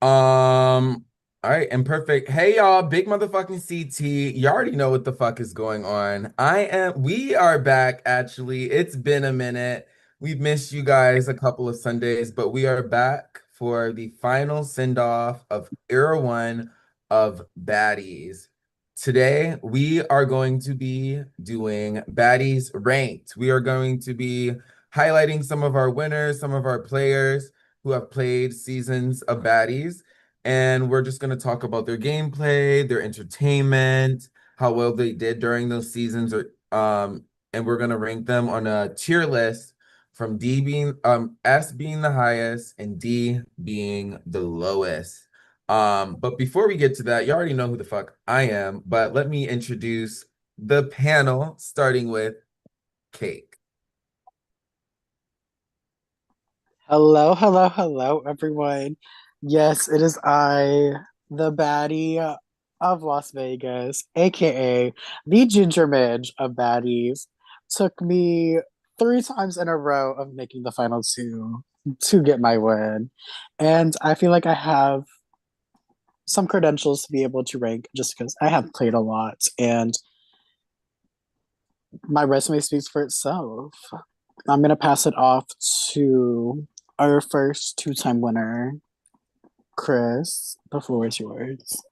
All right, and perfect. Hey y'all, big motherfucking CT. You already know what the fuck is going on. We are back actually. It's been a minute. We've missed you guys a couple of Sundays, but we are back for the final send-off of Era 1 of Baddies. Today, we are going to be doing Baddies Ranked. We are going to be highlighting some of our winners, some of our players who have played seasons of Baddies, and we're just going to talk about their gameplay, their entertainment, how well they did during those seasons, and we're going to rank them on a tier list from D being S being the highest and D being the lowest. But before we get to that, you already know who the fuck I am, but let me introduce the panel, starting with Cake. Hello, hello, hello, everyone. Yes, it is I, the baddie of Las Vegas, aka the Ginger Midge of baddies. Took me 3 times in a row of making the final two to get my win. And I feel like I have some credentials to be able to rank just because I have played a lot and my resume speaks for itself. I'm gonna pass it off to our first two-time winner, Chris. The floor is yours.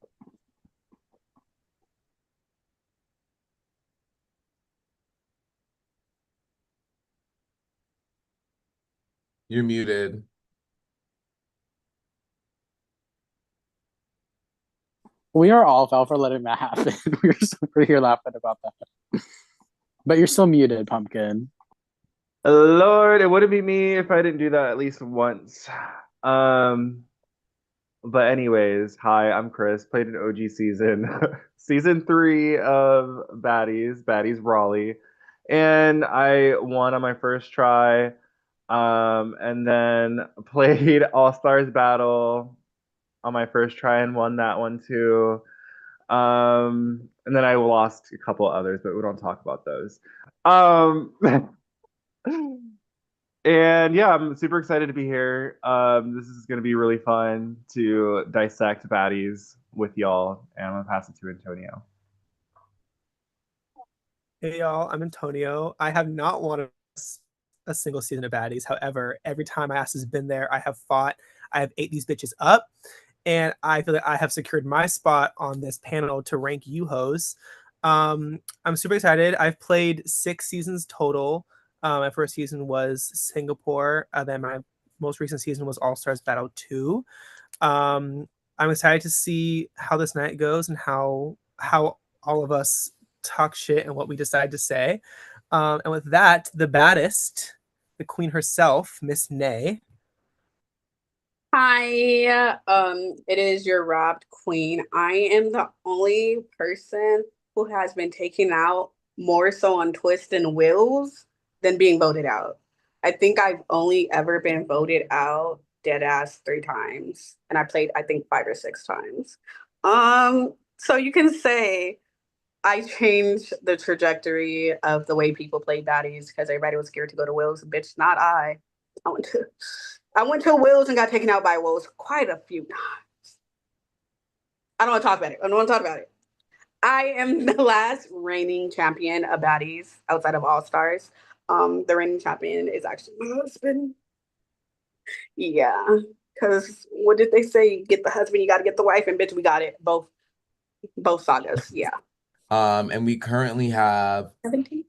You're muted. We are all foul for letting that happen. We are super here laughing about that. But you're still muted, Pumpkin. Lord, it wouldn't be me if I didn't do that at least once. Um, but anyways, hi, I'm Chris. Played an OG season, season three of Baddies Raleigh, and I won on my first try. And then played All Stars Battle on my first try and won that one too. And then I lost a couple others, but we don't talk about those. Um, And yeah, I'm super excited to be here. This is going to be really fun to dissect baddies with y'all. And I'm going to pass it to Antonio. Hey y'all, I'm Antonio. I have not won a single season of Baddies. However, every time my ass has been there, I have fought. I have ate these bitches up, and I feel that I have secured my spot on this panel to rank you hoes. I'm super excited. I've played 6 seasons total. My first season was Singapore. Then my most recent season was All Stars Battle 2. I'm excited to see how this night goes and how all of us talk shit and what we decide to say. And with that, the baddest, the queen herself, Miss Nay. Hi, it is your robbed queen. I am the only person who has been taken out more so on twists and wills than being voted out. I think I've only ever been voted out dead ass 3 times, and I played I think 5 or 6 times. So you can say I changed the trajectory of the way people play baddies because everybody was scared to go to Wills. Bitch, not I. I went to I went to Wills and got taken out by Wills quite a few times. I don't want to talk about it. I don't want to talk about it. I am the last reigning champion of baddies outside of All Stars. The reigning champion is actually my husband. Yeah, because what did they say? Get the husband, you got to get the wife, and bitch, we got it. Both sagas. Yeah. And we currently have 17.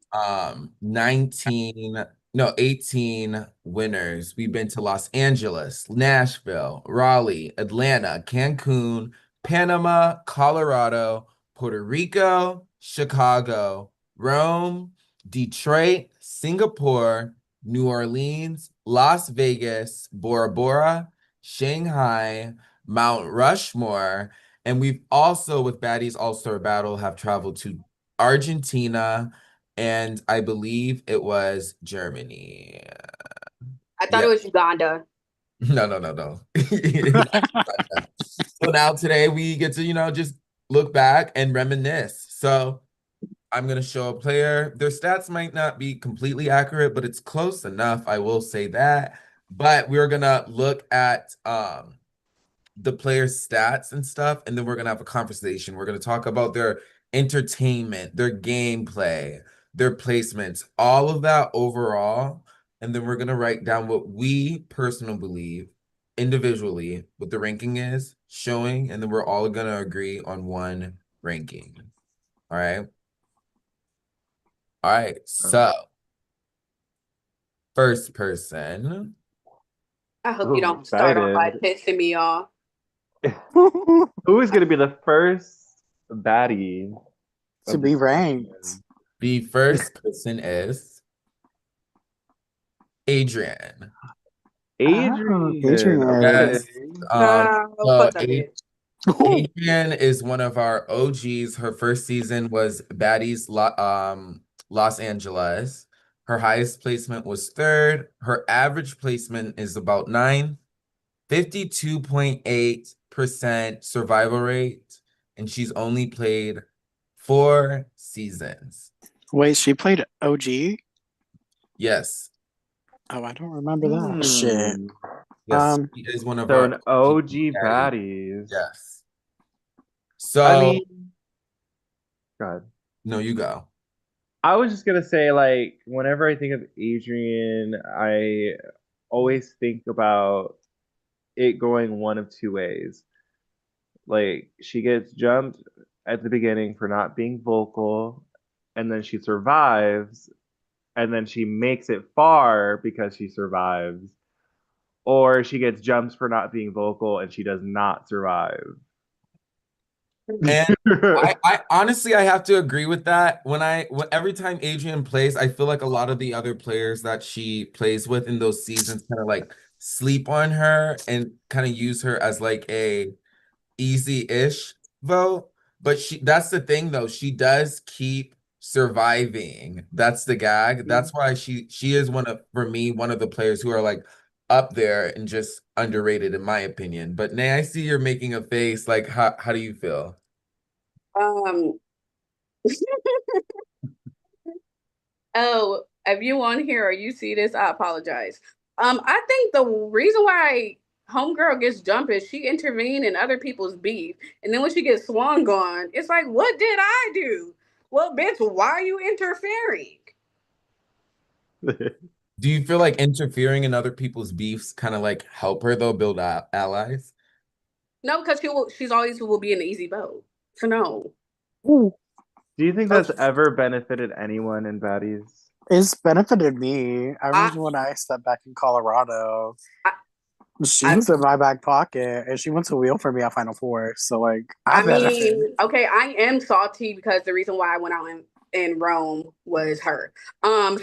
19, no, 18 winners. We've been to Los Angeles, Nashville, Raleigh, Atlanta, Cancun, Panama, Colorado, Puerto Rico, Chicago, Rome, Detroit, Singapore, New Orleans, Las Vegas, Bora Bora, Shanghai, Mount Rushmore, and we've also, with Baddies All-Star Battle, have traveled to Argentina, and I believe it was Germany. I thought Yeah. it was Uganda. No, no, no, no. So now today we get to, just look back and reminisce. So I'm going to show a player. Their stats might not be completely accurate, but it's close enough. I will say that. But we're going to look at the players' stats and stuff, and then we're gonna have a conversation. We're gonna talk about their entertainment, their gameplay, their placements, all of that overall, and then we're gonna write down what we personally believe individually what the ranking is showing, and then we're all gonna agree on one ranking. All right. All right. So first person. I hope you Ooh, don't start off by excited. pissing me off. Who is gonna be the first baddie To of the be ranked. season? The first person is Adrian. Oh, Adrian. Adrian. Okay. Yes. Um, so Fuck that bitch. Adrian is one of our OGs. Her first season was Baddies Los Angeles. Her highest placement was third. Her average placement is about 9, 52.8% survival rate, and she's only played 4 seasons. Wait, she played OG? Yes. Oh, I don't remember that shit. Yes, she is one of So our an OG baddies. baddies. Yes. I So, mean, God. no, you go. I was just gonna say, like, whenever I think of Adrian, I always think about it going one of two ways. Like, she gets jumped at the beginning for not being vocal, and then she survives, and then she makes it far because she survives. Or she gets jumped for not being vocal and she does not survive. And I honestly I have to agree with that. Every time Adrian plays, I feel like a lot of the other players that she plays with in those seasons kind of like sleep on her and kind of use her as like a easy-ish vote. But that's the thing though, she does keep surviving. That's the gag. That's why she is for me, one of the players who are like up there and just underrated in my opinion. But Nay, I see you're making a face. Like how do you feel? Um, oh, if you on here or you see this, I apologize. I think the reason why homegirl gets jumped is she intervened in other people's beef, and then when she gets swan gone, it's like, what did I do? Well, bitch, why are you interfering? Do you feel like interfering in other people's beefs kind of like help her though build allies? No, because she's always will be an easy vote. So no. Ooh, Do you think that's ever benefited anyone in baddies? it's benefited me. I I, remember when I stepped back in Colorado. I, She I was in my back pocket, and she went to wheel for me at Final Four. So like, I I benefited. mean, okay, I am salty because the reason why I went out in Rome was her.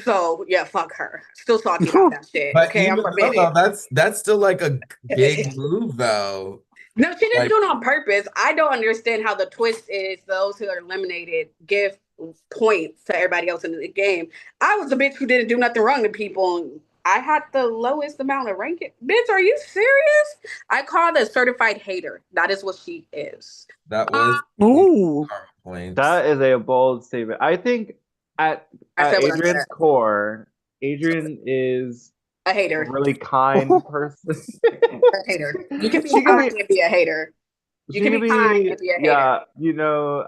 So yeah, fuck her. Still salty about that shit. But Okay, I'm even so, forbidden. though, that's still like a big move though. No, she didn't Like do it on purpose. I don't understand how the twist is those who are eliminated give points to everybody else in the game. I was the bitch who didn't do nothing wrong to people. I had the lowest amount of ranking. Bitch, are you serious? I call the certified hater. That is what she is. that Um, was Ooh, points. That is a bold statement. I think at I said what I Adrian's said. core, Adrian is A a hater. really kind person. A hater. You can be She could kind be and be a hater. You she can could be kind be and be a hater. yeah,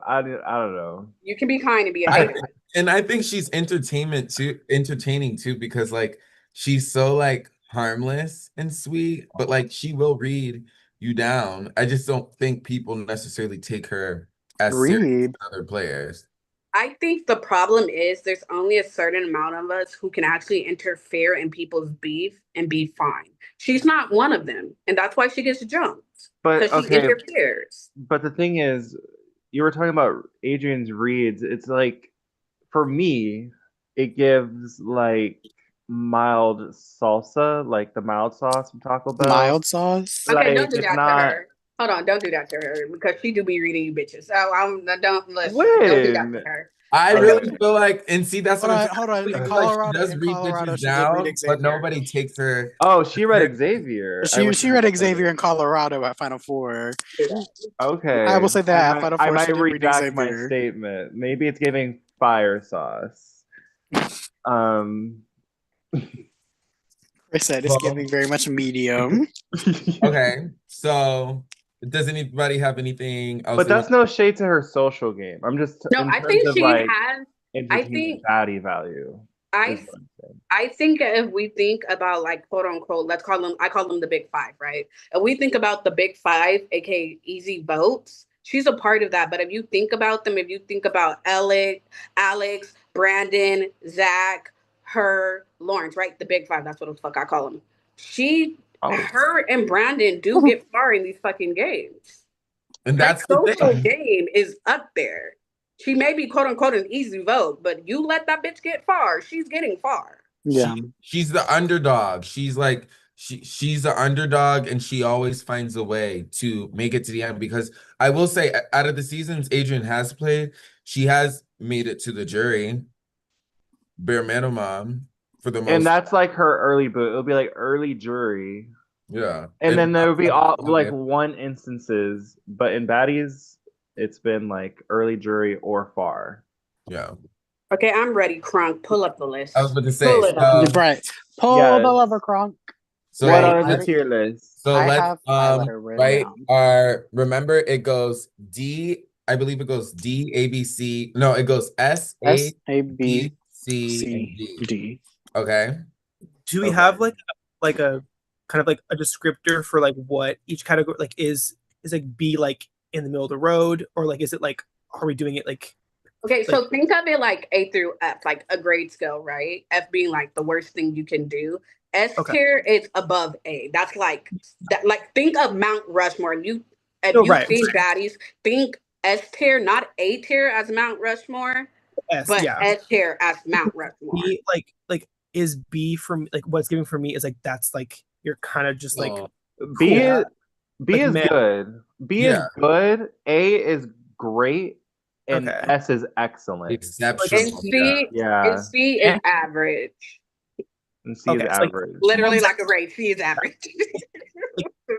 I don't know. You can be kind and be a I hater. and I think she's entertaining too, because like she's so like harmless and sweet, but like she will read you down. I just don't think people necessarily take her as serious read. as other players. I think the problem is there's only a certain amount of us who can actually interfere in people's beef and be fine. She's not one of them, and that's why she gets jumped But because she okay, interferes. but the thing is, you were talking about Adrian's reads. It's like for me, it gives like mild salsa, like the mild sauce from Taco Bell. Mild sauce. Okay, Like don't do it's that to not her. Hold on, don't do that to her because she do be reading you bitches. So don't listen. Don't do that to when. her. I And really then feel like, and see, that's what I'm saying. Hold I on. really In feel like she Colorado, does read bitches she did read down, but Xavier. nobody takes her. Oh, she read Xavier. I wish She I read had Xavier it. in Colorado at Final Four. I Okay. will say that at Final I Four she might did read redact my Xavier. statement. Maybe it's giving fire sauce. Um I said it's Well, giving very much medium. okay, so Does anybody have anything else But they want? that's no shade to her social game. I'm just No, in I terms think of she like has. I entertainment think baddie value is I what I'm saying. I think if we think about like quote unquote, let's call them, I call them the big five, right? If we think about the big five, aka easy votes, she's a part of that. But if you think about them, if you think about Alex, Brandon, Zach, her, Lawrence, right? The big five, that's what the fuck I call them. Oh, Her and Brandon do get far in these fucking games. And Her that's the social thing. game is up there. She may be quote unquote an easy vote, but you let that bitch get far, she's getting far. Yeah. She's the underdog. She's like she's the underdog, and she always finds a way to make it to the end. Because I will say, out of the seasons Adrian has played, she has made it to the jury, bare minimum, for the and most. that's like her early boot. It'll be like early jury, Yeah, and then there will be all like five. one instances. But in baddies, it's been like early jury or far. Yeah. Okay, I'm ready, Crunk. Pull up the list. I was about to say, Pull it up. Right. Pull Yes. the lever, Kronk. so What Right. are the let's tier lists? so I let's have my letter written write down. our, remember it goes D, I believe it goes D, A, B, C. No, it goes S, A, S-A-B-C-D. B, C, and D. Okay. Do we Okay. have like a kind of like a descriptor for like what each category like is like B like in the middle of the road, or like is it like, are we doing it like Okay, so think of it like A through F, like a grade scale, right? F being like the worst thing you can do. S Okay. tier is above A. That's like that. Like think of Mount Rushmore. You, if No, you right, see baddies, think S tier, not A tier as Mount Rushmore, S, but yeah. S tier as Mount Rushmore. B like is B from like what's giving for me is like that's like you're kind of just like B cool. is B Like, is man. good. B is Yeah. good. A is great, and Okay. S is excellent. And Exceptional. C, Yeah, and C is average. and C is Okay, so, like, average. Literally like a grade. C is average.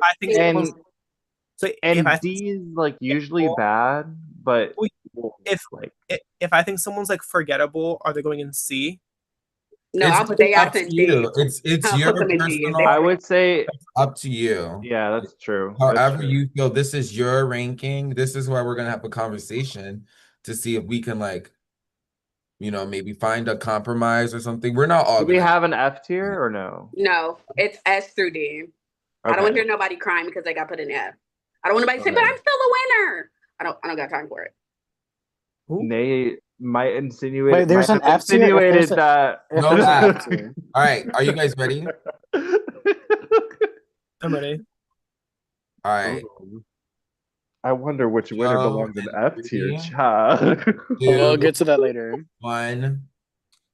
I think And so if I and D is like usually bad, but if like if I think someone's like forgettable, are they going in C? No, It's I'll put they up ass to in you. C. It's I'll your put them in C. personal, I would say, up to you. yeah, that's true. That's However true. you feel, this is your ranking. This is why we're gonna have a conversation to see if we can, like, maybe find a compromise or something. We're not all Do we gonna. have an F tier or no? No, it's S through D. I don't want to Okay. hear nobody crying because they got put in F. I don't want nobody to say, Okay. but I'm still the winner. I don't got time for it. Nate might insinuate. Wait, there's might an have F tier? If there's insinuated a- that. If No there's an lag. F tier. All right, are you guys ready? I'm ready. All right. Ooh. I wonder which winner Joe belongs in and F tier, three, child. We'll 2, get to that later. 1,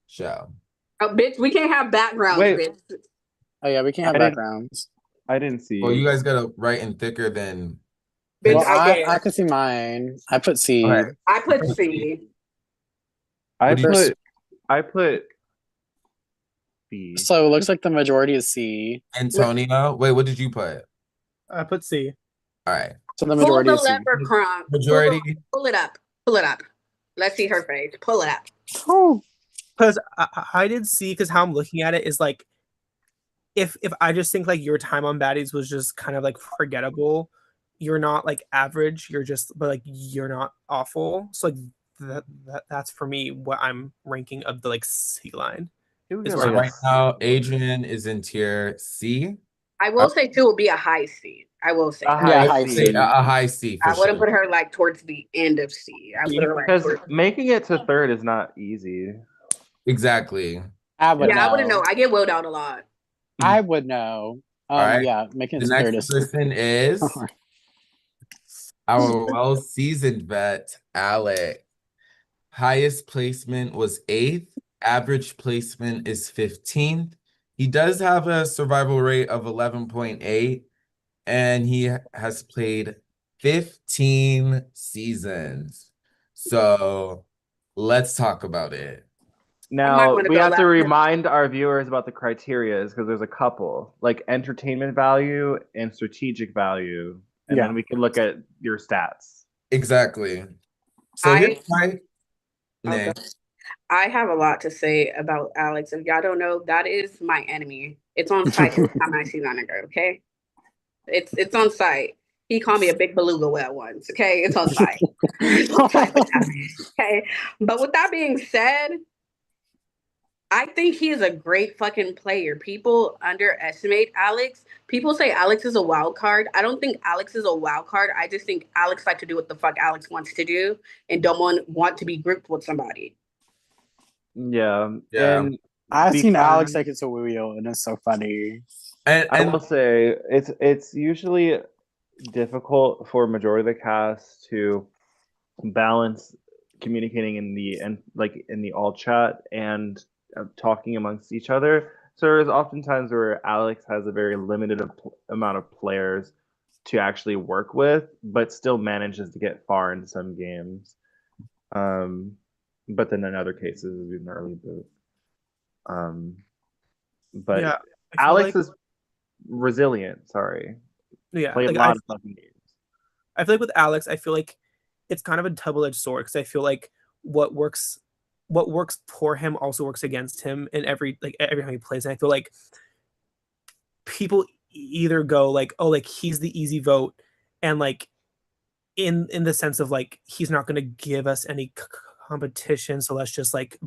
show. Oh, bitch, we can't have backgrounds, Wait. bitch. Oh yeah, we can't have I didn't- backgrounds. I didn't see. Well, you guys gotta write in thicker than. Bitch, Well, I I did. can see mine. I put C. Okay. I put C. I What do you- put. I put B. So it looks like the majority is C. Antonio. Wait, what did you put? I put C. All right. So the Pull majority the is C. lever, Kronk. Majority. Pull it up. Pull it up. Let's see her face. Pull it up. Oh, Because I did C, because how I'm looking at it is like if I just think like your time on Baddies was just kind of like forgettable, you're not like average, you're just but like you're not awful. So like that's for me what I'm ranking of the like C line. Is So where I'm right now, Adrian is in tier C. I will say two will be a high C. I will say. A that. high yeah, I high would say C. a high C for I wouldn't sure. put her like towards the end of C. I put her like Because towards. making it to third is not easy. Exactly. I would Yeah, I wouldn't know. know. I get willed out a lot. I would know. All right. Yeah, making The it next third is. person is our well-seasoned vet, Alec. Highest placement was 8th. Average placement is 15th. He does have a survival rate of 11.8, and he has played 15 seasons. So let's talk about it. Now wanna we go have to left. remind our viewers about the criteria because there's a couple, like entertainment value and strategic value, and Yeah. then we can look at your stats. Exactly. So here's my Okay. I have a lot to say about Alex. If y'all don't know, that is my enemy. It's on site every time I see that nigga, okay? It's on site. He called me a big beluga whale once. Okay, it's on site. It's on site with that man. Okay, but with that being said, I think he is a great fucking player. People underestimate Alex. People say Alex is a wild card. I don't think Alex is a wild card. I just think Alex likes to do what the fuck Alex wants to do and don't want to be grouped with somebody. Yeah, Yeah. and I've seen Alex because like it's a wheel, and it's so funny. I will And say it's usually difficult for majority of the cast to balance communicating in the and like in the all chat and talking amongst each other. So there's oftentimes where Alex has a very limited amount of players to actually work with, but still manages to get far in some games. But then in other cases, we've an early boot. But Yeah, I feel Alex like is resilient. Sorry, yeah, played a like lot of fucking games. I feel like with Alex, I feel like it's kind of a double-edged sword because I feel like what works what works for him also works against him in every time he plays. And I feel like people either go like, oh, like he's the easy vote, and like in the sense of like he's not going to give us any competition, so let's just like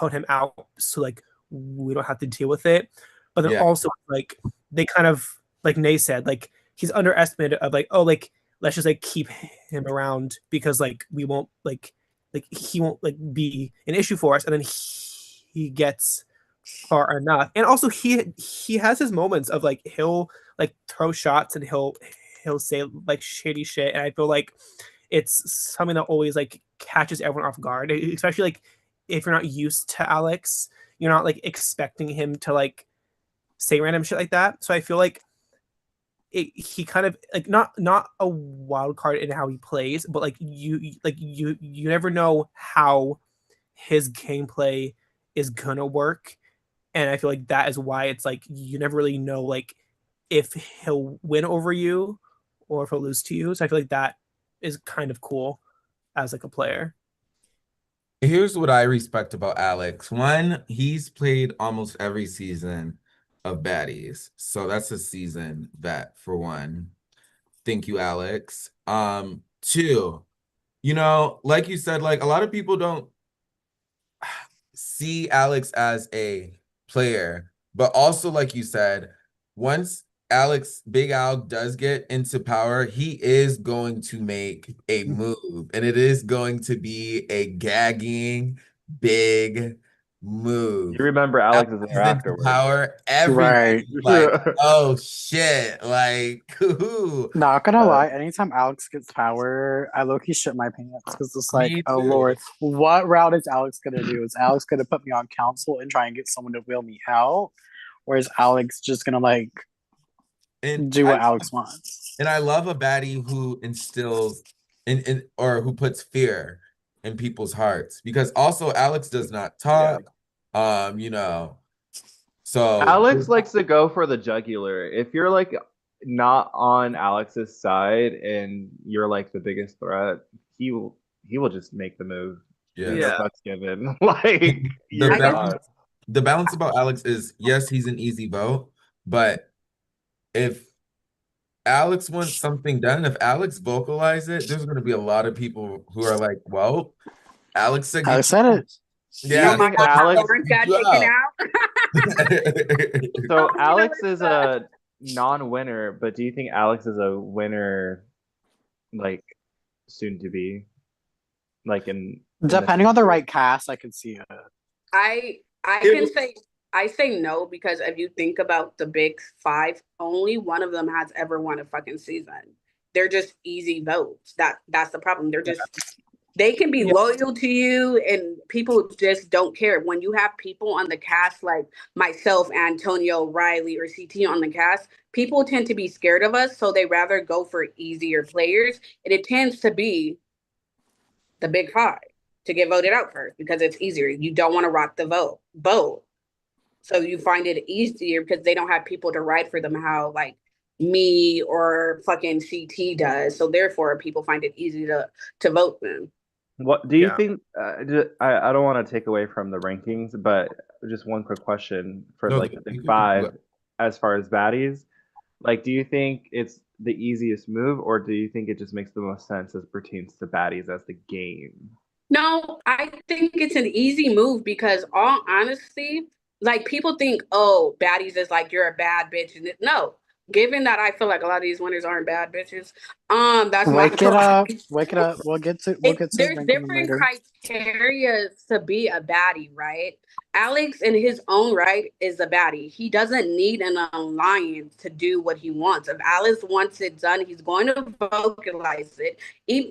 vote him out so like we don't have to deal with it. But then yeah. also like they kind of like Nay said, like he's underestimated of like, oh, like let's just like keep him around because like we won't like he won't like be an issue for us, and then he gets far enough. And also he has his moments of like he'll like throw shots and he'll say like shady shit, and I feel like it's something that always like catches everyone off guard, especially like if you're not used to Alex, you're not like expecting him to like say random shit like that. So I feel like he kind of like not a wild card in how he plays, but like you never know how his gameplay is gonna work, and I feel like that is why it's like you never really know like if he'll win over you or if he'll lose to you. So I feel like that is kind of cool as like a player. Here's what I respect about Alex. One, he's played almost every season of Baddies. So that's a season vet for one. Thank you, Alex. Two, like you said, like a lot of people don't see Alex as a player, but also like you said, once Big Al does get into power, he is going to make a move, and it is going to be a gagging big You move. remember Alex Alex is there is into afterwards. power, everybody's Right. like, oh shit, like, Not gonna Uh, lie, anytime Alex gets power, I low-key shit my pants because it's like, me oh too. Lord, what route is Alex gonna do? Is Alex gonna put me on council and try and get someone to wheel me out? Or is Alex just gonna like And do I what Alex wants? And I love a baddie who instills in or who puts fear in people's hearts, because also Alex does not yeah. talk. So Alex likes to go for the jugular. If you're like not on Alex's side and you're like the biggest threat, he will just make the move. No yes. Yeah. fucks given. Like The I you're guess not. balance the balance about Alex is, yes, he's an easy vote, but if Alex wants something done, if Alex vocalizes it, there's gonna be a lot of people who are like, well, Alex said Alex get said you. it. Do you oh Yeah, my think god, my Alex orange get got you taken out. out. so Oh, Alex is Melissa. a non-winner, but do you think Alex is a winner like soon to be? Like in the Depending on the future? right cast, I could see it. I It can was say I say no because if you think about the big five, only one of them has ever won a fucking season. They're just easy votes. That's the problem. They're just they can be Yeah. loyal to you and people just don't care. When you have people on the cast like myself, Antonio, Riley, or CT on the cast, people tend to be scared of us, so they rather go for easier players. And it tends to be the big five to get voted out first because it's easier. You don't want to rock the vote. So you find it easier because they don't have people to write for them how like me or fucking CT does. So therefore people find it easy to vote them. What do you Yeah. think? I don't want to take away from the rankings, but just one quick question for no, like the big you can five as far as baddies. Like, do you think it's the easiest move, or do you think it just makes the most sense as pertains to Baddies as the game? No, I think it's an easy move because all honesty, like people think, oh, baddies is like you're a bad bitch. And no, given that I feel like a lot of these winners aren't bad bitches, that's my Wake it up. like Wake it up. We'll get to there's ranking them different later. criteria to be a baddie, right? Alex in his own right is a baddie. He doesn't need an alliance to do what he wants. If Alex wants it done, he's going to vocalize it.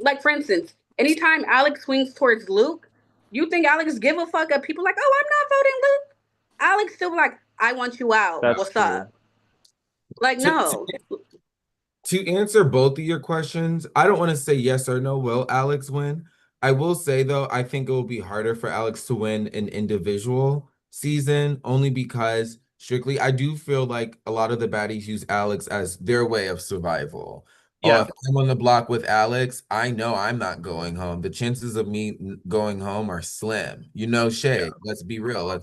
Like for instance, anytime Alex swings towards Luke, you think Alex give a fuck if people like, oh, I'm not voting Luke? Alex still like, I want you out. That's What's true. up? Like, To, no. to answer both of your questions, I don't want to say yes or no, will Alex win? I will say though, I think it will be harder for Alex to win an individual season only because strictly, I do feel like a lot of the baddies use Alex as their way of survival. Oh, Yeah. if I'm on the block with Alex, I know I'm not going home. The chances of me going home are slim. Shade. Let's be real.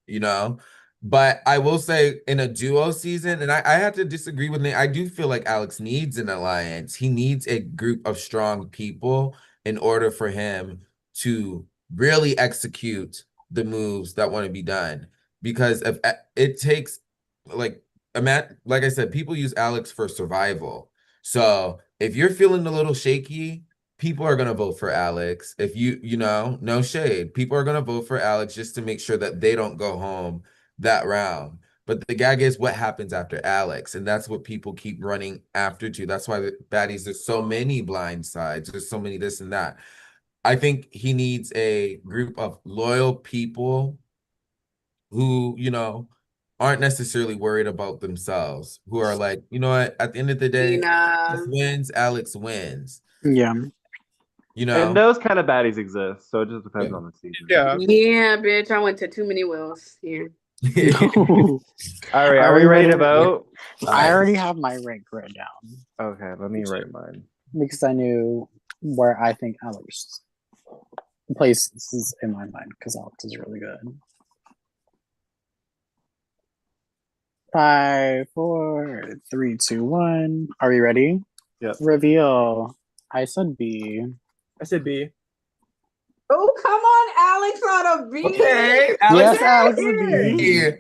You know. But I will say in a duo season, and I have to disagree with Nate. I do feel like Alex needs an alliance. He needs a group of strong people in order for him to really execute the moves that want to be done. Because if it takes like like I said, people use Alex for survival. So if you're feeling a little shaky, people are gonna vote for Alex. If no shade, people are gonna vote for Alex just to make sure that they don't go home that round. But the gag is what happens after Alex, and that's what people keep running after too. That's why the baddies, there's so many blind sides, there's so many this and that. I think he needs a group of loyal people who, aren't necessarily worried about themselves, who are like, you know what, at the end of the day, Alex Nina. wins, Alex wins. Yeah. And those kind of baddies exist, so it just depends Yeah. on the season. Yeah. Yeah, bitch. I went to too many wills. Yeah. All right, are we ready to vote? I already have my rank written down Okay, let me write mine. because I knew where I think Alex places in my mind because Alex is really good. 5, 4, 3, 2, 1. Are we ready? Yep. Reveal. I said B. I said B. Oh, come on, Alex on a B. Okay, Yes, Alex is a B.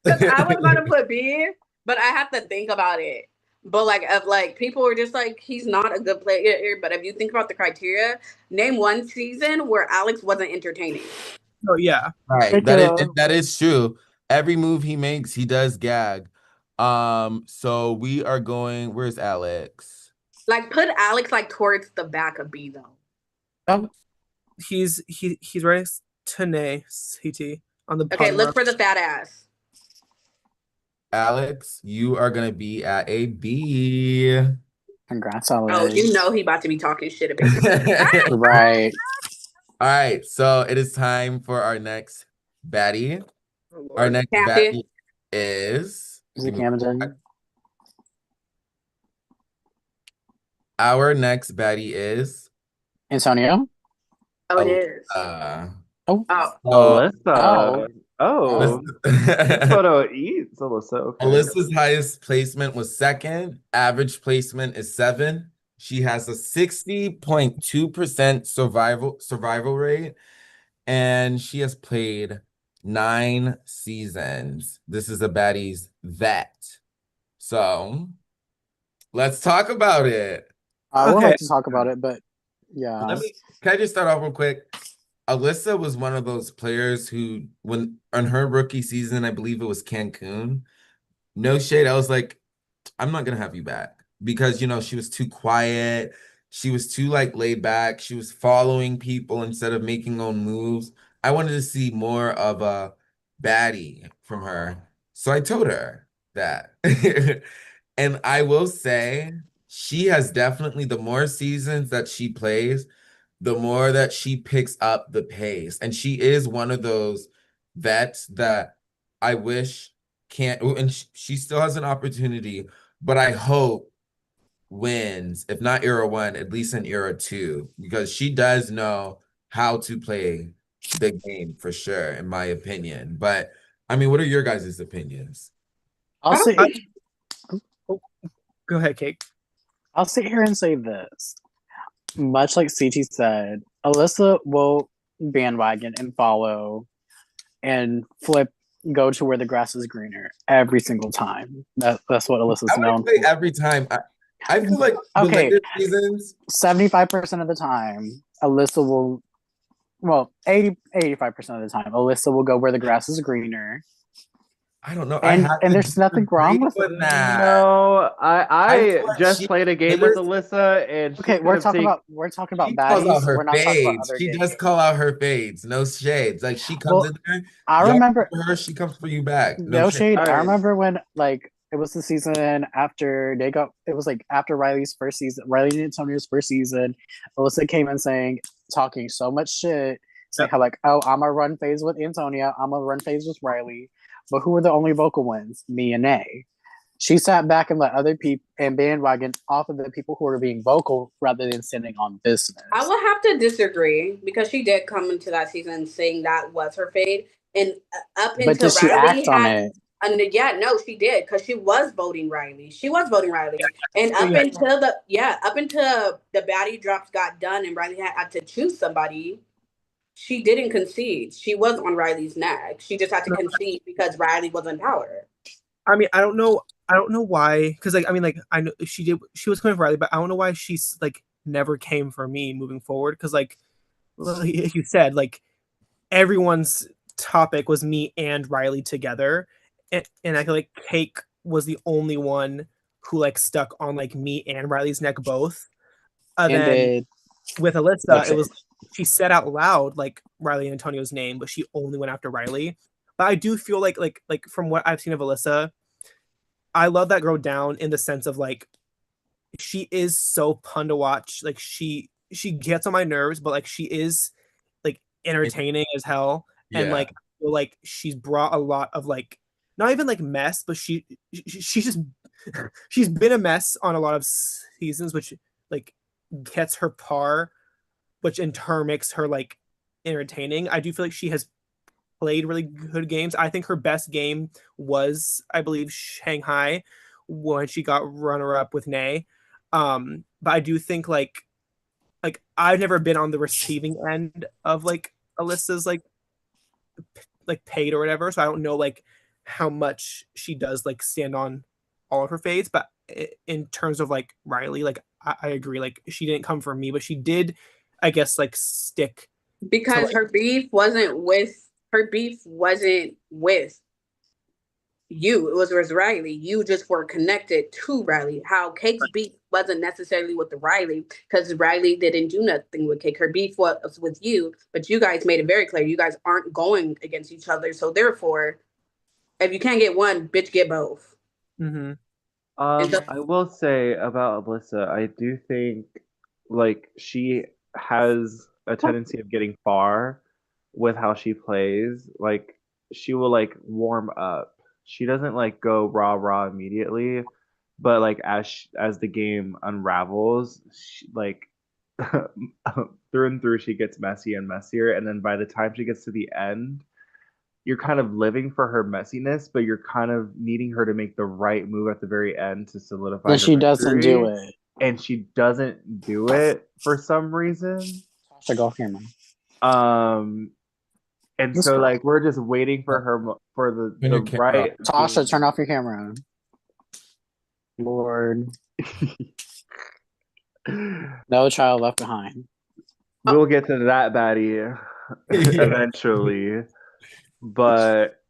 Because I was gonna put B, but I have to think about it. But like, if like people were just like, he's not a good player. But if you think about the criteria, name one season where Alex wasn't entertaining. Oh yeah. Right. That is true. Every move he makes, he does gag. So we are going, where's Alex? Like, put Alex like towards the back of B though. He's right next to Nay CT on the Okay, bottom look row. for the fat ass. Alex, you are gonna be at a B. Congrats, Alex. Oh, you know he about to be talking shit about Right. All right, so it is time for our next baddie. Oh, Our Lord. next Kathy. baddie is Is it Camden? our next baddie is Antonio? Oh, it is. Oh. Oh, Alyssa. Oh, Alyssa- photo eats Alyssa. Okay. Alyssa's highest placement was second. Average placement is 7. She has a 60.2% survival rate, and she has played 9 seasons. This is a baddie's vet. So let's talk about it. I would Okay. like to talk about it, but yeah. Can I just start off real quick? Alyssa was one of those players who, when on her rookie season, I believe it was Cancun, no shade, I was like, I'm not gonna have you back because she was too quiet. She was too like laid back. She was following people instead of making own moves. I wanted to see more of a baddie from her. So I told her that. And I will say she has definitely, the more seasons that she plays, the more that she picks up the pace. And she is one of those vets that I wish can't, and she still has an opportunity, but I hope wins, if not era 1, at least in era 2, because she does know how to play the game for sure, in my opinion. But I mean, what are your guys' opinions? I'll say Go ahead, Kate. I'll sit here and say this. Much like CT said, Alyssa will bandwagon and follow and flip, go to where the grass is greener every single time. That's what Alyssa's I known wouldn't say for. every time. I feel like the Okay, later seasons, 75% of the time, Alyssa will, well, 85% of the time, Alyssa will go where the grass is greener. I don't know. I And have and to there's nothing wrong disagree with with that. No, I feel I like just played a game with Alyssa, and she okay, could have taken. we're talking about she calls out baddies. her We're not talking about fades. other She games. does call out her fades. No shades. Like she comes Well, in there, I y'all come remember for her, she comes for you back. No no shade. shade. All I right. remember when like it was the season after they got it was like after Riley's first season, Riley and Antonio's first season. Alyssa came in saying talking so much shit, saying Yep. how like, oh, I'm gonna run phase with Antonia, I'm gonna run phase with Riley. But who were the only vocal ones? Me and A. She sat back and let other people and bandwagon off of the people who were being vocal rather than standing on business. I will have to disagree because she did come into that season saying that was her fade, and up But until did she Riley act on had, it? and yeah, no, she did because she was voting Riley. She was voting Riley, and So, up yeah. until up until the baddie drops got done and Riley had to choose somebody, she didn't concede. She was on Riley's neck. She just had to concede because Riley was in power. I mean, I don't know. I don't know why, because like I mean, like I know she was coming for Riley, but I don't know why she's like never came for me moving forward. Because like you said, like everyone's topic was me and Riley together, and I feel like Cake was the only one who like stuck on like me and Riley's neck both. And And then did with Alyssa, that's it it. was she said out loud like Riley and Antonio's name, but she only went after Riley. But I do feel like from what I've seen of Alyssa, I love that girl down in the sense of like she is so fun to watch. Like she gets on my nerves, but like she is like entertaining as hell. And Yeah. like I feel like she's brought a lot of like not even like mess, but she's just she's been a mess on a lot of seasons, which like gets her par, which in turn makes her like entertaining. I do feel like she has played really good games. I think her best game was, I believe, Shanghai when she got runner up with Nay. But I do think like I've never been on the receiving end of like Alyssa's like paid or whatever, so I don't know like how much she does like stand on all of her fades. But in terms of like Riley, like I agree, like she didn't come for me, but she did, I guess, like stick to Because like her beef wasn't with you. It was Riley. You just were connected to Riley. How Cake's beef wasn't necessarily with the Riley because Riley didn't do nothing with Cake. Her beef was with you, but you guys made it very clear you guys aren't going against each other. So therefore, if you can't get one, bitch, get both. mm-hmm. I will say about Alyssa, I do think like she has a tendency of getting far with how she plays. Like she will like warm up. She doesn't like go rah rah immediately, but like as the game unravels, like through and through she gets messy and messier, and then by the time she gets to the end, you're kind of living for her messiness, but you're kind of needing her to make the right move at the very end to solidify Then her she doesn't do victory. it. And she doesn't do it for some reason. Tasha, go camera. Um, and This so girl. like we're just waiting for her for Turn the your camera right Tasha, turn off your camera. Lord, no child left behind. We'll get to that baddie eventually. But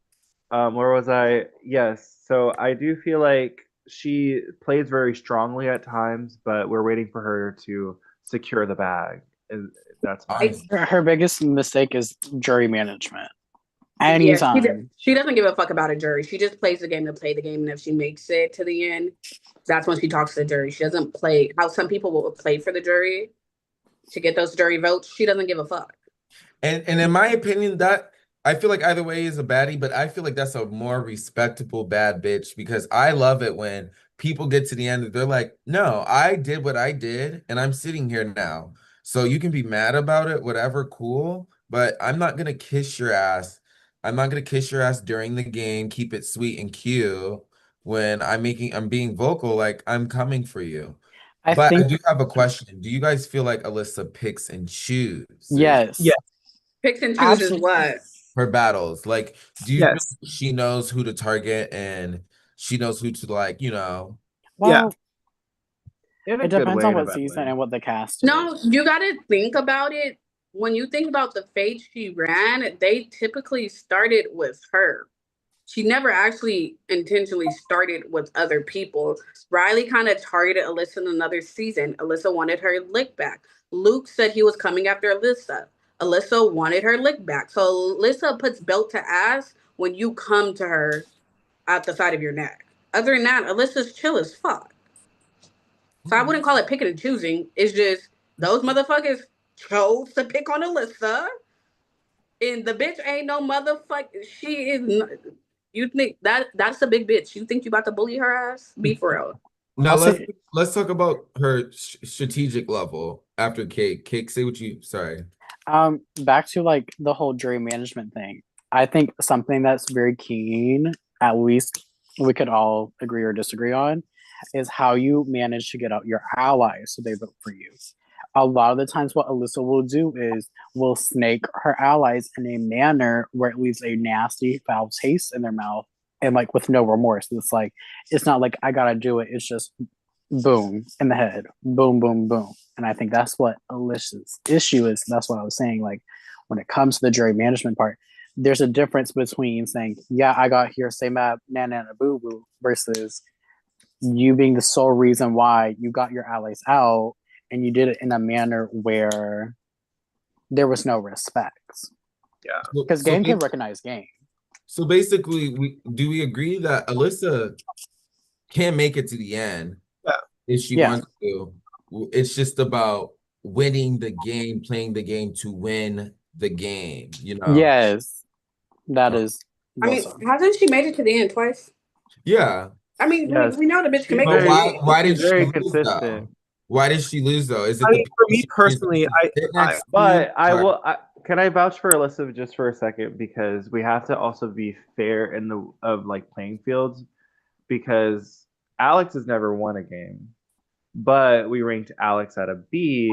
where was I? Yes. So I do feel like she plays very strongly at times, but we're waiting for her to secure the bag. And that's my Honestly. Her biggest mistake is jury management. Yeah, Anytime. she doesn't give a fuck about a jury. She just plays the game to play the game, and if she makes it to the end, that's when she talks to the jury. She doesn't play how some people will play for the jury to get those jury votes. She doesn't give a fuck. And in my opinion, that I feel like either way is a baddie, but I feel like that's a more respectable bad bitch because I love it when people get to the end and they're like, no, I did what I did and I'm sitting here now. So you can be mad about it, whatever, cool, but I'm not gonna kiss your ass. I'm not gonna kiss your ass during the game, keep it sweet and cute when I'm being vocal, like I'm coming for you. I But I think do have a question. Do you guys feel like Alyssa picks and chooses yes, Yeah. Picks and chooses absolutely. what? her battles? Like, do you feel Yes. like she knows who to target and she knows who to like, Yeah. Well, In a it good depends way, on in a what bad season way. and what the cast No, is. you got to think about it. When you think about the fate she ran, they typically started with her. She never actually intentionally started with other people. Riley kind of targeted Alyssa in another season. Alyssa wanted her lick back. Luke said he was coming after Alyssa. Alyssa wanted her lick back. So Alyssa puts belt to ass when you come to her at the side of your neck. Other than that, Alyssa's chill as fuck. So I wouldn't call it picking and choosing. It's just those motherfuckers chose to pick on Alyssa. And the bitch ain't no motherfucker. She is. You think that's a big bitch? You think you about to bully her ass? Be for real. Now I'll let's say, let's talk about her strategic level after Cake. Cake, say what you sorry. back to like the whole jury management thing. I think something that's very keen, at least we could all agree or disagree on, is how you manage to get out your allies so they vote for you. A lot of the times, what Alyssa will do is will snake her allies in a manner where it leaves a nasty, foul taste in their mouth and like with no remorse. It's not like I gotta do it. It's just boom in the head, boom, boom, boom. And I think that's what Alyssa's issue is. That's what I was saying. Like when it comes to the jury management part, there's a difference between saying, "Yeah, I got here, say mad, nana, boo boo," versus you being the sole reason why you got your allies out, and you did it in a manner where there was no respect. Yeah. Because game can recognize game. So basically, we agree that Alyssa can make it to the end Yeah. if she Yeah. wants to. It's just about winning the game, playing the game to win the game, Yes, that Uh, is. I Well mean, said. hasn't she made it to the end twice? Yeah. I mean, we, Yes. we know the bitch can She's make it But to the very end. why did she's she very lose though? consistent. Why did she lose though? Is it I the mean, for people me she personally, sit I next to? But I Or- will. Can I vouch for Alyssa just for a second because we have to also be fair in the of like playing fields because Alex has never won a game, but we ranked Alex at a B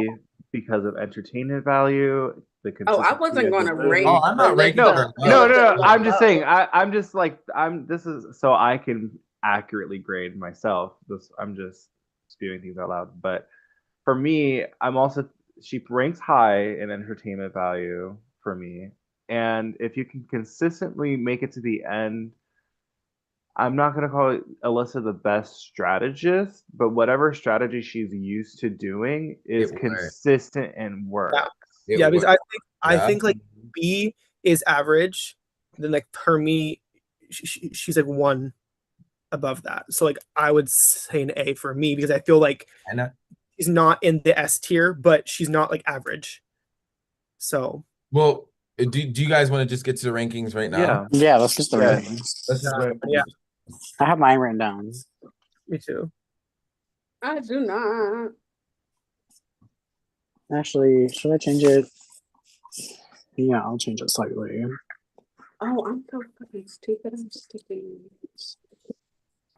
because of entertainment value, the Oh, I consistency wasn't of going the to Oh, win. rank I'm not ranking Alyssa. No, her no, no, low. no. Alyssa I'm just saying. low. I'm just like I'm. This is so I can accurately grade myself. I'm just spewing things out loud. But for me, I'm also she ranks high in entertainment value for me. And if you can consistently make it to the end, I'm not gonna call Alyssa the best strategist, but whatever strategy she's used to doing is It worked. consistent and works. It yeah, because worked. I Yeah. think like B is average. Then like for me, she's like one above that. So like I would say an A for me because I feel like And she's not in the S tier, but she's not like average. So well, do you guys want to just get to the rankings right now? Yeah. Yeah, let's just the Yeah. ratings. Let's just go ahead. yeah, I have mine written down. me too. I do not. Actually, should I change it? Yeah, I'll change it slightly. Oh, I'm so fucking stupid. I'm stupid.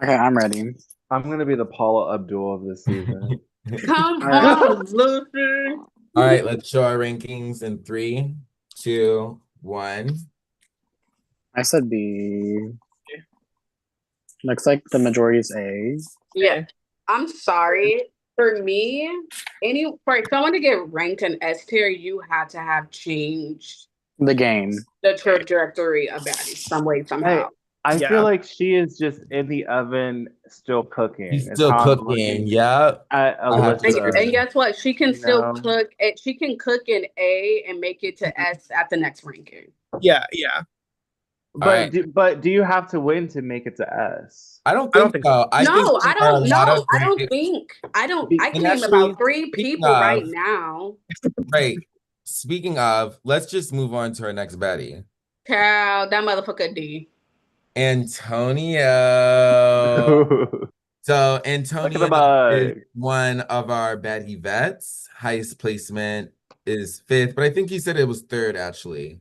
Okay, I'm ready. I'm gonna be the Paula Abdul of this season. Come All right. on, Lucy. All right, let's show our rankings in 3, 2, 1. I said B. Looks like the majority is A. Yeah, I'm sorry. For me, for someone to get ranked in S tier, you had to have changed The game. the trajectory of Baddies some way, somehow. I Yeah. feel like she is just in the oven, still cooking. He's It's still how I'm cooking. looking Yeah. at I have to And, Alyssa. agree. and guess what? She can You still know? cook. She can cook in A and make it to S at the next ranking. Yeah. right. But do you have to win to make it to S? I don't I don't think think so. I think No, I there are a don't lot know. of I don't rankings. think. I don't. I can And name actually, about 3 speaking people right of- now. Right. Speaking of, let's just move on to our next baddie. Child, that motherfucker D. Antonio. So Look at the Antonio bug. is one of our baddie vets. Highest placement is 5th, but I think he said it was 3rd actually.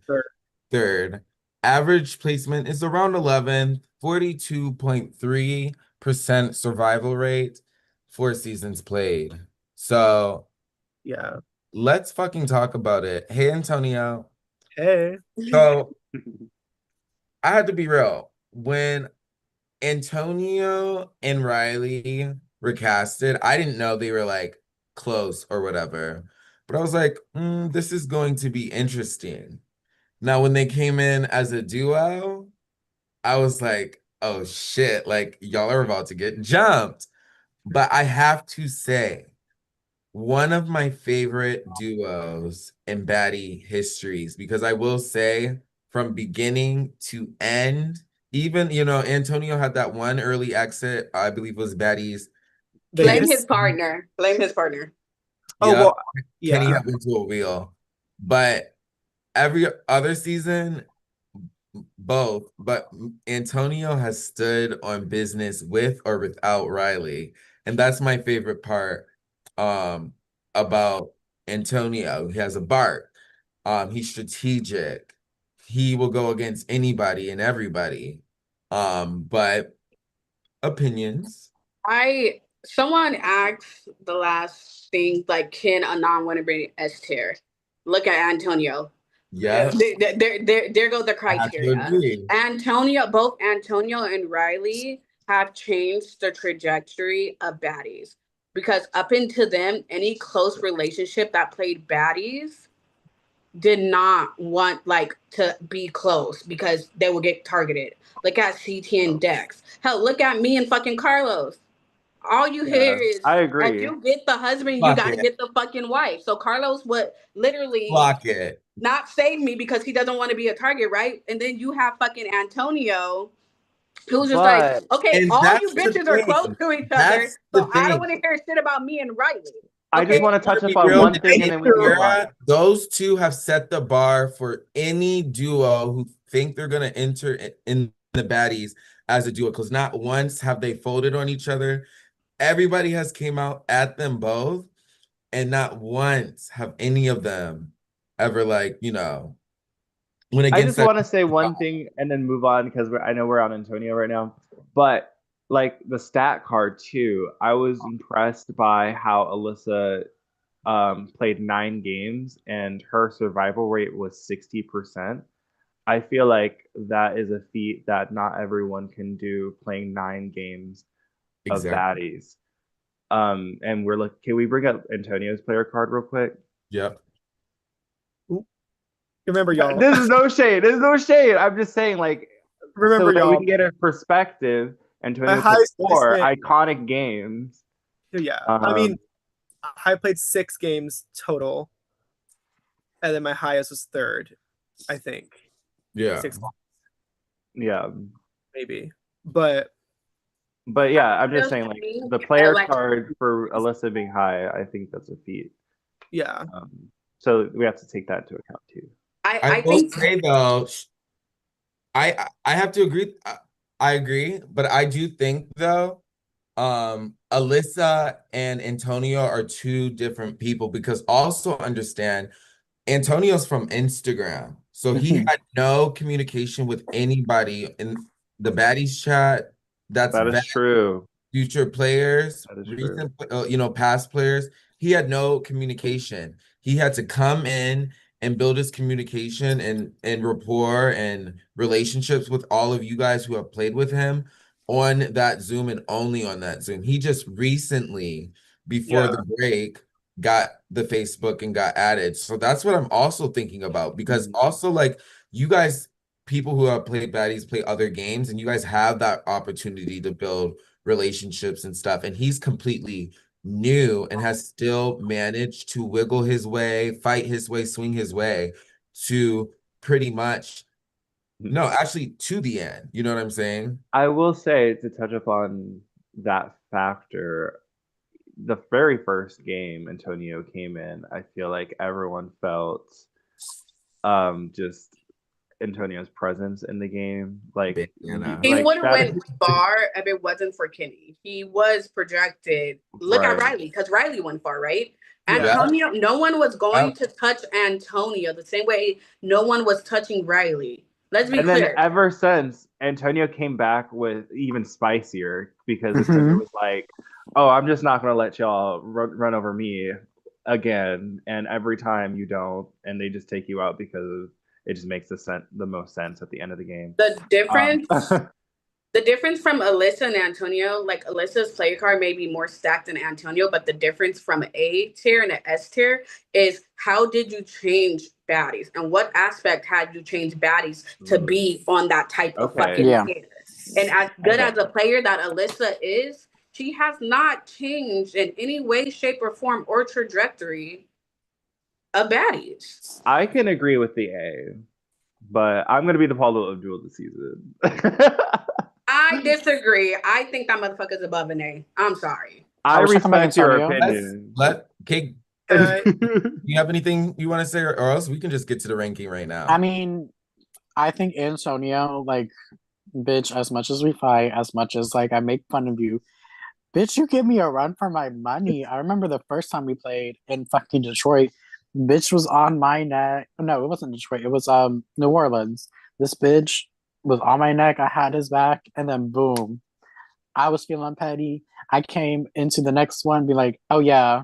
Third. Average placement is around 11th, 42.3 survival rate, 4 seasons played. So Yeah. let's fucking talk about it. Hey, Antonio. Hey. So I had to be real. When Antonio and Riley were casted, I didn't know they were like close or whatever. But I was like, this is going to be interesting. Now, when they came in as a duo, I was like, oh shit, like y'all are about to get jumped. But I have to say, one of my favorite duos in Baddie histories, because I will say from beginning to end, even, Antonio had that one early exit, I believe was Baddie's Blame Kenny. his partner. Blame his partner. Oh, Yep, well, Kenny yeah. had into a wheel. But every other season, both, but Antonio has stood on business with or without Riley. And that's my favorite part about Antonio. He has a bark. He's strategic. He will go against anybody and everybody. But opinions. Someone asked the last thing, like, can a non-winner be S tier? Look at Antonio. Yeah, There go the I have to criteria. agree. Both Antonio and Riley have changed the trajectory of baddies. Because up into them, any close relationship that played baddies did not want like to be close because they would get targeted. Look at CT and Dex. Hell, look at me and fucking Carlos. All you hear Yeah, is I if agree. you get the husband, you Block got to it. get the fucking wife. So Carlos would literally Block it. not save me because he doesn't want to be a target, right? And then you have fucking Antonio who's just like, But okay, And all you that's the bitches are close thing. to each other, That's the so I don't thing. want to hear shit about me and Riley. I just Okay, want to touch Be upon real, one the thing and then we can move on. era, those two have set the bar for any duo who think they're gonna enter in the baddies as a duo. Because not once have they folded on each other. Everybody has came out at them both, and not once have any of them ever went I against just that. want to say one thing and then move on because I know we're on Antonio right now. But like the stat card too, I was impressed by how Alyssa played 9 games and her survival rate was 60%. I feel like that is a feat that not everyone can do playing 9 games of Exactly. baddies. And we're like, can we bring up Antonio's player card real quick? Yep. Remember, y'all. This is no shade. This is no shade. I'm just saying, like, so Remember, that we y'all. can get a perspective. My Antonio played highest 4 placement. iconic games. Yeah. I mean, I played 6 games total. And then my highest was 3rd, I think. Yeah. 6, yeah. maybe. But yeah, I'm just saying, like, the player like, card for Alyssa being high, I think that's a feat. yeah. So we have to take that into account too. I I will think say though, I have to agree. I agree, but I do think though, Alyssa and Antonio are two different people because also understand Antonio's from Instagram. So he had no communication with anybody in the baddies chat. That's That is true. future players, That is true. recent, past players. He had no communication. He had to come in and build his communication and rapport and relationships with all of you guys who have played with him on that Zoom and only on that Zoom. He just recently, before Yeah. the break, got the Facebook and got added. So that's what I'm also thinking about because also like you guys, people who have played baddies play other games and you guys have that opportunity to build relationships and stuff. And he's completely new and has still managed to wiggle his way, fight his way, swing his way to pretty much, no, actually to the end. You know what I'm saying? I will say, to touch upon that factor, the very first game Antonio came in, I feel like everyone felt just Antonio's presence in the game. Like, Banana. he like would have that. went far if it wasn't for Kenny. He was projected. Look at Right. Riley, because Riley went far, right? Yeah. Antonio, no one was going Yep. to touch Antonio the same way no one was touching Riley. Let's be And then clear. ever since, Antonio came back with even spicier because it Mhm. was like, oh, I'm just not going to let y'all run over me again. And every time you don't, and they just take you out because it just makes the most sense at the end of the game. The difference Um, the difference from Alyssa and Antonio, like Alyssa's player card may be more stacked than Antonio, but the difference from an A tier and an S tier is how did you change baddies and what aspect had you changed baddies to be on that type of Okay. fucking Yeah. tier? And as good Okay. as a player that Alyssa is, she has not changed in any way, shape, or form or trajectory of baddies. I can agree with the A, but I'm going to be the Paulo Abdul this season. I disagree. I think that motherfucker's above an A. I'm sorry. I I was talking about respect your Antonio. opinion. Kate, Uh, you have anything you want to say, or else we can just get to the ranking right I now. mean, I think Antonio, like, bitch, as much as we fight, as much as like I make fun of you, bitch, you give me a run for my money. I remember the first time we played in fucking Detroit, bitch was on my neck. No, it wasn't Detroit. It was New Orleans. This bitch was on my neck. I had his back, and then boom, I was feeling petty. I came into the next one, be like, oh yeah,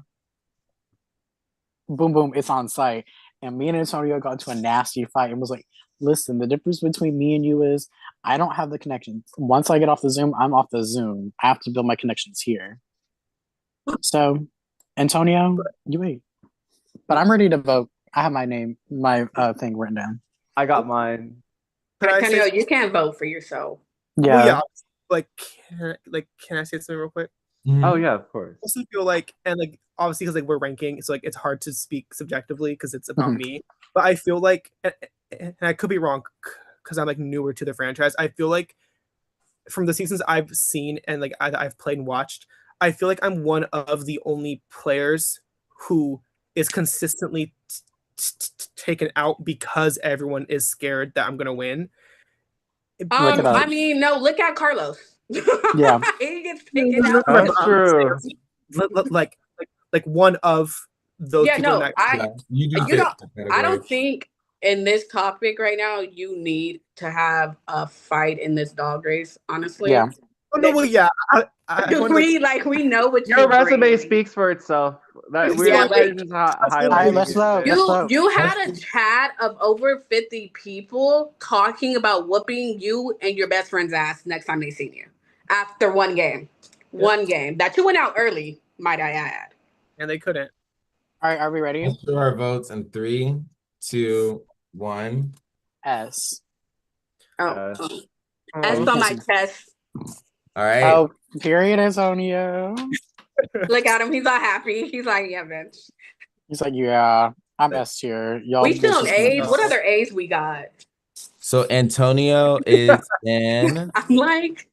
boom, boom, it's on site. And me and Antonio got into a nasty fight and was like, listen, the difference between me and you is I don't have the connections. Once I get off the Zoom, I'm off the Zoom. I have to build my connections here. So, Antonio, you wait. But I'm ready to vote. I have my thing written down. I got mine. could I say? Antonio, you can't vote for yourself. Well, Yeah. yeah. Like, can I say something real quick? Oh Mhm. yeah, of course. I also feel like, and like obviously because like we're ranking, so like it's hard to speak subjectively because it's about Mhm. me. But I feel like, and I could be wrong because I'm like newer to the franchise. I feel like from the seasons I've seen and like I've played and watched, I feel like I'm one of the only players who is consistently taken out because everyone is scared that I'm gonna win. Look it up. I mean, no, look at Carlos. Yeah. He gets taken out. That's true. Like one of those Yeah, people in no, that. Yeah, you do you fit know, the I category. don't think in this topic right now you need to have a fight in this dog race. Honestly, Yeah. Oh no, well yeah, I want to like we know what Your you resume bring. speaks for itself. That so Yeah, we're like like just I feel All right, like highlighting let's it. vote. Let's vote. you had a chat of over 50 people talking about whooping you and your best friend's ass next time they seen you after one game. Yep. One game that you went out early, might I add. And they couldn't. All right, are we ready? Let's do our votes in 3, 2, 1. S. Oh, Uh, S Oh, we on can't my see. chest. All right. Oh, period, Antonio. Look at him. He's all happy. He's like, yeah, bitch. He's like, yeah, I'm S tier. Y'all We still on bitches can A's. What S. other A's we got? So Antonio is in. I'm like,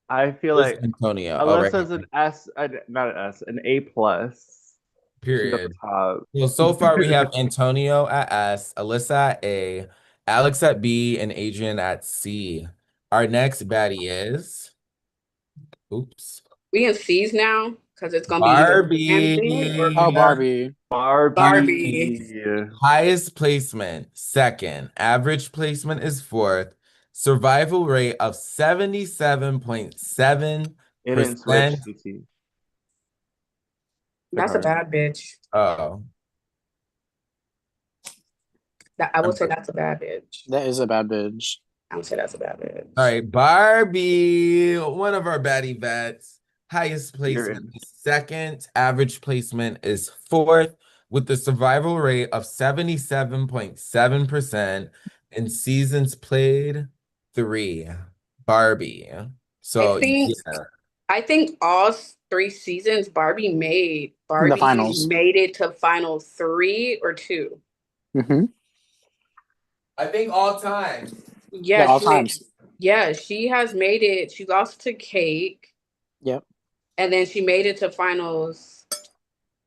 I feel Where's like Antonio? Oh, right Alyssa's here. an S, not an S, an A plus. She's at the Period. top. Well, so far we have Antonio at S, Alyssa at A, Alex at B, and Adrian at C. Our next baddie is, oops, we in C's now because it's gonna be either Ramsey or Oh, Barbie. Barbie. Barbie. Barbie. Highest placement, second. Average placement is fourth. Survival rate of 77.7%. It didn't switch, CT. That's a bad bitch. Oh, I I'm would say that's a bad bitch. That is a bad bitch. I would say that's a bad bitch. all right. Barbie, one of our baddie vets. Highest You're placement in. is second. Average placement is fourth, with the survival rate of 77.7% in seasons played 3. Barbie. I So think yeah. I think all 3 seasons The Barbie finals. made it to final 3 or 2. Mm-hmm. I think all time. Yeah, Yeah, all times. she has made it. She lost to Cake, Yep. and then she made it to finals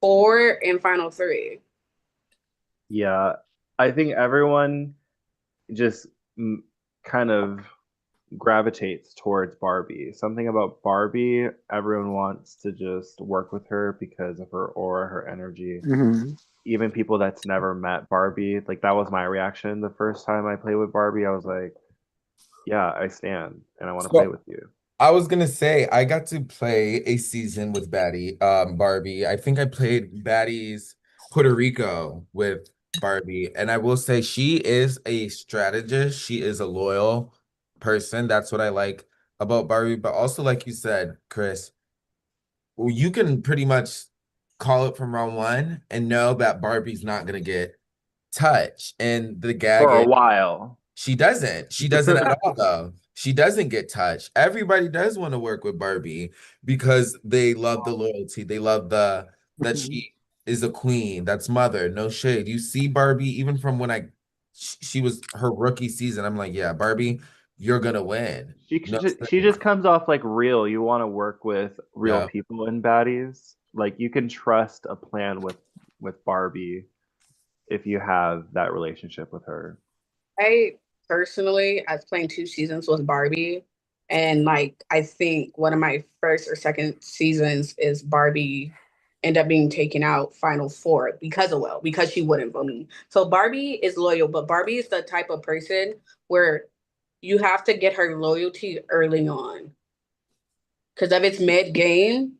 4 and final 3. Yeah. I think everyone just kind of gravitates towards Barbie. Something about Barbie, everyone wants to just work with her because of her aura, her energy. Mhm. Even people that's never met Barbie, like that was my reaction the first time I played with Barbie. I was like, yeah, I stand and I want to play So with you. I was gonna say I got to play a season with Barbie. I think I played Baddies Puerto Rico with Barbie, and I will say she is a strategist. She is a loyal person. That's what I like about Barbie. But also, like you said, Chris, well, you can pretty much call it from round one and know that Barbie's not gonna get touched. And the gag For a is while. she doesn't. She doesn't at all, though. She doesn't get touched. Everybody does want to work with Barbie because they love the loyalty. They love the that Mhm. she is a queen. That's mother. No shade. You see Barbie, even from when she was her rookie season. I'm like, yeah, Barbie, you're gonna win. No She shade. just comes off like real. You want to work with real Yeah. people in Baddies. Like you can trust a plan with Barbie if you have that relationship with her. I personally, I was playing 2 seasons with Barbie, and like I think one of my first or second seasons is Barbie end up being taken out final four because of Will, because she wouldn't vote me. So Barbie is loyal, but Barbie is the type of person where you have to get her loyalty early on. Because if it's mid game,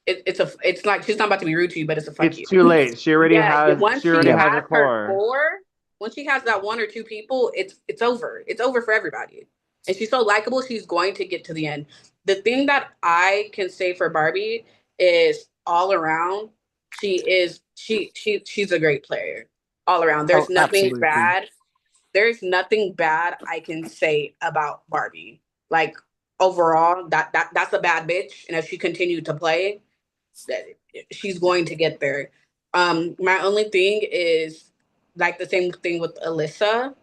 it's like she's not about to be rude to you, but it's a fuck It's you. too late. Yeah, once She already she Yeah. has has a her core. four, once she has that one or two people, it's over. It's over for everybody. And she's so likable, she's going to get to the end. The thing that I can say for Barbie is all around, she's a great player. All around. Oh, absolutely. There's nothing bad I can say about Barbie. Like overall, that's a bad bitch. And if she continued to play, that she's going to get there. My only thing is like the same thing with Alyssa.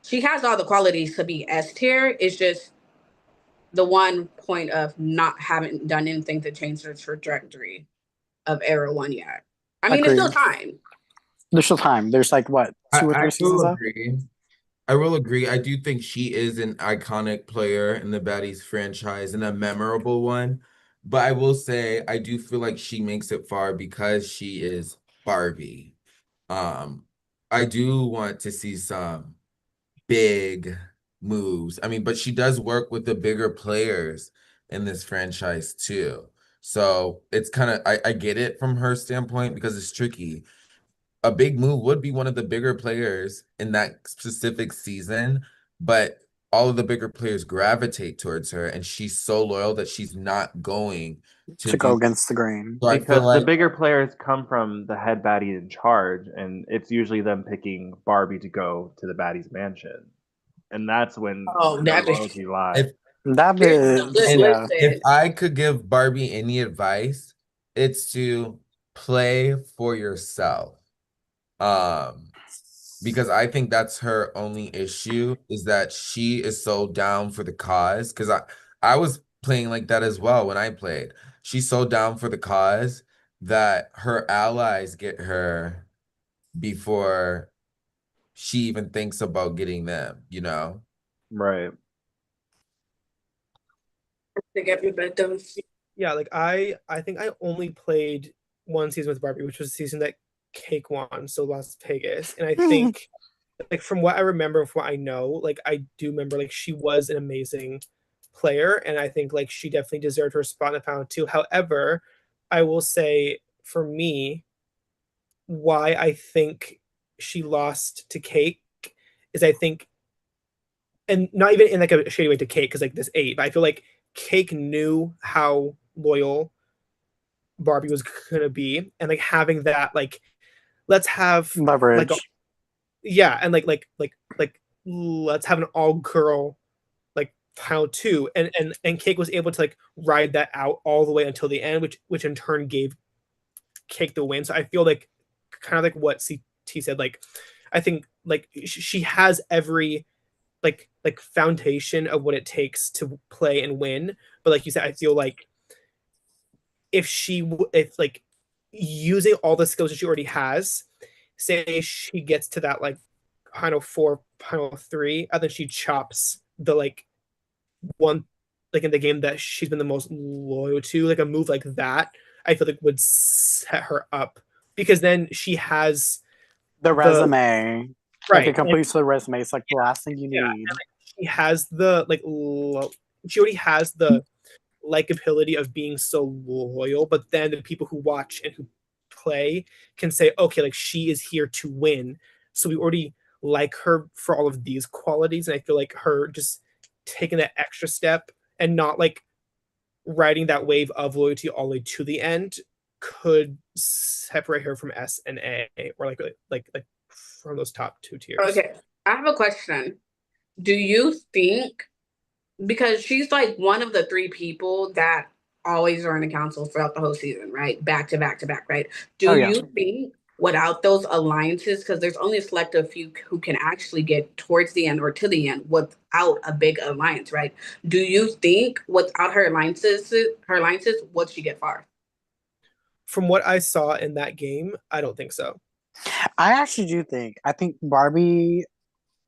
She has all the qualities to be S tier. It's just the one point of not having done anything to change the trajectory of Era One yet. I mean, it's still Agreed. time. There's still time. There's like what, two or I three will seasons left? agree. I will agree. I do think she is an iconic player in the Baddies franchise and a memorable one. But I will say I do feel like she makes it far because she is Barbie. Um, I do want to see some big moves. I mean, but she does work with the bigger players in this franchise too. So it's kind of I get it from her standpoint because it's tricky. A big move would be one of the bigger players in that specific season, but all of the bigger players gravitate towards her, and she's so loyal that she's not going to To go do. against the grain. So I feel Because the like bigger players come from the head baddie in charge, and it's usually them picking Barbie to go to the baddie's mansion. And that's when Oh, the that is loyalty lies. if That there's is, and yeah. if listen. I could give Barbie any advice, it's to play for yourself. Um, because I think that's her only issue is that she is so down for the cause. Because I was playing like that as well when I played. She's so down for the cause that her allies get her before she even thinks about getting them, you know? Right. To get me better. Yeah, like I think I only played one season with Barbie, which was the season that Cake won, so Las Vegas. And I think like from what I remember, from what I know, like I do remember like she was an amazing player, and I think like she definitely deserved her spot in the final two. However, I will say for me, why I think she lost to Cake is I think, and not even in like a shady way to Cake, because like this eight, but I feel like Cake knew how loyal Barbie was gonna be, and like having that like let's have like a Leverage. yeah, and like let's have an all girl like final two, and Cake was able to like ride that out all the way until the end, which in turn gave Cake the win. So I feel like kind of like what CT said, like I think like she has every like foundation of what it takes to play and win, but like you said, I feel like if like using all the skills that she already has, say she gets to that like final four, final three, and then she chops the like one like in the game that she's been the most loyal to. Like a move like that, I feel like would set her up because then she has The the resume, like it right, completes the resume. It's like the last thing you yeah, need. she has the she already has the likability of being so loyal, but then the people who watch and who play can say, okay, like she is here to win. So we already like her for all of these qualities. And I feel like her just taking that extra step and not like riding that wave of loyalty all the way to the end could separate her from S and A, or like from those top two tiers. Okay, I have a question. Do you think, because she's like one of the three people that always are in the council throughout the whole season, right? Back to back to back, right? Oh Do yeah. you think without those alliances, because there's only a selective few who can actually get towards the end or to the end without a big alliance, right? Do you think without her alliances, would she get far? From what I saw in that game, I don't think so. I actually do think. I think Barbie,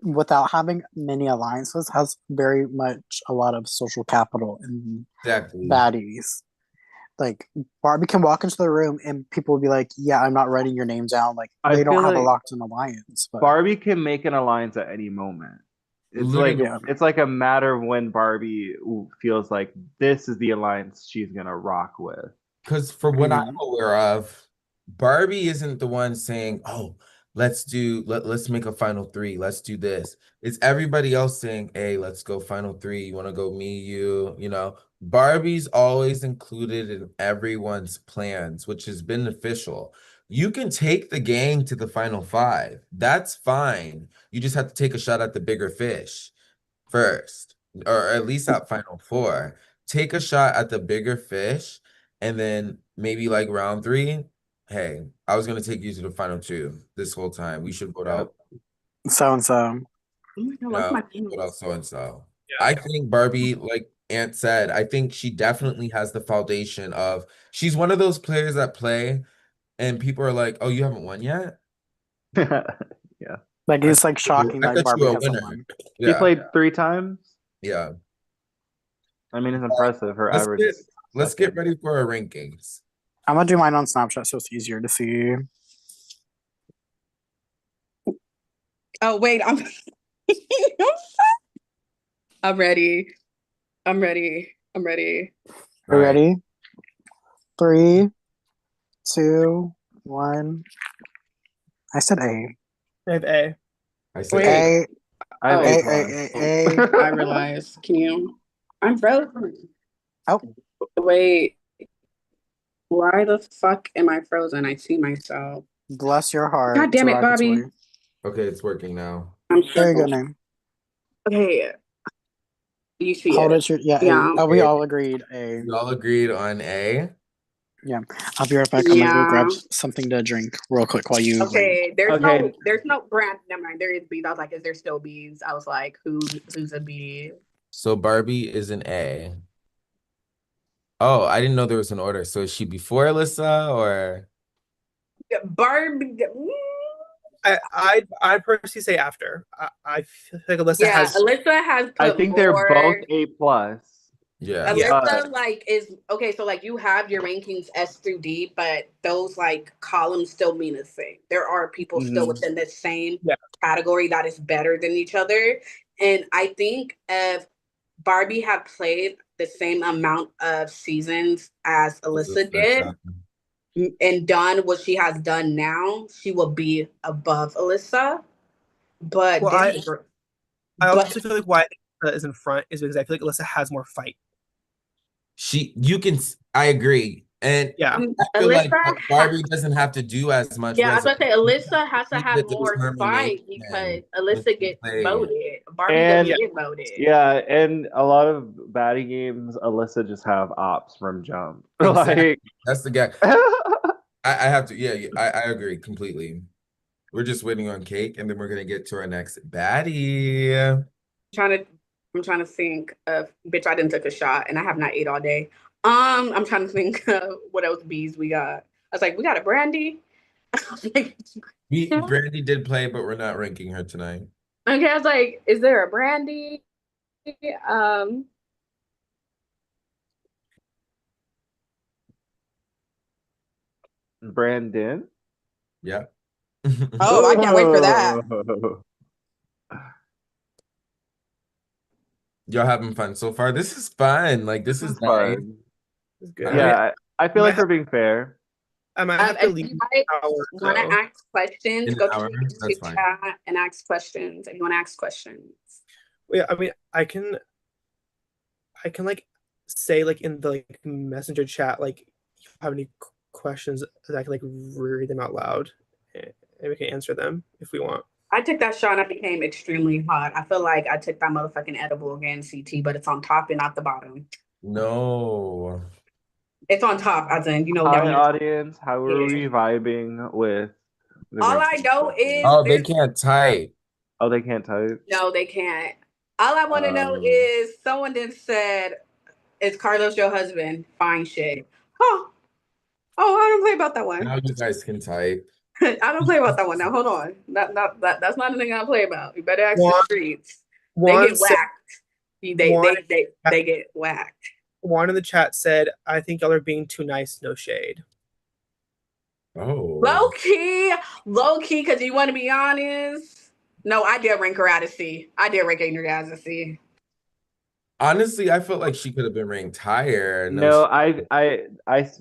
without having many alliances, has very much a lot of social capital in Exactly. baddies. Like Barbie can walk into the room and people will be like, "Yeah, I'm not writing your name down." Like I they don't feel have a like locked in alliance, but Barbie can make an alliance at any moment. It's like Literally, yeah, it's like a matter of when Barbie feels like this is the alliance she's gonna rock with. because for what I'm Mhm. aware of, Barbie isn't the one saying, "Oh, let's make a final three. Let's do this." It's everybody else saying, "Hey, let's go final three. You want to go me, you, you know." Barbie's always included in everyone's plans, which is beneficial. You can take the gang to the final five. That's fine. You just have to take a shot at the bigger fish first, or at least at final four. Take a shot at the bigger fish, and then maybe like round three. Hey, I was gonna take you to the final two this whole time. We should vote Yeah. out, So and so. Oh my God, you what's my know, vote out penis? so and so. I Yeah. think Barbie, like Ant said, I think she definitely has the foundation of she's one of those players that play and people are like, "Oh, you haven't won yet?" Yeah. Like I it's like shocking I that thought you Barbie were a hasn't winner. won. She Yeah, played 3 times. yeah. I mean, it's impressive. Her Let's average get is let's get second. ready for our rankings. I'm gonna do mine on Snapchat so it's easier to see. Oh wait, I'm ready. I'm ready. I'm ready. Are All you right. ready? 3, 2, 1. I said A. I have A. I said Wait. A. A, I have Oh, A A, plus. I realized. Can you? I'm frozen. Oh, Wait. Why the fuck am I frozen? I see myself. bless your heart. God damn it, Derogatory. Bobby. Okay, it's working now. I'm There you go, struggling. name. Okay, you see Hold it. it. Yeah, A. Yeah. Oh, we A. all agreed A. We all agreed on A. Yeah. I'll be right back. I'm gonna go grab Yeah. something to drink real quick while you rank. Okay. There's Okay, no brand. Never mind. There is bees. I was like, is there still bees? I was like, who's a bee? So Barbie is an A. Oh, I didn't know there was an order. So is she before Alyssa or Barbie. I personally say after. I feel like Alyssa Yeah, has Alyssa has I put think they're both more. A plus. yeah. yeah. Alyssa like is okay, so like you have your rankings S through D, but those like columns still mean a thing. There are people still Mhm. within the same Yeah. category that is better than each other. And I think if Barbie had played the same amount of seasons as Alyssa did and done what she has done now, she will be above Alyssa. But Well, damn I it, I but also feel like why Alyssa is in front is because I feel like Alyssa has more fight. I agree. And Yeah. I feel like Alyssa Barbie doesn't have to do as much, Yeah, I was whereas gonna say Alyssa has to she's have the more fight determination because when Alyssa she gets plays. voted. Barbie doesn't And Yeah. get voted. yeah, and a lot of baddie games, Alyssa just have ops from jump. Exactly. Like That's the guy. I have to, yeah, I agree completely. We're just waiting on cake, and then we're gonna get to our next baddie. Trying to, I'm trying to think of bitch. I didn't took a shot and I have not ate all day. I'm trying to think of what else bees we got. I was like, we got a brandy. I was like, Brandy did play, but we're not ranking her tonight. okay, I was like, is there a brandy? Um, Brandon. Yeah. Oh, I can't wait for that. Oh. Y'all having fun so far? This is fun. Like This this is is nice. fun. It's good. All I mean, right. Yeah, I feel I might like have, we're being fair. I might have to If leave you in guys an hour or want to so. ask questions, In an go to hour? the That's YouTube fine. chat and ask questions if you want to ask questions. Yeah, I mean, I can like say like in the like messenger chat like if you have any questions that I can like read them out loud and we can answer them if we want. I took that shot and I became extremely hot. I feel like I took that motherfucking edible again, CT, but it's on top and not the bottom. No. It's on top, as in, down Hi, there. audience. How are Yeah. we vibing with the All I ranking know questions? is Oh, they this. can't type. Oh, they can't type. No, they can't. All I want to know Um, is someone just said, "Is Carlos your husband?" Fine shit. Huh. Oh, I don't play about that one. Now you guys can type. I don't play about that one. Now hold on. That's not the thing I play about. You better ask the Juan streets. They Juan get said whacked. They Juan they they they get whacked. Juan in the chat said, I think y'all are being too nice, no shade. Oh. Low key, because you want to be honest. No, I did rank her out of C. I did rank her as a C. Honestly, I felt like she could have been ranked higher. No, no,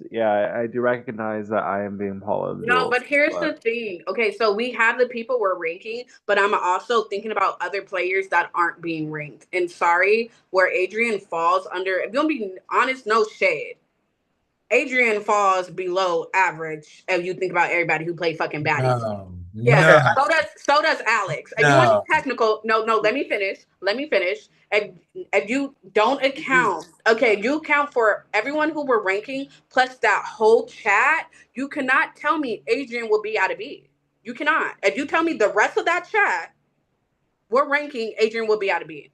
yeah, I do recognize that I am being Paula No, Abdul, but here's the but thing. Okay, so we have the people we're ranking, but I'm also thinking about other players that aren't being ranked. And sorry, where Adrian falls under, if you want to be honest, no shade. Adrian falls below average if you think about everybody who played fucking baddies. no, Yeah, Okay, no, so does Alex. If you want to no. be technical, no, let me finish. Let me finish. If you don't account, okay, if you account for everyone who we're ranking plus that whole chat, you cannot tell me Adrian will be out of B. You cannot. If you tell me the rest of that chat, we're ranking Adrian will be out of B.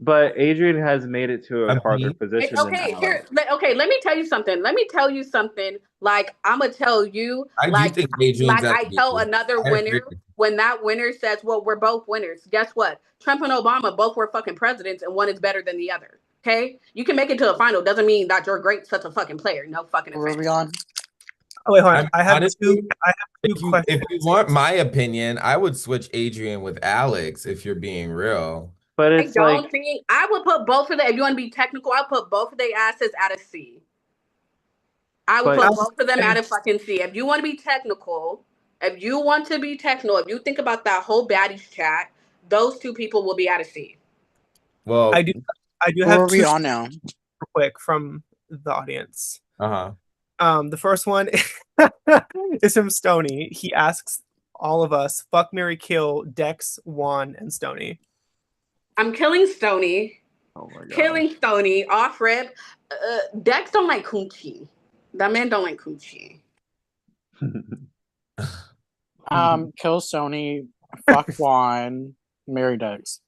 Adrian has made it to a A farther B? position than Okay, Alex. let me tell you something. Let me tell you something. Like I'm gonna tell you, I do think Adrian's like at I B. tell another I agree. winner when that winner says, "Well, we're both winners." Guess what? Trump and Obama both were fucking presidents, and one is better than the other. Okay, you can make it to the final. Doesn't mean that you're great, such a fucking player. No fucking Where are we offense. on? oh wait, hold on. I'm honestly, I have two if you questions. want my opinion, I would switch Adrian with Alex if you're being real. But I it's like, don't think I would put both of them. If you want to be technical, I'll put both of their asses at a C. I would but put both of them at a fucking C. If you want to be technical, if you want to be technical, if you think about that whole baddies chat, those two people will be at a C. I Well, do I do Where have are we two on now? real quick from the audience. uh-huh. The first one is from Stony. He asks all of us, fuck Mary Kill, Dex, Juan, and Stony. I'm killing Stony. oh my Killing gosh. Stony off rip. Dex don't like coochie. That man don't like coochie. Kill Sony, fuck Juan, marry Dex.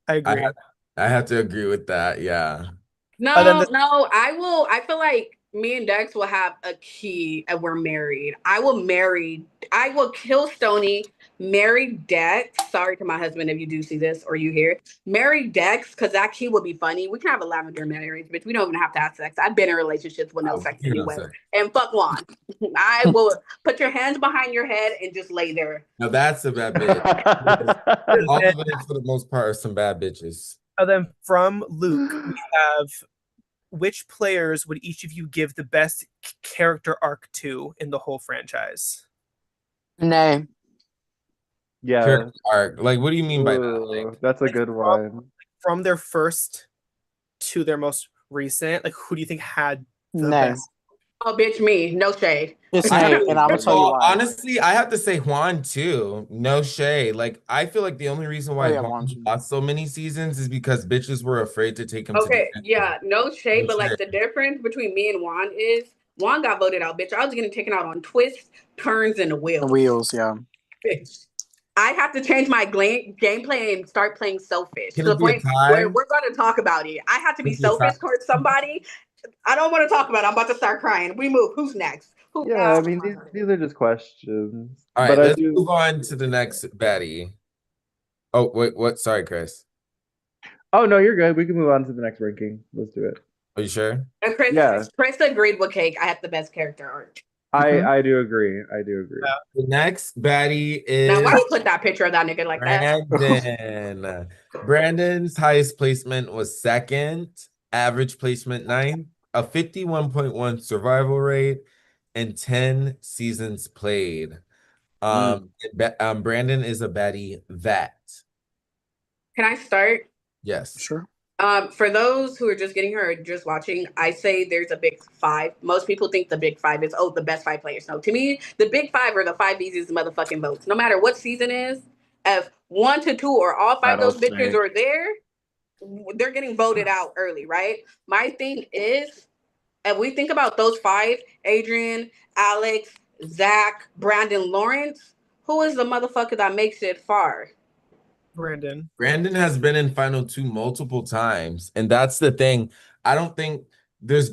I I agree. have, I have to agree with that. Yeah. Then No, I will. I feel like me and Dex will have a key and we're married. I will kill Stony, marry Dex. Sorry to my husband if you do see this or you hear. Marry Dex because that key would be funny. We can have a lavender marriage, bitch. We don't even have to have sex. I've been in relationships with no Oh, sex you know, anyway. so And fuck Juan. I will put your hands behind your head and just lay there. now that's a bad bitch. Because all of it, for the most part, are some bad bitches. then from Luke, we have which players would each of you give the best character arc to in the whole franchise? Nay. Yeah. Character arc. Like, what do you mean by that? Like, That's a Like, good one. From their first to their most recent, like who do you think had the Nay. best? Oh, bitch, me. No shade. It's I Nay, have, and I'm gonna tell you why. honestly, I have to say Juan too. No shade. Like, I feel like the only reason why Oh yeah, Juan Juan too. lost so many seasons is because bitches were afraid to take him to Okay, detention. yeah, no shade, No but like shade. the difference between me and Juan is Juan got voted out, bitch. I was getting taken out on twists, turns, and the The wheels. wheels, yeah. Bitch. I have to change my gameplay and start playing selfish Can to the it be a point where tie? we're going to talk about it. I have to Can be it be a tie? selfish towards somebody. I don't want to talk about it. I'm about to start crying. We move. Who's next? Who? Yeah, I mean these are just questions. All right, But I let's do move on to the next baddie. Oh, wait, what? Sorry, Chris. Oh no, you're good. We can move on to the next ranking. Let's do it. Are you sure? And Yeah. Chris agreed with Cake. I have the best character arc. I do agree. I do agree. The next baddie Now, is why you put that picture of that nigga like that? Brandon. Brandon's highest placement was second, average placement ninth, a 51.1 survival rate, and 10 seasons played. Brandon is a baddie vet. Can I start? Yes. Sure. For those who are just getting here or just watching, I say there's a big five. Most people think the big five is, the best five players. No, to me, the big five are the five easiest motherfucking votes. No matter what season is, if 1 to 2 or all five of those bitches are there, they're getting voted out early, right? My thing is, if we think about those five, Adrian, Alex, Zach, Brandon, Lawrence, who is the motherfucker that makes it far? Brandon. Brandon has been in final two multiple times, and that's the thing. I don't think there's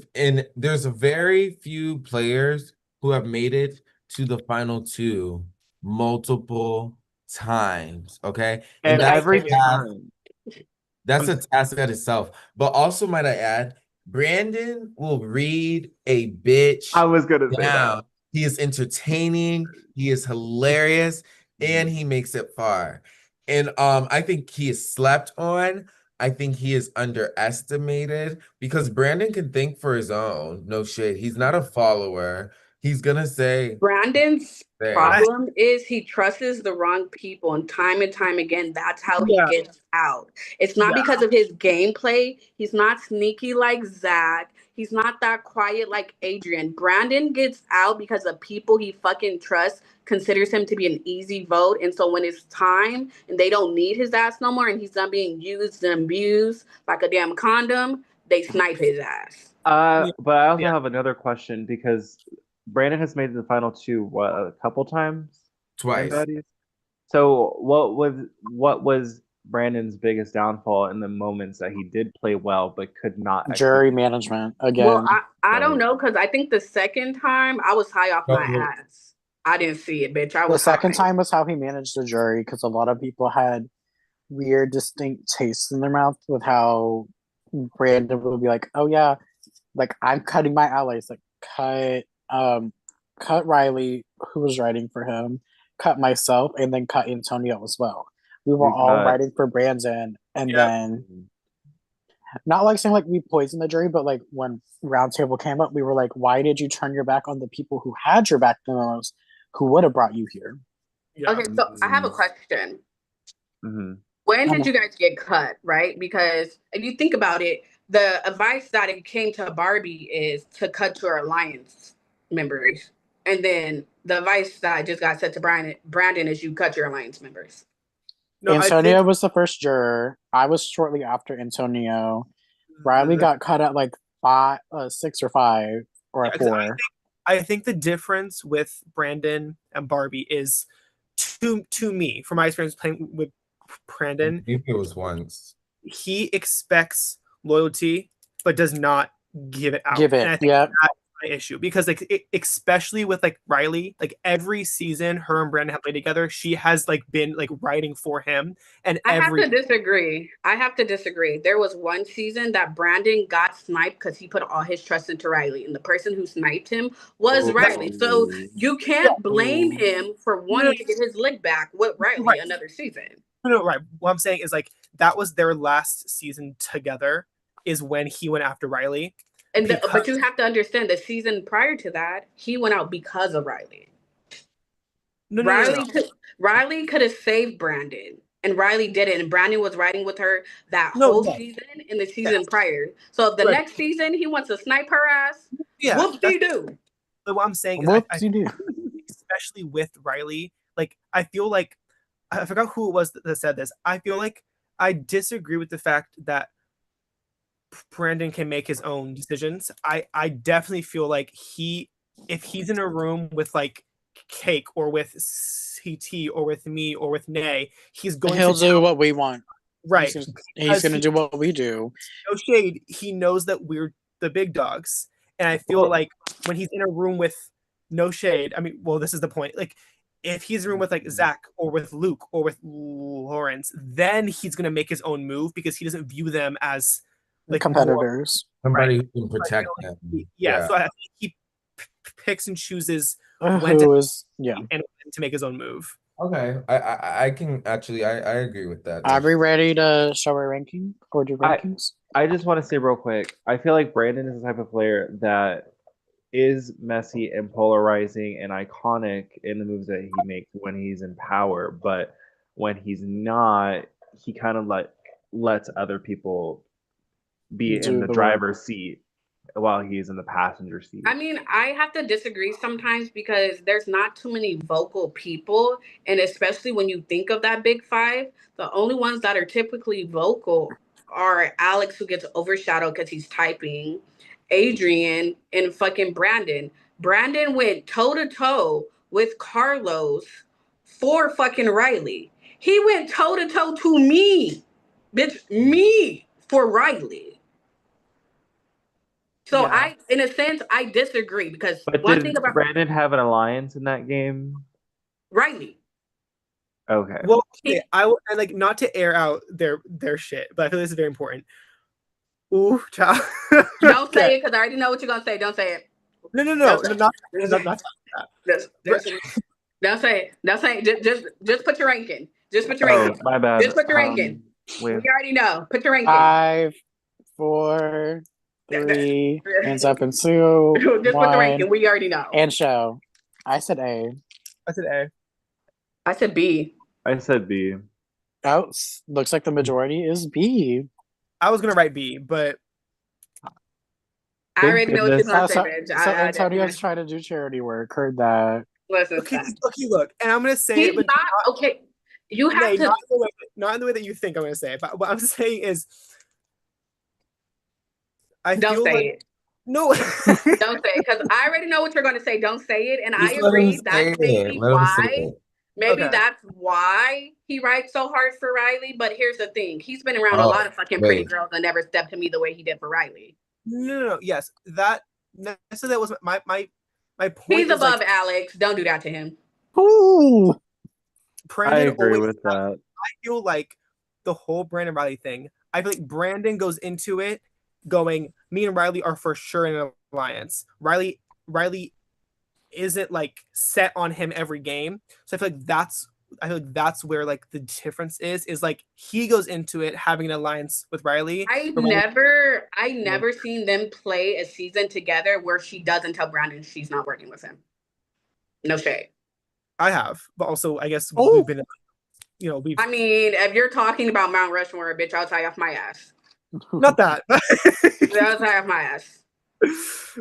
very few players who have made it to the final two multiple times. Okay. And And that's every a task, time. that's a task at itself. But also might I add, Brandon will read a bitch I was gonna say that. down. He is entertaining, he is hilarious, and he makes it far. And I think he is slept on. I think he is underestimated because Brandon can think for his own. No shit. He's not a follower. He's gonna say Brandon's there. problem is he trusts the wrong people, and time again, that's how he gets out. It's not because of his gameplay. He's not sneaky like Zach. He's not that quiet like Adrian. Brandon gets out because the people he fucking trusts considers him to be an easy vote. And so when it's time and they don't need his ass no more and he's done being used and abused like a damn condom, they snipe his ass. But I also have another question because Brandon has made the final two, what, a couple times? Twice. So what was Brandon's biggest downfall in the moments that he did play well but could not Jury management again. Well, I don't know, because I think the second time I was high off my ass. I didn't see it, bitch. The second time was how he managed the jury, because a lot of people had weird, distinct tastes in their mouth with how Brandon would be like, "Oh yeah, like I'm cutting my allies, like cut Riley, who was writing for him, cut myself, and then cut Antonio as well. We were all writing for Brandon, and then not like saying like we poisoned the jury, but like when Roundtable came up, we were like, why did you turn your back on the people who had your back the most, who would have brought you here?" Okay, so I have a question. Mm-hmm. When did you guys get cut, right? Because if you think about it, the advice that it came to Barbie is to cut your alliance members. And then the advice that I just got said to Brandon is you cut your alliance members. No, Antonio was the first juror. I was shortly after Antonio. Riley got cut at like 6 or 5 or 4. I think the difference with Brandon and Barbie is, to me, from my experience playing with Brandon, Maybe it was once. He expects loyalty, but does not give it out. Give it, and I think that's my issue, because like especially with like Riley, like every season her and Brandon have played together, she has like been like writing for him, and I have to disagree. There was one season that Brandon got sniped because he put all his trust into Riley, and the person who sniped him was Riley. So you can't blame him for wanting to get his lick back with Riley another season. No, right. What I'm saying is like that was their last season together, is when he went after Riley. And but you have to understand, the season prior to that, he went out because of Riley. Riley could have saved Brandon, and Riley didn't. And Brandon was riding with her that whole season and the season prior. So if the next season he wants to snipe her ass, whoop-de-doo. But what I'm saying is, especially with Riley, like I feel like, I forgot who it was that said this. I feel like I disagree with the fact that Brandon can make his own decisions. I definitely feel like if he's in a room with like Cake or with CT or with me or with Nay, he'll do what we want. Right. He's going to do what we do. No shade. He knows that we're the big dogs. And I feel like when he's in a room with, no shade, I mean, well, this is the point. Like, if he's in a room with like Zach or with Luke or with Lawrence, then he's going to make his own move because he doesn't view them as like competitors. Somebody who can protect them. So I think he picks and chooses when Who is, yeah. and when to make his own move. Okay, I can actually I agree with that. Are we ready to show our ranking or do rankings? I just want to say real quick, I feel like Brandon is the type of player that is messy and polarizing and iconic in the moves that he makes when he's in power, but when he's not, he kind of like lets other people be in Do the the work. driver's seat while he's in the passenger seat. I mean, I have to disagree sometimes because there's not too many vocal people. And especially when you think of that big five, the only ones that are typically vocal are Alex, who gets overshadowed because he's typing, Adrian, and fucking Brandon. Brandon went toe to toe with Carlos for fucking Riley. He went toe to toe to me, bitch, me for Riley. So Yeah. I, in a sense, I disagree because But one thing did about Brandon have an alliance in that game? Riley, Okay. Well, okay, I will, and like not to air out their shit, but I feel this is very important. Ooh, child. don't Okay. say it because I already know what you're gonna say. Don't say it. No, Don't say it. not Don't not, say not it. Don't say it. Don't say it. Just put your ranking. Just put your Oh, ranking. my bad. Just put your ranking. We Wait. already know. Put your ranking. 5, 4, 3, hands up and 2, Just put the 1, ranking. We already know. and show. I said A. I said A. I said B. I said B. Oh, looks like the majority is B. I was gonna write B, but I Thank already know what you're goodness. gonna say, So bitch. Antonio's trying to do charity work. Heard that. Listen, okay, son. look, and I'm gonna say He's it, but not okay. You have Nay, to. not in the way that you think I'm gonna say it. But what I'm saying is, I Don't feel say like it. no. Don't say it because I already know what you're going to say. Don't say it, and I Just let him agree. say That's it. maybe Let him say why. it. Maybe Okay. that's why he writes so hard for Riley. But here's the thing: he's been around a Oh, lot of fucking pretty wait. girls and never stepped to me the way he did for Riley. No. Yes, that. So that was my point. He's Is above like Alex. Don't do that to him. Ooh. I Brandon agree always. with that. I feel like the whole Brandon Riley thing. I feel like Brandon goes into it going, me and Riley are for sure in an alliance. Riley isn't like set on him every game. So I feel like that's where like the difference is like he goes into it having an alliance with Riley. I but Riley- never seen them play a season together where she doesn't tell Brandon she's not working with him. No shade. I have, but also I guess Oh. we've been, we've I mean, if you're talking about Mount Rushmore, bitch, I'll tie off my ass. not that. I'll tie off my ass.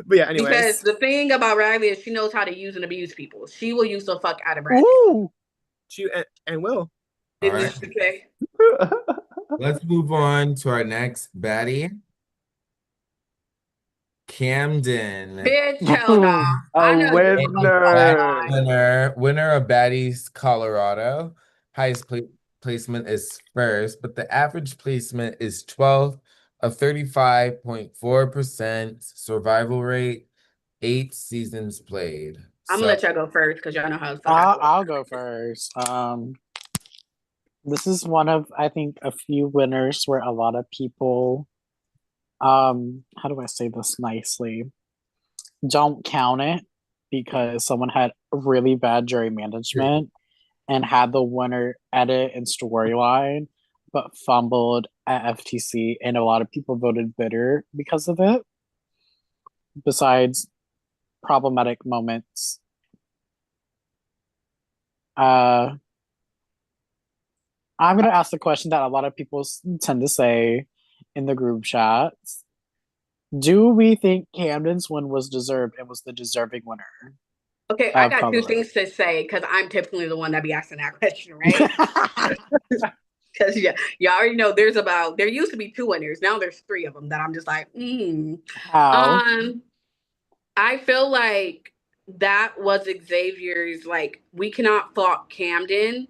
But yeah, anyways. Because the thing about Riley is she knows how to use and abuse people. She will use the fuck out of Brandon. Ooh. She and will. All right. Okay. Let's move on to our next baddie. Camden. Bitch, hell no. I know you're fucking lying. Winner of Baddies, Colorado. Highest placement is first, but the average placement is 12th of 35.4%. Survival rate, 8 seasons played. I'm So gonna let y'all go first because y'all know how the fuck I'll go first. This is one of, I think, a few winners where a lot of people, how do I say this nicely? Don't count it because someone had really bad jury management and had the winner edit and storyline, but fumbled at FTC, and a lot of people voted bitter because of it. Besides problematic moments, I'm going to ask the question that a lot of people tend to say in the group chats. Do we think Camden's win was deserved and was the deserving winner? Okay, I got two things to say because I'm typically the one that be asking that question, right? Because you already know there used to be 2 winners. Now there's 3 of them that I'm just like, How? I feel like that was Xavier's, like, we cannot fault Camden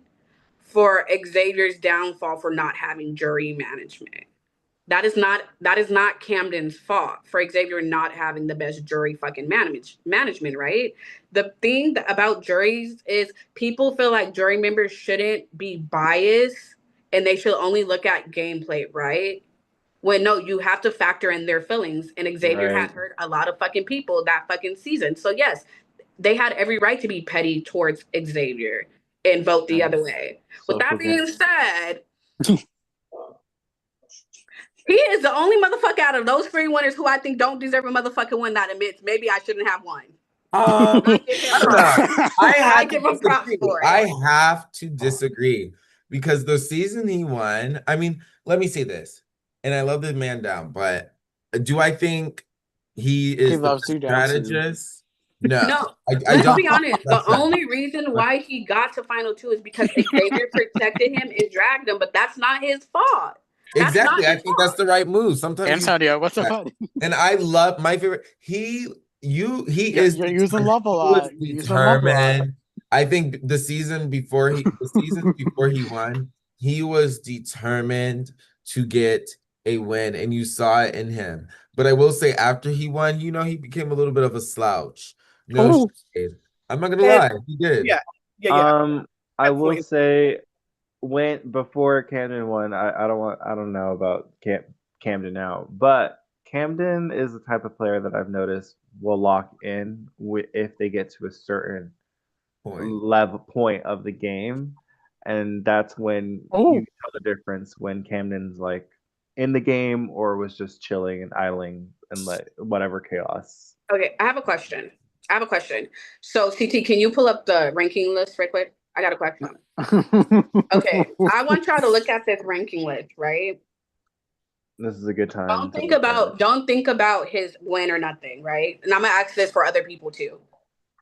for Xavier's downfall for not having jury management. That is not Camden's fault for Xavier not having the best jury fucking management, right? The thing about juries is people feel like jury members shouldn't be biased and they should only look at gameplay, right? When no, you have to factor in their feelings. And Xavier Right. had hurt a lot of fucking people that fucking season. So yes, they had every right to be petty towards Xavier and vote the other way. With Social that being game. said, he is the only motherfucker out of those three winners who I think don't deserve a motherfucking win that admits maybe I shouldn't have won. I give him I don't props. know. I I had to give him props disagree. for I it. have to disagree because the season he won, I mean, let me say this, and I love the man down, but do I think he He is the loves best you down too. strategist? No, No, I let's don't be think honest. he's the The best strategist. only reason why he got to final two is because Xavier protected him and dragged him, but that's not his fault. That's Exactly. not I his think that's fault. the right move. Sometimes you Antonio, what's the fun? and I love my favorite. He is You're using love a he was lot. You're using love a lot. determined. I think the season before he won, he was determined to get a win, and you saw it in him. But I will say, after he won, he became a little bit of a slouch. No Oh, shade. I'm not gonna And lie, he did. yeah. I will point. say when before Camden won, I don't know about Camden now, but Camden is the type of player that I've noticed will lock in if they get to a certain Point. level point of the game, and that's when oh, you tell the difference when Camden's like in the game or was just chilling and idling and let whatever chaos. Okay, I have a question. So, CT, can you pull up the ranking list right quick? I got a question. Okay, I want y'all to look at this ranking list, right? This is a good time Don't to think look at about it. don't think about his win or nothing, right? And I'm gonna ask this for other people too.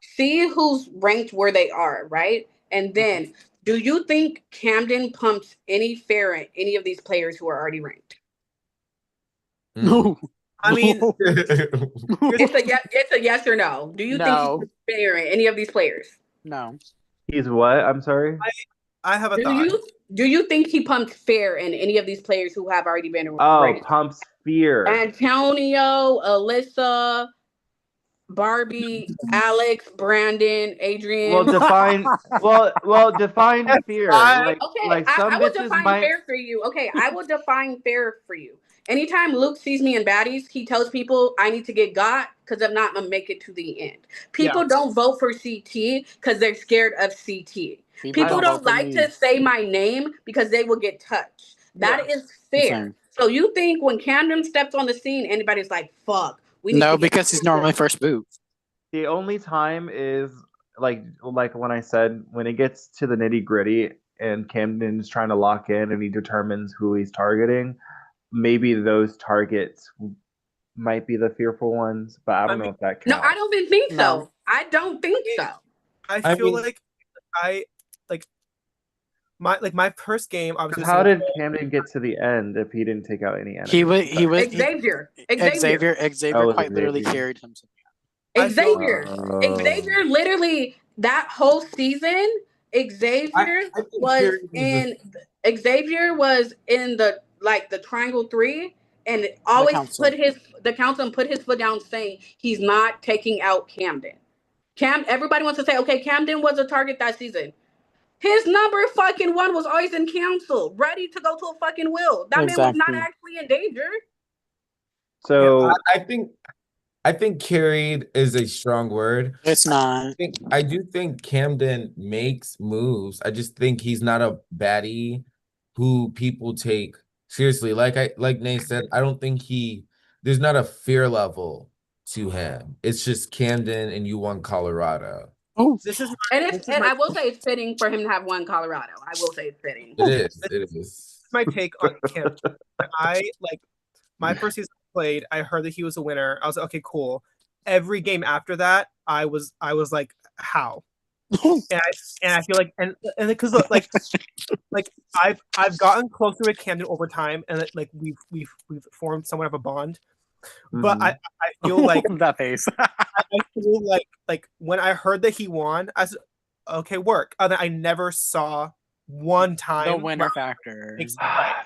See who's ranked where they are, right? And then, do you think Camden pumps any fair in any of these players who are already ranked? Mm. I mean, It's a yes or no. Do you think he no, pumps fair in any of these players? no. He's what? I'm sorry. I have a Do thought. you think he pumped fair in any of these players who have already been Oh, ranked? pumps fear. Antonio, Alyssa, Barbie, Alex, Brandon, Well, Adrian. define. Define fear. I Okay, Like I some will bitches define might. fair for you. Okay, I will define fair for you. Anytime Luke sees me in baddies, he tells people I need to get got because if not, I'm gonna make it to the end. People don't vote for CT because they're scared of CT. People Don't vote don't for like me. to say my name because they will get touched. That is fair. Same. So you think when Camden steps on the scene, anybody's like, fuck, we need No, to get because he's normally first boot. The only time is like when I said when it gets to the nitty gritty and Camden's trying to lock in and he determines who he's targeting. Maybe those targets might be the fearful ones, but I don't know if that No, counts. I don't even think No. so. I don't think so. I feel like I like my first game. Obviously, How did Camden get to the end if he didn't take out any enemies? He was Xavier Oh, quite literally Xavier. carried him. I feel- Xavier literally that whole season, Xavier I think was Carrie in Xavier was in the triangle three and always council. put the council and put his foot down saying he's not taking out Camden. Everybody wants to say, okay, Camden was a target that season. His number fucking one was always in council, ready to go to a fucking will. That man was not Exactly. actually in danger. So I think carried is a strong word. It's not. I do think Camden makes moves. I just think he's not a baddie who people take seriously. Like Nate said, I don't think there's not a fear level to him. It's just Camden and you won Colorado. Oh, this is And I will say it's fitting for him to have won Colorado. I will say it's fitting. It is. my take on Cam. I like my first season I played. I heard that he was a winner. I was like, okay, cool. Every game after that, I was like, how? And I feel like and because like I've gotten closer with Camden over time, and like we've formed somewhat of a bond. But I feel like that face. I feel like when I heard that he won, I said, okay, work. And then I never saw one time The winner factor.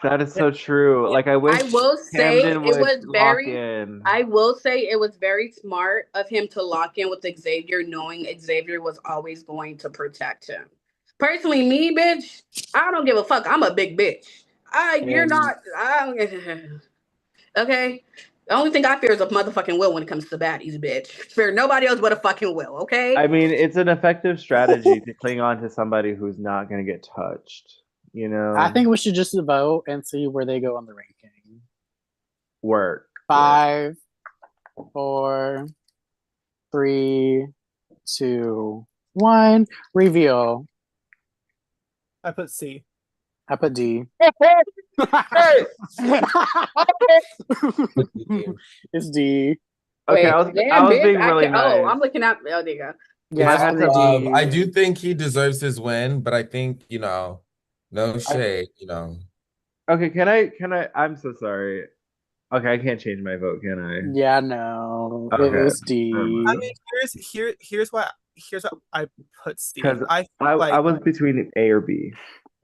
that is so true. Like I wish I will say Camden would lock in. I will say it was very smart of him to lock in with Xavier, knowing Xavier was always going to protect him. Personally, me, bitch, I don't give a fuck. I'm a big bitch. You're not. Okay? The only thing I fear is a motherfucking Will when it comes to baddies, bitch. Fear nobody else but a fucking Will, okay? I mean, it's an effective strategy to cling on to somebody who's not going to get touched. You I know, think we should just vote and see where they go on the ranking. work. 5, 4, 3, 2, 1. Reveal. I put C. I put D. Hey! It's D. Okay, Wait, I damn, was bitch. being really Oh, nice. I'm looking at. Oh, there you go. Yeah, I it's had three to. D. I do think he deserves his win, but I think, no shade, Okay, can I? I'm so sorry. Okay, I can't change my vote, can I? Yeah, no. Okay, It's never D. I mind. mean, here's what I put C. Because I feel I like was between A or B,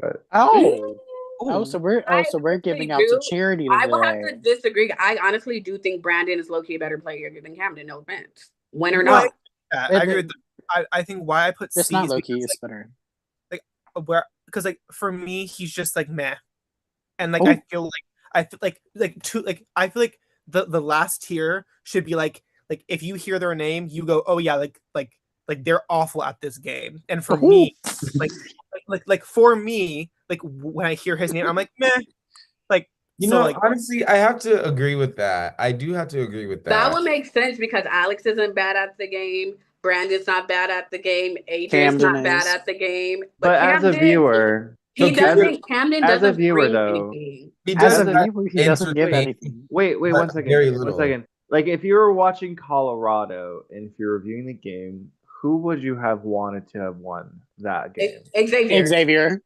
but Oh. ooh, So we're I giving honestly out to do. charity I will have today. to disagree. I honestly do think Brandon is low-key a better player than Camden. No offense. Win or no, not. I agree with that. I think why I put It's C not is low because key, it's better. like for me he's just like meh, and like Oh. I feel like I feel like the last tier should be like if you hear their name you go, oh yeah, like they're awful at this game, and for me like for me like when I hear his name I'm like meh, like so like honestly, I have to agree with that. I do have to agree with That that. would make sense because Alex isn't bad at the game. Brandon's not bad at the game. AJ's Camden not bad is. at the game. But but as a Camden, viewer, So Camden as a doesn't viewer bring though, anything. he As does a as a that viewer, he doesn't give wait, anything. wait, but one second, very one little. second. Like if you were watching Colorado and if you're reviewing the game, who would you have wanted to have won that game? Xavier. Xavier.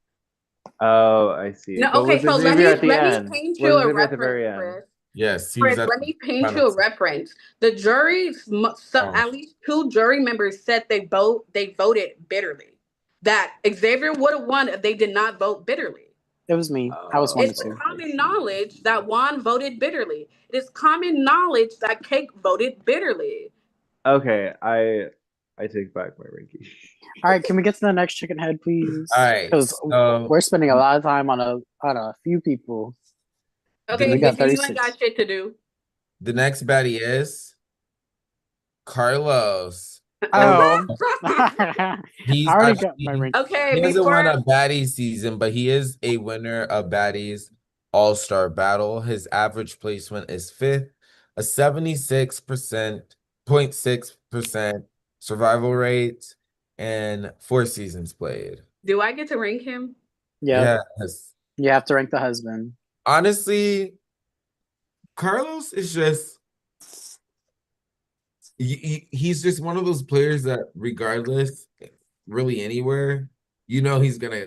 Oh, I see. No, But okay, was so Xavier at the let me end? paint you Was a Xavier at the reference, very end? Chris. Yes, he was Chris, at let the me paint final. you a reference. The jury, Oh. at least 2 jury members said they voted bitterly. That Xavier would have won if they did not vote bitterly. It was me. I was one Oh, of It's two. I common see. knowledge that Juan voted bitterly. It is common knowledge that Cake voted bitterly. Okay, I take back my ranking. All right, can we get to the next chicken head, please? All right, Because so we're spending a lot of time on a few people. Okay, We got Nikki, you ain't 36. got shit to do. the next baddie is Carlos. Oh. I He's already got my actually rank. Okay, he hasn't won before a baddie season, but he is a winner of Baddies All-Star Battle. His average placement is fifth, a 76% 0.6% survival rate, and 4 seasons played. do I get to rank him? Yep. Yes. You have to rank the husband. Honestly, Carlos is just he's just one of those players that regardless, really anywhere, he's gonna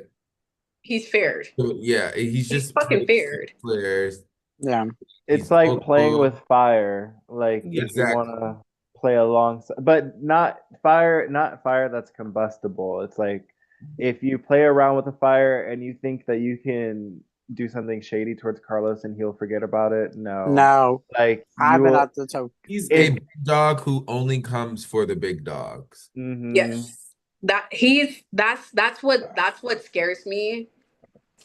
He's feared. yeah, he's He's just fucking feared. players. Yeah. It's He's like playing vocal. with fire. Like yeah, if you want Exactly. to play alongside, but not fire that's combustible. It's like if you play around with a fire and you think that you can do something shady towards Carlos and he'll forget about it. No, No. like I've you been will. at the top. He's a If big dog who only comes for the big dogs. mhm. Yes. That's what scares me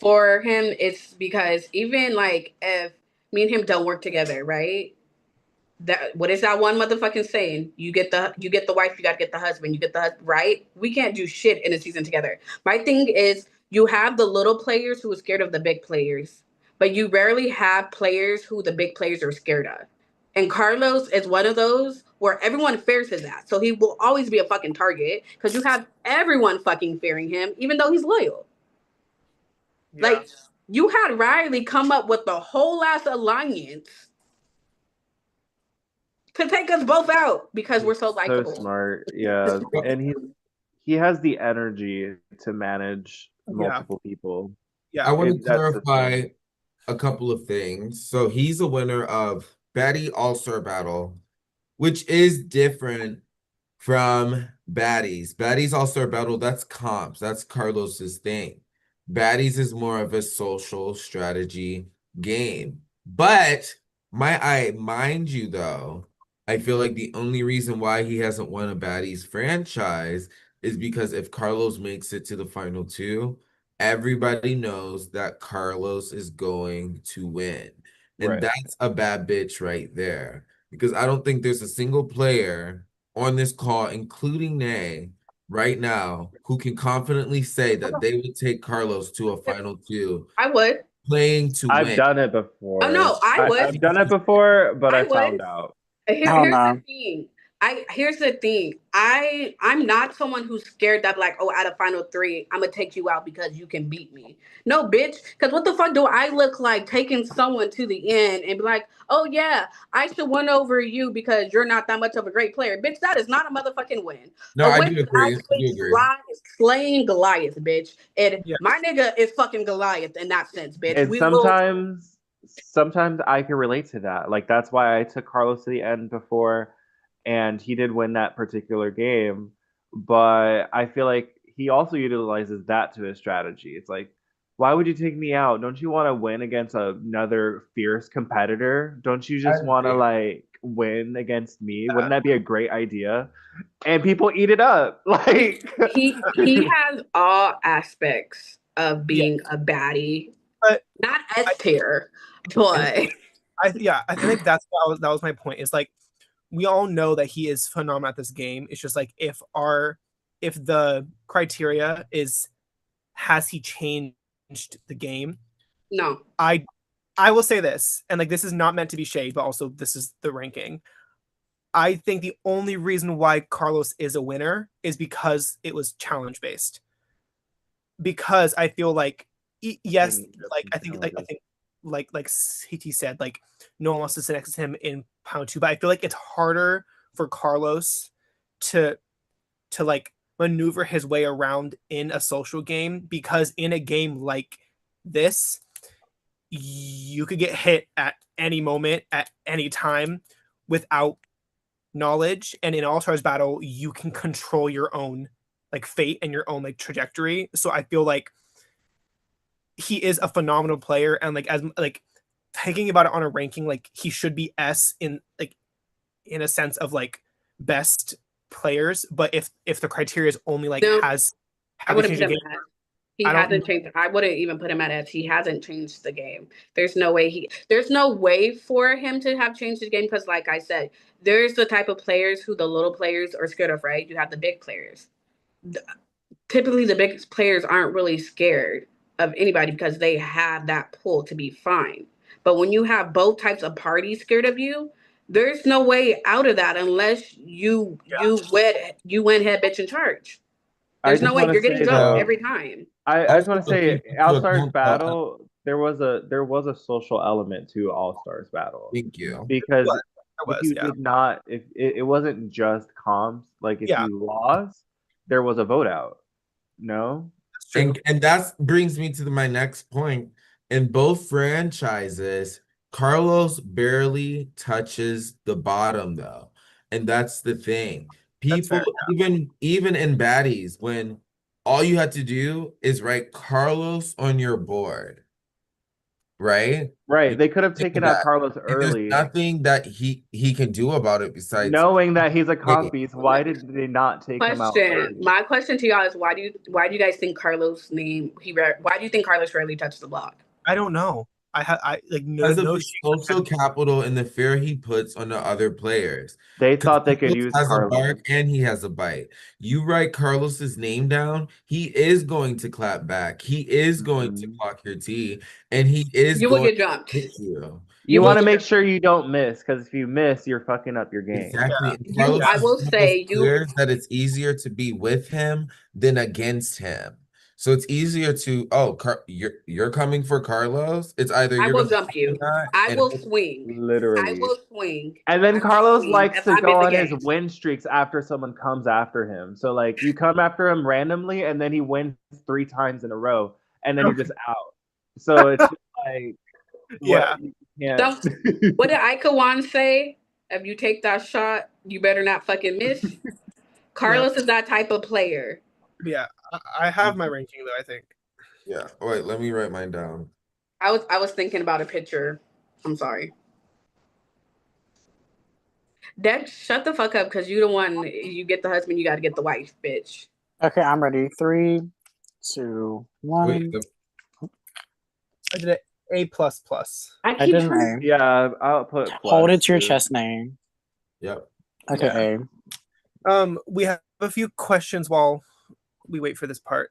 for him. It's because even like if me and him don't work together, right? That what is that one motherfucking saying? You get the wife, you gotta get the husband, you get the right? We can't do shit in a season together. My thing is you have the little players who are scared of the big players, but you rarely have players who the big players are scared of. And Carlos is one of those where everyone fears his ass. So he will always be a fucking target because you have everyone fucking fearing him, even though he's loyal. Like you had Riley come up with the whole ass alliance to take us both out because we're He's so so likable. smart, yeah, and he has the energy to manage yeah, multiple people. I yeah. want to That's the clarify thing. a couple of things. So he's a winner of Baddie All-Star Battle, which is different from Baddies. Baddies All-Star Battle, that's comps. That's Carlos's thing. Baddies is more of a social strategy game. But mind you though, I feel like the only reason why he hasn't won a Baddies franchise is because if Carlos makes it to the final two, everybody knows that Carlos is going to win. And Right. that's a bad bitch right there. Because I don't think there's a single player on this call, including Nay, right now, who can confidently say that they would take Carlos to a final two, I would. playing to I've win. done it Oh before. no, I would. I've done it before, but I I would. found out. I don't Here's the know. thing. Here's the thing. I'm not someone who's scared that like, oh, at a final three, I'm gonna take you out because you can beat me. No, bitch. Because what the fuck do I look like taking someone to the end and be like, oh yeah, I should win over you because you're not that much of a great player, bitch. That is not a motherfucking win. No, A I win do is agree. I actually do agree. slaying Goliath, bitch. And Yeah. my nigga is fucking Goliath in that sense, bitch. And We will. sometimes I can relate to that. Like that's why I took Carlos to the end before, and he did win that particular game. But I feel like he also utilizes that to his strategy. It's like, why would you take me out? Don't you want to win against another fierce competitor? Don't you I just want to agree. like win against me? Wouldn't that be a great idea? And people eat it up. Like He has all aspects of Yeah. being a baddie, But not S I, tier, and but I think that was my point. Is like we all know that he is phenomenal at this game. It's just like if the criteria is has he changed the game? no, I I will say this, and like this is not meant to be shade, but also this is the ranking. I think the only reason why Carlos is a winner is because it was challenge based. Because I feel like yes, like I think like CT said, like no one wants to sit next to him in pound two, but I feel like it's harder for Carlos to like maneuver his way around in a social game because in a game like this, you could get hit at any moment, at any time without knowledge. And in All Stars Battle, you can control your own like fate and your own like trajectory. So I feel like he is a phenomenal player, and like as like thinking about it on a ranking, like he should be S in like in a sense of like best players. But if the criteria is only like no, I have they wouldn't changed put the him game? at. He I don't. hasn't changed. I wouldn't even put him at S. He hasn't changed the game. There's no way he. There's no way for him to have changed the game because, like I said, there's the type of players who the little players are scared of. Right? You have the big players. Typically the big players aren't really scared of anybody because they have that pull to be fine. But when you have both types of parties scared of you, there's no way out of that unless you went head bitch in charge. I There's no just way want to you're getting say jumped though, every time. I just Also, want to say keep into All Stars account that. Battle, there was a social element to All Stars Battle Thank you. because There if was, you yeah. did not, if it wasn't just comps, like if Yeah, you lost, there was a vote out. No, that's true. And that brings me to my next point. In both franchises, Carlos barely touches the bottom though. And that's the thing. That's People fair. even in baddies, when all you had to do is write Carlos on your board, right? right? You They could have do taken out that. Carlos And there's early, nothing that he can do about it besides knowing that he's a wait. comp beast. Why did they not take him out Question. early? My question to y'all is why do you guys think Carlos name why do you think Carlos rarely touched the block? I don't know. I like Because of no his social capital and the fear he puts on the other players. They Because thought they could Carlos use has a Carlos. bark and he has a bite. You write Carlos's name down, he is going to clap back. He is going to Mhm. clock your T, and he is You will going get jumped. to hit you. You You want will to get make sure you don't miss, because if you miss, you're fucking up your game. Exactly. And you Carlos I is will one of those say you players that it's easier to be with him than against him. So it's easier to, oh, you're coming for Carlos. It's either I you're will going to jump do you. that I and will swing. I Literally. will swing. And then I will Carlos swing likes if to I'm in go the on his game. win streaks after someone comes after him. So like you come after him randomly and then he wins 3 times in a row and then you're just out. So it's just like yeah. what you can't. So what did Ikawan say? If you take that shot, you better not fucking miss. Yeah. Carlos is that type of player. Yeah. I have my ranking though, I think. yeah. Wait, let me write mine down. I was thinking about a picture. I'm sorry. Dex, shut the fuck up because you the one you get the husband, you gotta get the wife, bitch. Okay, I'm ready. 3, 2, Wait, 1. I did it. A plus plus. I I keep did an trying. A. Yeah, I'll put plus. Hold it to your too. chest name. Yep. Okay, Yeah. A. We have a few questions while we wait for this part.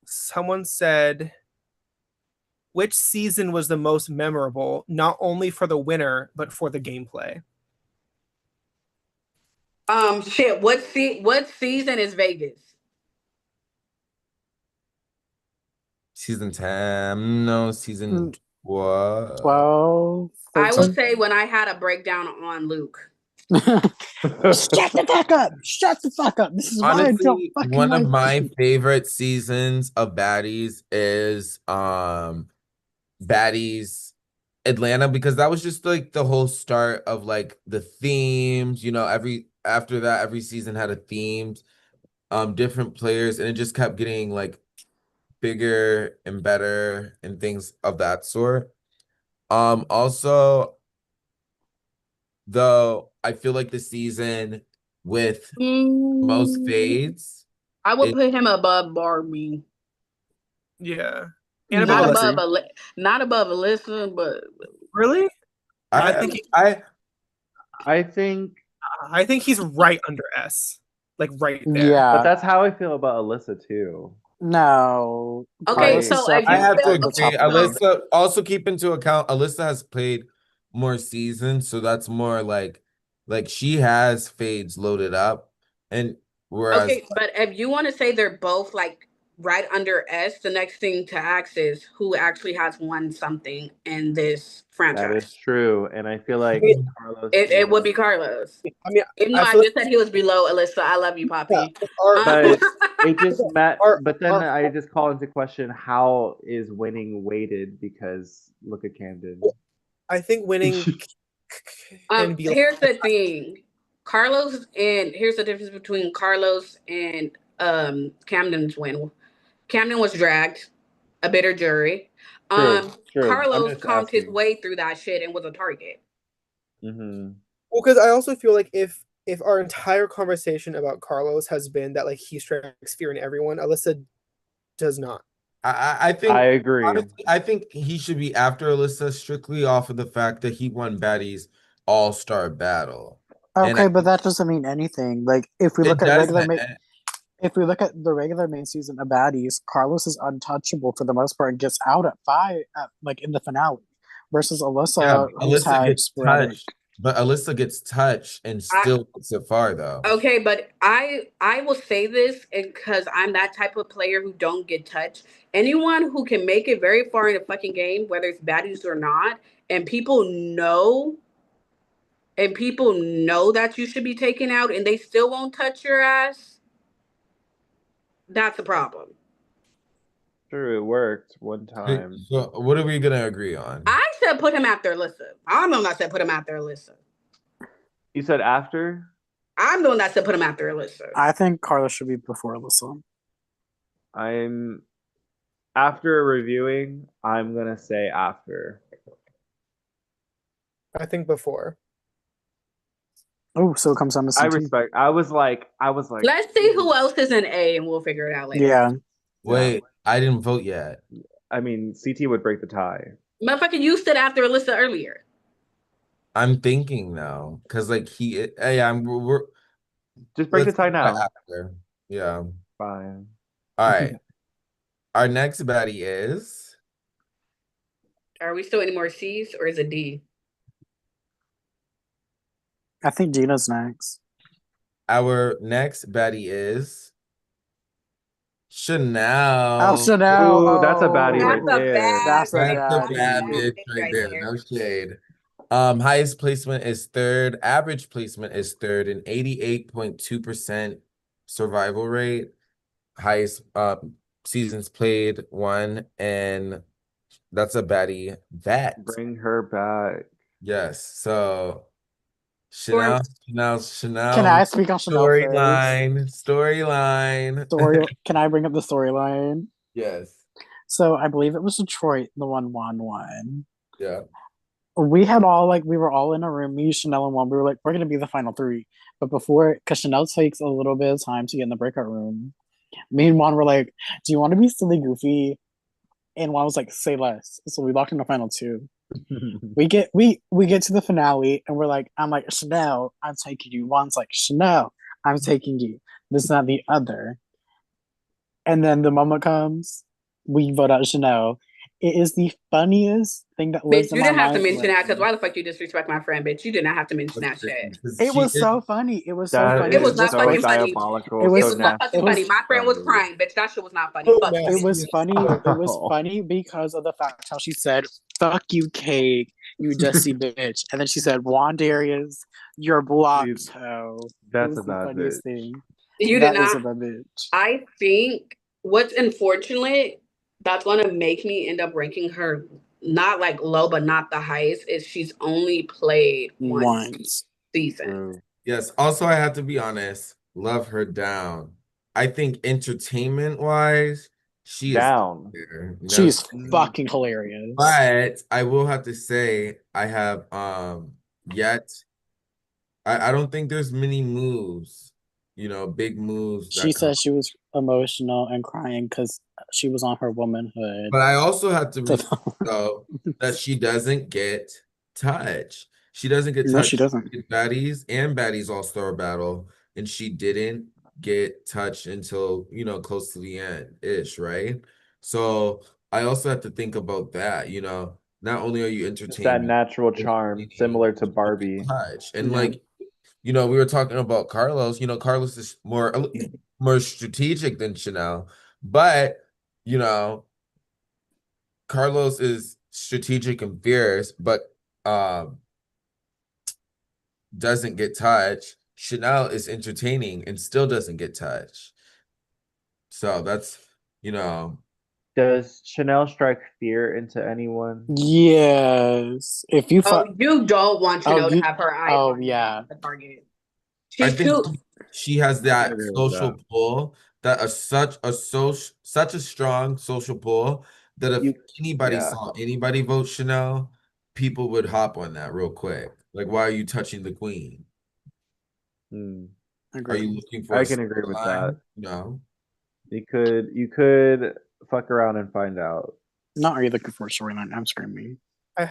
Someone said, which season was the most memorable, not only for the winner but for the gameplay? Shit. What season is Vegas? Season 10. No, season Mm, 12. 12, I would 13. say when I had a breakdown on Luke. Shut the fuck up! Shut the fuck up! This is why I don't Honestly, fucking one of like my you. favorite seasons of Baddies is Baddies Atlanta, because that was just like the whole start of like the themes, every after that every season had a themed different players, and it just kept getting like bigger and better and things of that sort. Also, though, I feel like the season with most Mm, fades, I would it put him above Barbie. Yeah. And above Not Yeah, Alyssa. above not above Alyssa, but Really? I I think I think, he's right under S. Like right there. but yeah. that's how I feel about Alyssa too. No, okay. Carlos I is So if I you definitely have to feel at the agree. top of the no, list. Alyssa, also keep into account, Alyssa has played more seasons, so that's more like she has fades loaded up. And whereas okay, but if you want to say they're both like right under S, the next thing to ask is who actually has won something in this that is franchise. true, and I feel I like mean, Carlos It would would. be Carlos. I mean, Even though I I feel like just said he was below Alyssa, I love you, yeah, Poppy. our, But it just met. our, But then our, I just call into question how is winning weighted because look at Camden. I think winning can be like, Here's the thing. Here's the difference between Carlos and Camden's win. Camden was dragged, a bitter jury. True, true. I'm Carlos just combed his asking. way through that shit and was a target. Hmm. well, because I also feel like if our entire conversation about Carlos has been that like he strikes fear in everyone, Alyssa does not. I I think agree. honestly, I think he should be after Alyssa strictly off of the fact that he won Baddies All-Star Battle. And Okay, but that doesn't mean anything. Like if we it look at does if we look at the regular main season of Baddies, Carlos is untouchable for the most part and gets out at 5 like in the finale versus yeah, Alyssa, who's Alyssa had gets sporadic. touched, but Alyssa gets touched and I still gets it far though. Okay, but I will say this because I'm that type of player who don't get touched. Anyone who can make it very far in a fucking game, whether it's baddies or not, and people know that you should be taken out and they still won't touch your ass, that's a problem. True, it worked one time. So what are we gonna agree on? I said put him after Alyssa. I'm the one that said put him after Alyssa. You said after? I'm the one that said put him after Alyssa. I think Carlos should be before Alyssa. I'm after reviewing, I'm gonna say after. I think before. Oh, so it comes down to I CT. respect. I was like. Let's see who else is in A and we'll figure it out later. Yeah. Wait, I didn't vote yet. I mean, CT would break the tie. Motherfucker, you said after Alyssa earlier. I'm thinking now, because like yeah, we're Just break the let's tie do that now. after. Yeah. Fine. All right. Our next baddie is Are we still any more C's or is it D? I think Gina's next. our next baddie is Oh, Chanel. Chanel. Ooh, that's a baddie That's right Oh, a there. bad that's a bitch. That's a That's a bad bad baddie. bitch bitch right right there. there. No shade. Highest placement is third. Average placement is third, and 88.2% survival rate. Highest seasons played, one, and that's a baddie. That Bring her back. yes. So For Can Chanel I speak on Chanel first? storyline. Can I bring up the storyline? Yes. So I believe it was Detroit, the 1-1-1. Yeah. We were all in a room, me, Chanel, and Juan. We were like, we're gonna be the final three. But before, because Chanel takes a little bit of time to get in the breakout room, me and Juan were like, do you want to be silly goofy and Juan was like, "Say less." So we locked in the final two. We get to the finale, and we're like, I'm like, Chanel, I'm taking you. Juan's like, Chanel, I'm taking you. This, not the other. And then the moment comes, we vote out Chanel. It is the funniest thing that lives Bitch, in you my didn't have to mind mention that because forever. why the fuck you disrespect my friend, bitch? You did not have to mention That's that crazy, shit. 'cause It she was is so funny. It was so That funny. It was is Just not so fucking because funny. it diabolical, It so was was not nasty fucking it funny. was My friend was funny. crying, bitch. That shit was not funny. So Fuck it that. was nasty. funny. It was Oh, funny because of the fact how she said, "Fuck you, Kate, you dusty bitch," and then she said, "Juan Darius, you're blocked, ho." It that's a was the bad funniest bitch. thing. You did That is not. a bad bitch. I think what's unfortunate that's gonna make me end up ranking her not like low, but not the highest, is she's only played one Once. season. True. Yes. Also, I have to be honest. Love her down. I think entertainment wise, she is Down. there. No, She's fucking hilarious. but I will have to say I have yet I don't think there's many moves, big moves She that come. said she was emotional and crying because she was on her womanhood. But I also have to So, respect though that she doesn't get touch. She doesn't get no, she touched doesn't. in Baddies and Baddies All-Star Battle, and she didn't get touched until, close to the end ish, right? So I also have to think about that. Not only are you It's that entertaining, natural charm, entertaining, similar to Barbie. touch. And Yeah. we were talking about Carlos. Carlos is more strategic than Chanel, but you know, Carlos is strategic and fierce, but um doesn't get touched. Chanel is entertaining and still doesn't get touched. So that's you know Does Chanel strike fear into anyone? Yes. If you Oh, fuck. you don't want Oh, Chanel to you. have her eyes Oh, on you yeah. at the target. I She's think too. she has I can that agree with social that. pull, that such a strong social pull that if You, anybody yeah. saw anybody vote Chanel, people would hop on that real quick. Like, why are you touching the queen? Hmm. Are you Agreed. looking for a I can agree with that. storyline? No. You could fuck around and find out. Not are you looking for a storyline? I'm screaming. I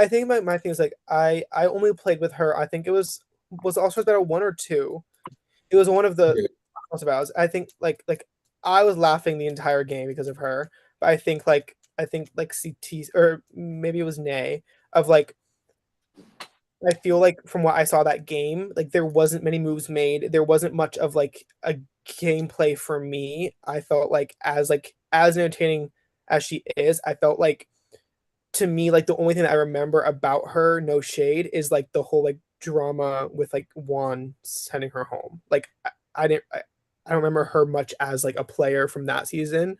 think my thing is like I only played with her. I think it was All Stars Battle 1 or 2. It was one of the All Battles. I think like I was laughing the entire game because of her. But I think like CT or maybe it was Nay of like I feel like from what I saw that game, like there wasn't many moves made. There wasn't much of like a gameplay for me. I felt like as entertaining as she is, I felt like to me like the only thing that I remember about her, no shade, is like the whole like drama with like Juan sending her home. Like I don't remember her much as like a player from that season.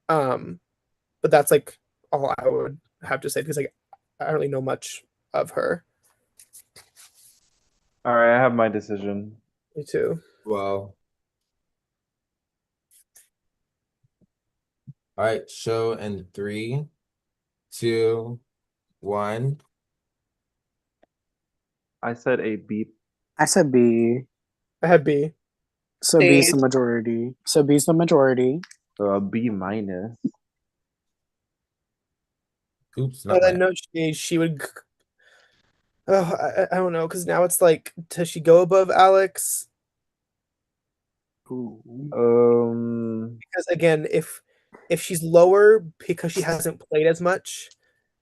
Um, but that's like all I would have to say because like I don't really know much of her. All right, I have my decision. Me too. Well, all right, show in 3, 2, 1. I said a B, I said B. I had B. So B's Same. the majority. So B's the majority. so a B minus. Oops, And not then my. no shade, she would. Oh, I don't know because now it's like does she go above Alex? Ooh. Because again, if she's lower because she hasn't played as much,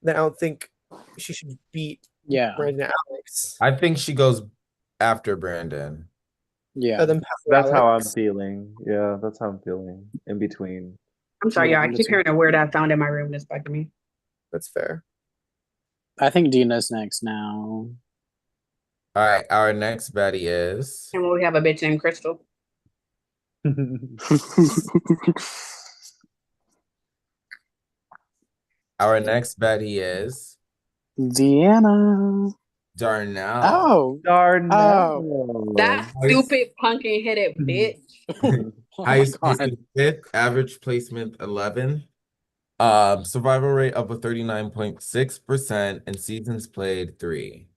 then I don't think she should beat Yeah. Brandon and Alex. I think she goes after Brandon. Yeah. Then pass to That's how I'm Alex. feeling. Yeah, that's how I'm feeling. In between. I'm sorry, Yeah, y'all. I I'm keep just. hearing a weird ass sound in my room that's bugging me. That's fair. I think Dina's next now. All right, our next Betty is And when we have a bitch named Crystal. our next Betty is Deanna. Darnell. Oh. Oh. That Darnell. stupid pumpkin headed bitch. Oh my Highest god. placement 5th, average placement 11. Survival rate of a 39.6% and seasons played 3.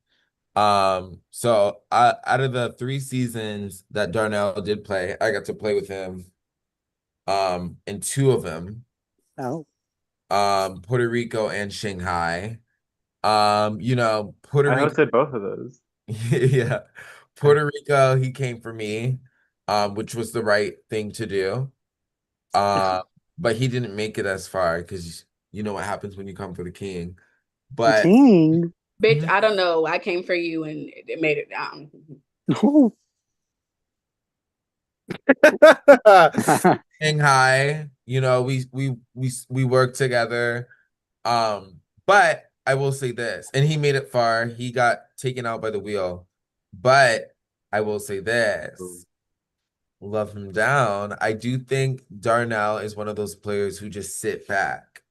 So out of the 3 seasons that Darnell did play, I got to play with him in 2 of them. Oh. Puerto Rico and Shanghai. Puerto I Rico, hosted both of those. yeah. Puerto Rico, he came for me, which was the right thing to do. Uh, but he didn't make it as far because you know what happens when you come for the king. The But king. Bitch, I don't know. I came for you and it made it down. Ooh. Shanghai, we worked together. But I will say this, and he made it far. He got taken out by the wheel. But I will say this, love him down. I do think Darnell is one of those players who just sit back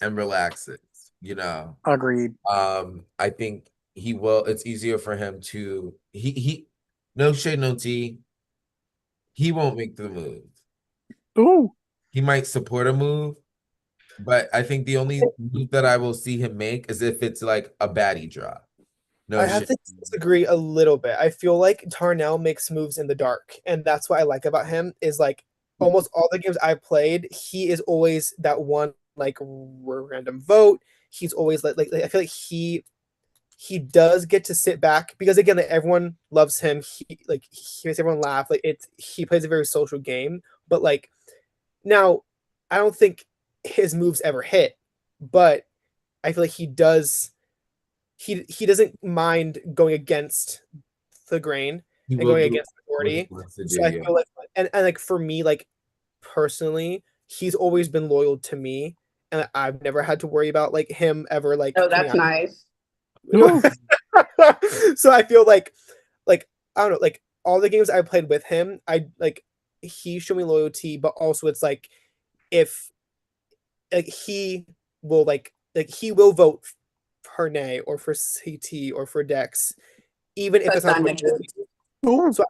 and relaxes, you know. Agreed. I think it's easier for him to he no shade, no tea. He won't make the move. Ooh. He might support a move, but I think the only move that I will see him make is if it's like a baddie drop. No I have shit. to disagree a little bit. I feel like Darnell makes moves in the dark, and that's what I like about him. Is like almost all the games I've played, he is always that one like random vote. He's always like I feel like he does get to sit back because again, like, everyone loves him. He makes everyone laugh. Like he plays a very social game, but like now I don't think his moves ever hit, but I feel like he doesn't mind going against the grain He and will going do against the what he majority. wants to do, So I yeah. feel like and like for me, like personally, he's always been loyal to me, and I've never had to worry about like him ever like Oh, coming that's out. nice. Ooh. So I feel like I don't know, like all the games I played with him, I like he showed me loyalty, but also it's like if like he will vote for Nay or for CT or for Dex, even if That's it's not that the nigga. majority. Ooh. So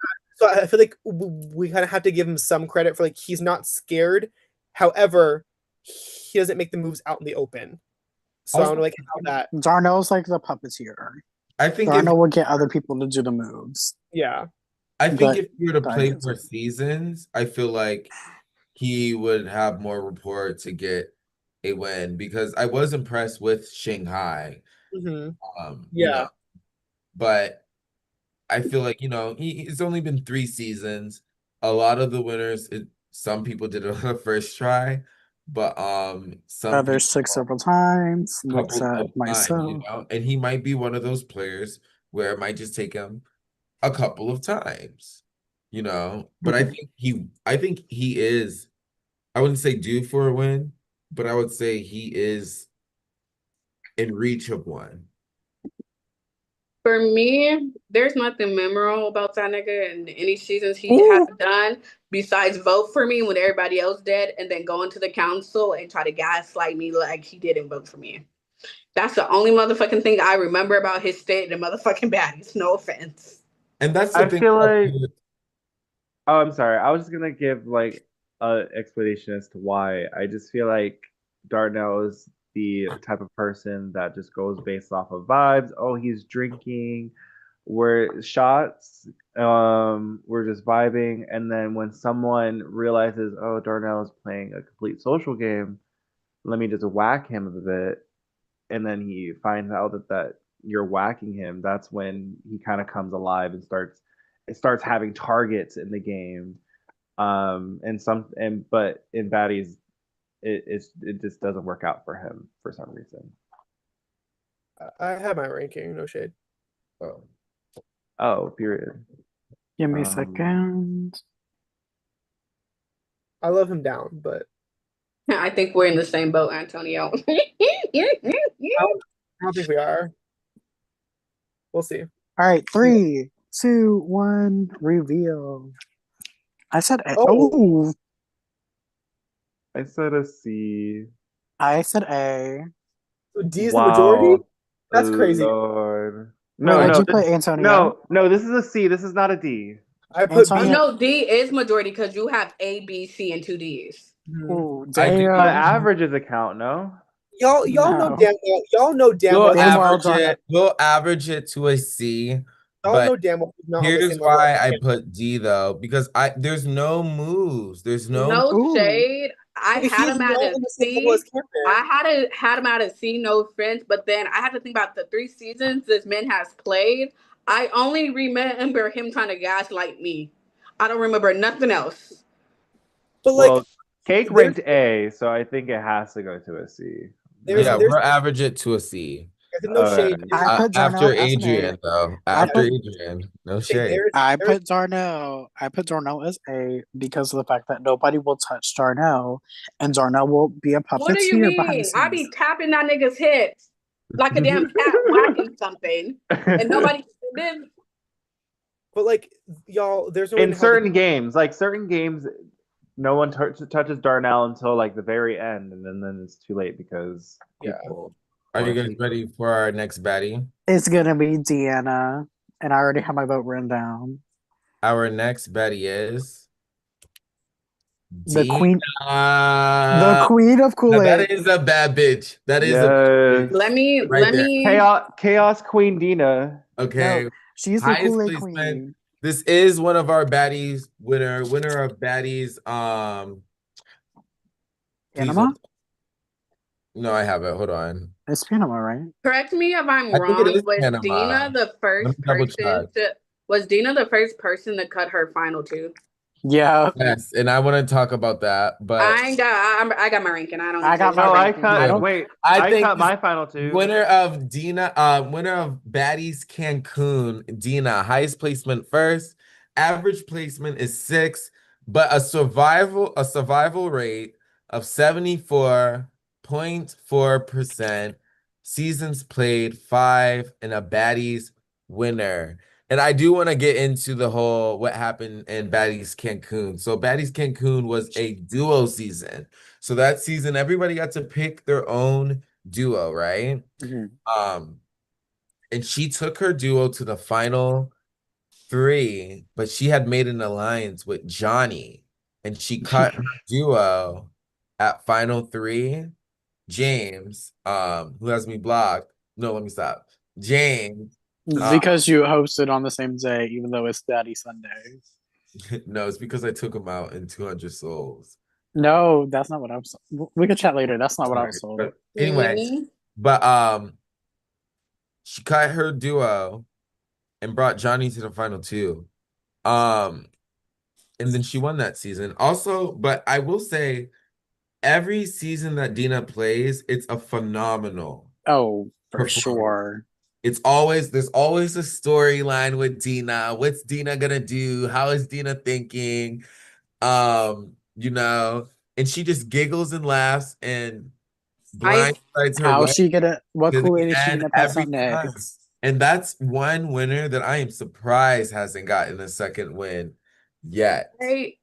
I feel like we kind of have to give him some credit for like he's not scared. However, he doesn't make the moves out in the open. So I don't Also, know like how that. Darnell's like the puppeteer. I think if Darnell would get other people to do the moves, Yeah, I think but if you were to play Darnell's for seasons, I feel like he would have more rapport to get a win because I was impressed with Shanghai. hmm Um, you know, yeah. but I feel like, it's only been 3 seasons. A lot of the winners, some people did it on the first try, but some others took people several times, a couple except of times, myself. and he might be one of those players where it might just take him a couple of times, But I think he is, I wouldn't say due for a win, but I would say he is in reach of one. For me, there's nothing memorable about that nigga and any seasons he has Ooh. done besides vote for me when everybody else did and then go into the council and try to gaslight me like he didn't vote for me. That's the only motherfucking thing I remember about his state and motherfucking baddies. No offense. And that's the I thing feel about like, oh, I'm sorry. I was just gonna give like a explanation as to why. I just feel like Darnell is the type of person that just goes based off of vibes. Oh, he's drinking, we're shots, we're just vibing, and then when someone realizes, oh, Darnell is playing a complete social game, let me just whack him a bit, and then he finds out that you're whacking him. That's when he kind of comes alive and starts having targets in the game. But in baddies, it just doesn't work out for him for some reason. I have my ranking. No shade. Oh. Oh, period. Give me a Um, second. I love him down, but I think we're in the same boat, Antonio. I don't think we are. We'll see. All right, 3, 2, 1, reveal. I said A. Oh. Oh, I said a C. I said A. So D is the majority? Wow, That's crazy. Lord. Wait, No, what'd no, you put, Antonio? no. This is a C. This is not a D. I put Oh B. Antonio. no, D is majority because you have A, B, C, and two D's. Mhm. Oh, I do. But damn. averages account, no? Y'all know No. damn well. Y'all know damn We'll well. Damn well, average Darnell. it. We'll average it to a C, Y'all but know damn well he's not on the here's same level. why I put D though, because there's no moves. There's no No Ooh. shade. I He's had him at not a on the same level C. as Cameron. I had him at a C, no offense, but then I had to think about the 3 seasons this man has played. I only remember him trying to gaslight me. I don't remember nothing else. But like, Well, Cake there's ranked A, so I think it has to go to a C. there's Yeah, No. there's we'll average it to a C. no shade. I put After Darnell as an A. Adrian, though. I After put Adrian, no Shade. shade. I put Darnell as A because of the fact that nobody will touch Darnell, and Darnell will be a What do you puppeteer behind the mean? I be scenes. tapping that nigga's hips like a damn cat whacking something, and nobody did. But like, y'all, there's no way In in hell that certain games, no one touches Darnell until like the very end, and then it's too late because Yeah. people. Are you wanna guys see- ready for our next baddie? It's gonna be Deanna, and I already have my vote written down. Our next baddie is The Dina. queen, the queen of Now Kool-Aid. that is a bad bitch. That is a bad Yes. bitch right Let there. me. Chaos Queen Dina. Okay. No, she's the Highest Kool-Aid placement. queen. This is one of our baddies. Winner of baddies. Please Panama? don't. No, I have it. Hold on. It's Panama, right? Correct me if I'm I think it wrong. is Panama. Let me double check. Was Dina the first person to cut her final two? Yeah, Yes, and I want to talk about that, but I got my ranking. I don't. I got my No, I ranking. cut. I don't. Wait, I I think cut my final two. winner of Baddies Cancun, Dina, highest placement first, average placement is 6, but a survival rate of 74.4%, seasons played 5, and a Baddies winner. And I do want to get into the whole what happened in Baddies Cancun. So Baddies Cancun was a duo season. So that season, everybody got to pick their own duo, right? Mhm. And she took her duo to the final 3, but she had made an alliance with Johnny, and she cut her duo at final 3. James, who has me blocked. No, let me stop. James, It's because you hosted on the same day, even though it's Daddy Sunday. no, it's because I took him out in 200 souls. No, that's not what I was. We could chat later. That's not what I was Sorry, told. but anyway, but she cut her duo and brought Johnny to the final 2. And then she won that season. Also, but I will say every season that Dina plays, it's a phenomenal Oh, for performance. sure. There's always a storyline with Dina. What's Dina gonna do? How is Dina thinking? You know, and she just giggles and laughs and blindsides her How's way she gonna? What to Kool-Aid the is she end gonna pass every on time. next? And that's one winner that I am surprised hasn't gotten a second win yet.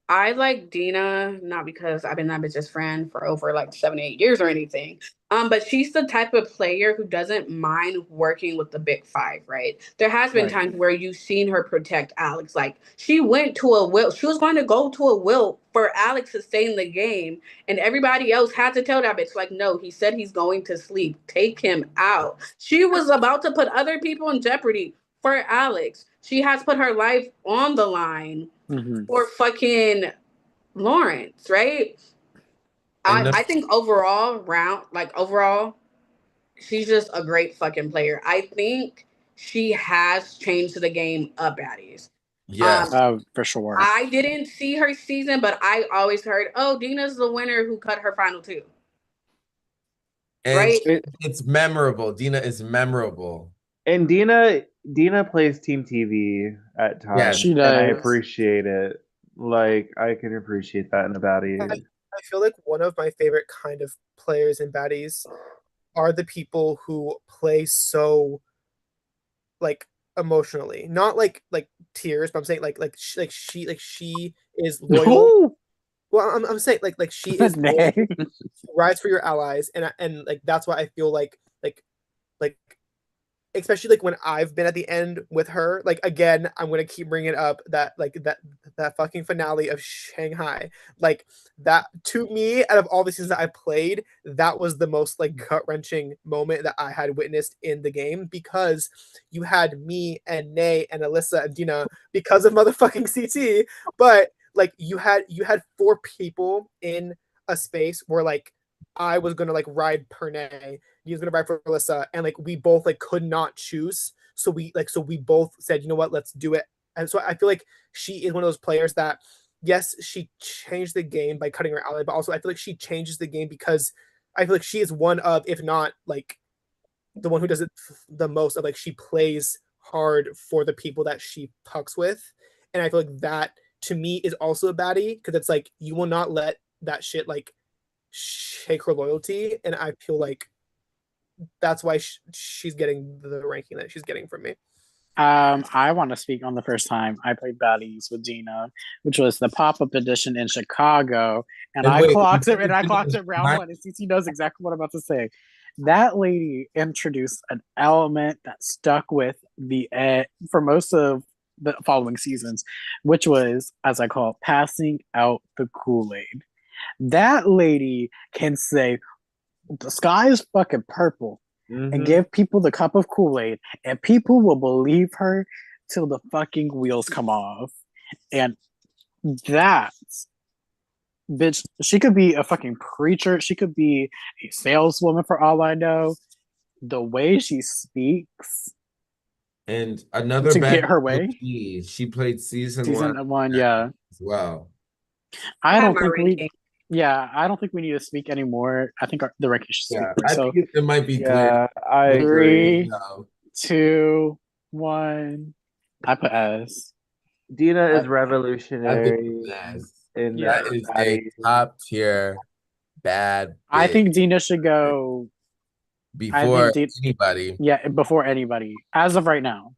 I like Dina, not because I've been that bitch's friend for over like 7, 8 years or anything. But she's the type of player who doesn't mind working with the big 5, right? There has been Right. times where you've seen her protect Alex. Like she went to a will, she was going to go to a will for Alex to stay in the game, and everybody else had to tell that bitch, like, no, he said he's going to sleep. Take him out. She was about to put other people in jeopardy for Alex. She has put her life on the line Mhm. for fucking Lawrence, right? I think overall, she's just a great fucking player. I think she has changed the game of baddies. Yes. Oh, for sure. I didn't see her season, but I always heard, oh, Dina's the winner who cut her final 2. And Right? it's memorable. Dina is memorable. And Dina plays Team TV at times, She and I does. appreciate it. Like I can appreciate that in a baddie. I feel like one of my favorite kind of players in baddies are the people who play so like emotionally, not like tears, but I'm saying she is loyal. Ooh, Well, I'm saying like she is loyal, nay. she rides for your allies, and like that's why I feel like especially like when I've been at the end with her, like again, I'm gonna keep bringing it up that like that fucking finale of Shanghai, like that to me, out of all the seasons that I played, that was the most like gut wrenching moment that I had witnessed in the game because you had me and Nay and Alyssa and Dina because of motherfucking CT, but like you had 4 people in a space where like I was gonna like ride Pernay, he was gonna ride for Alyssa, and like we both like could not choose. So we both said, you know what, let's do it. And so I feel like she is one of those players that, yes, she changed the game by cutting her ally, but also I feel like she changes the game because I feel like she is one of, if not like the one who does it the most, of like she plays hard for the people that she pucks with. And I feel like that to me is also a baddie because it's like you will not let that shit like shake her loyalty. And I feel like that's why she's getting the ranking that she's getting from me. I want to speak on the first time I played Baddies with Gina, which was the pop-up edition in Chicago, and And I wait, clocked it, and I clocked it round my- one, and CC knows exactly what I'm about to say. That lady introduced an element that stuck with the for most of the following seasons, which was, as I call it, passing out the Kool-Aid. That lady can say, the sky is fucking purple, and give people the cup of Kool-Aid, and people will believe her till the fucking wheels come off. And that bitch, she could be a fucking preacher, she could be a saleswoman for all I know. The way she speaks and another to bad get her way. she played season Season one, as yeah. well. I have don't my think ranking. I don't think we need to speak anymore. I think the ranking should speak Yeah, for I itself. think it might be clear. Yeah, I agree. 3, 2, 1. I put S. Dina is I revolutionary think that's in that is a Baddies. top tier bad I bitch think Dina should go. I before think anybody. yeah, before anybody, as of right now.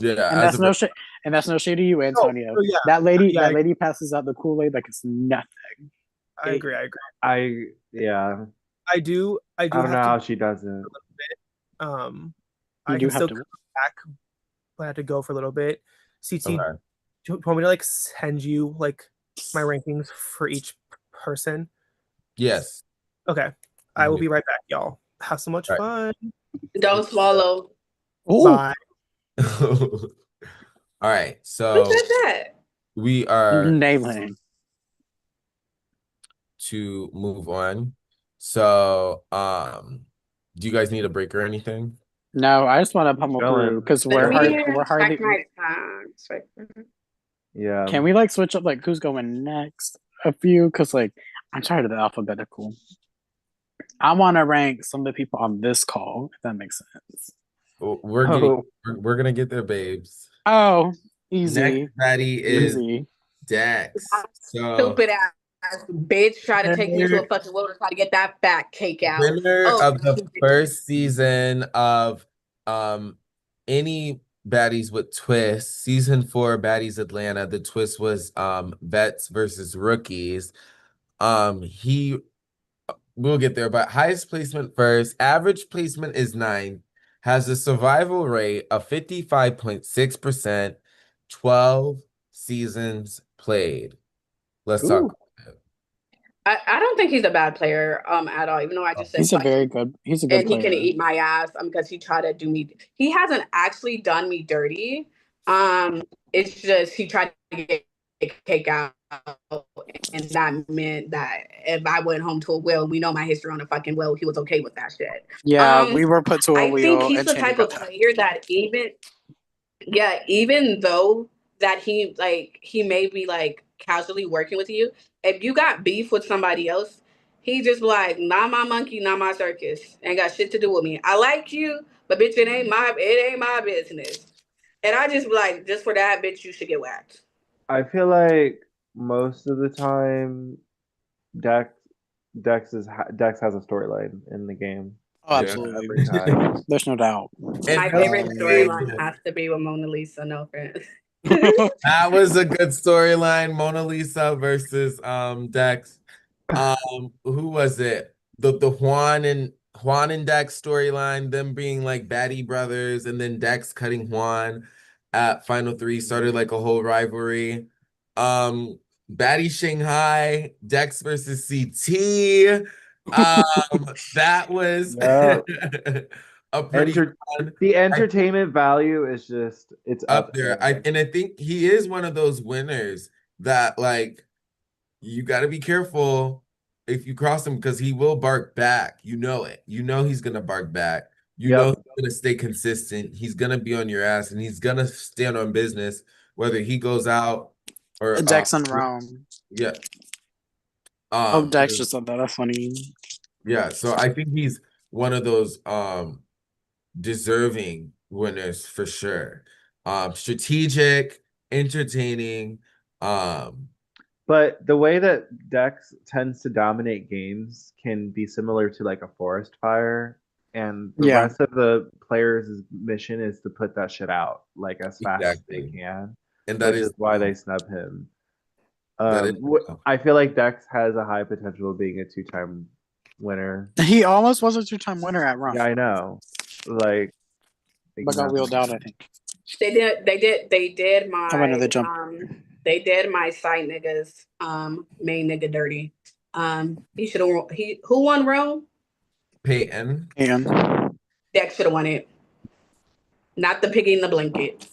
Yeah, And as that's of no shit. And that's no shade to you, Oh, Antonio. yeah, That yeah, lady passes out the Kool-Aid like it's nothing. I agree. I agree. Yeah, I I do don't know have to how she does it. You I do can have still to. come back, but I have to go for a little bit. CT, okay. do you want me to like send you like my rankings for each person? Yes. Okay. You I can will do be right back, y'all. Have so much right. fun. Don't swallow. Ooh, Bye. All right. Who So said that? we are nailing. to move on. So do you guys need a break or anything? No, I just want to pummel through Going. because Let me we're check hardly. my time. Yeah. Can we like switch up like who's going next? A few, because like I'm tired of the alphabetical. I want to rank some of the people on this call, if that makes sense. We're gonna get there, babes. Oh, Next easy, baddie is easy. Dex. So Stupid ass bitch try to take me to a fucking world to try to get that fat cake out. winner Oh, of the first season of any Baddies with Twist, season 4 Baddies Atlanta. The twist was vets versus rookies. He We'll get there, but highest placement first. Average placement is 9. Has a survival rate of 55.6%, 12 seasons played. Let's talk Ooh, about it. I don't think he's a bad player at all, even though I just said he's a good and he player. can eat my ass because he tried to do me. He hasn't actually done me dirty. It's just he tried to get cake out, and that meant that if I went home to a will, we know my history on a fucking will, he was okay with that shit. Yeah, we were put to a I think wheel he's and the Channing type of got that. player that even though that he may be like casually working with you, if you got beef with somebody else, he just be like, not my monkey, not my circus. Ain't got shit to do with me. I like you, but bitch, it ain't my business. And I just be like, just for that, bitch, you should get whacked. I feel like most of the time, Dex Dex has a storyline in the game. Oh, Yeah. absolutely. Every time. There's no doubt. And My favorite storyline has to be with Mona Lisa, no offense. that was a good storyline. Mona Lisa versus Dex. Who was it? The Juan and Dex storyline, them being like baddie brothers, and then Dex cutting Juan at Final 3 started like a whole rivalry. Baddie Shanghai, Dex versus CT. That was Yeah. a pretty fun. The entertainment value is just it's Up up there. there. I think he is one of those winners that like you got to be careful if you cross him, because he will bark back. You know it. You know he's gonna bark back. You know Yep. he's gonna stay consistent. He's gonna be on your ass, and he's gonna stand on business, whether he goes out or Dex and Rome. yeah. Oh, Dex just said that. That's funny. Yeah, so I think he's one of those deserving winners for sure. Strategic, entertaining, um, But the way that Dex tends to dominate games can be similar to like a forest fire, and the Yeah. rest of the players' mission is to put that shit out like as fast as they exactly. can, And that which is is why they snub him. that is I feel like Dex has a high potential of being a two-time winner. He almost was a two-time winner at Rum, Yeah, I know. Like, but got wheeled out, I think. They did I went to my the jump. they did my side niggas main nigga dirty. He should have who won Rome? Peyton. And Dex should have won it. Not the piggy in the blanket.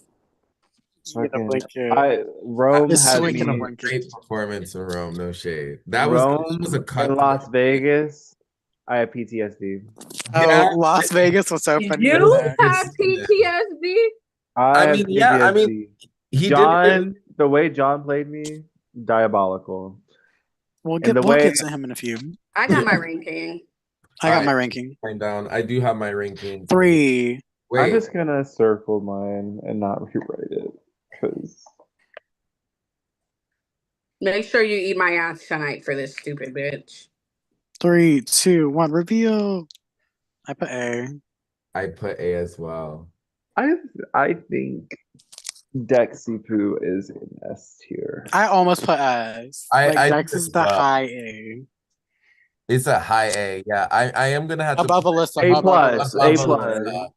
Rome It's has swinging a me. blanket. Great performance in Rome, no shade. That Rome was a cut. in Las Vegas. I have PTSD. Yeah, Oh, Las Vegas was so funny. You There. have PTSD? I have mean, yeah, I mean, PTSD. he John, the way John played me, diabolical. We'll And the get way to him in a few. I got my ranking. I got Alright. my ranking. down. I do have my ranking. 3. I'm Wait, just gonna circle mine and not rewrite it because Make sure you eat my ass tonight for this stupid bitch. 3, 2, 1. Reveal. I put A. I put A as well. I think Dex Sipu is in S tier. I almost put S. I Dex think is as the well. high A. It's a high A. Yeah, I am gonna have Above to Alyssa. A Above plus, Alyssa. A above plus. Alyssa.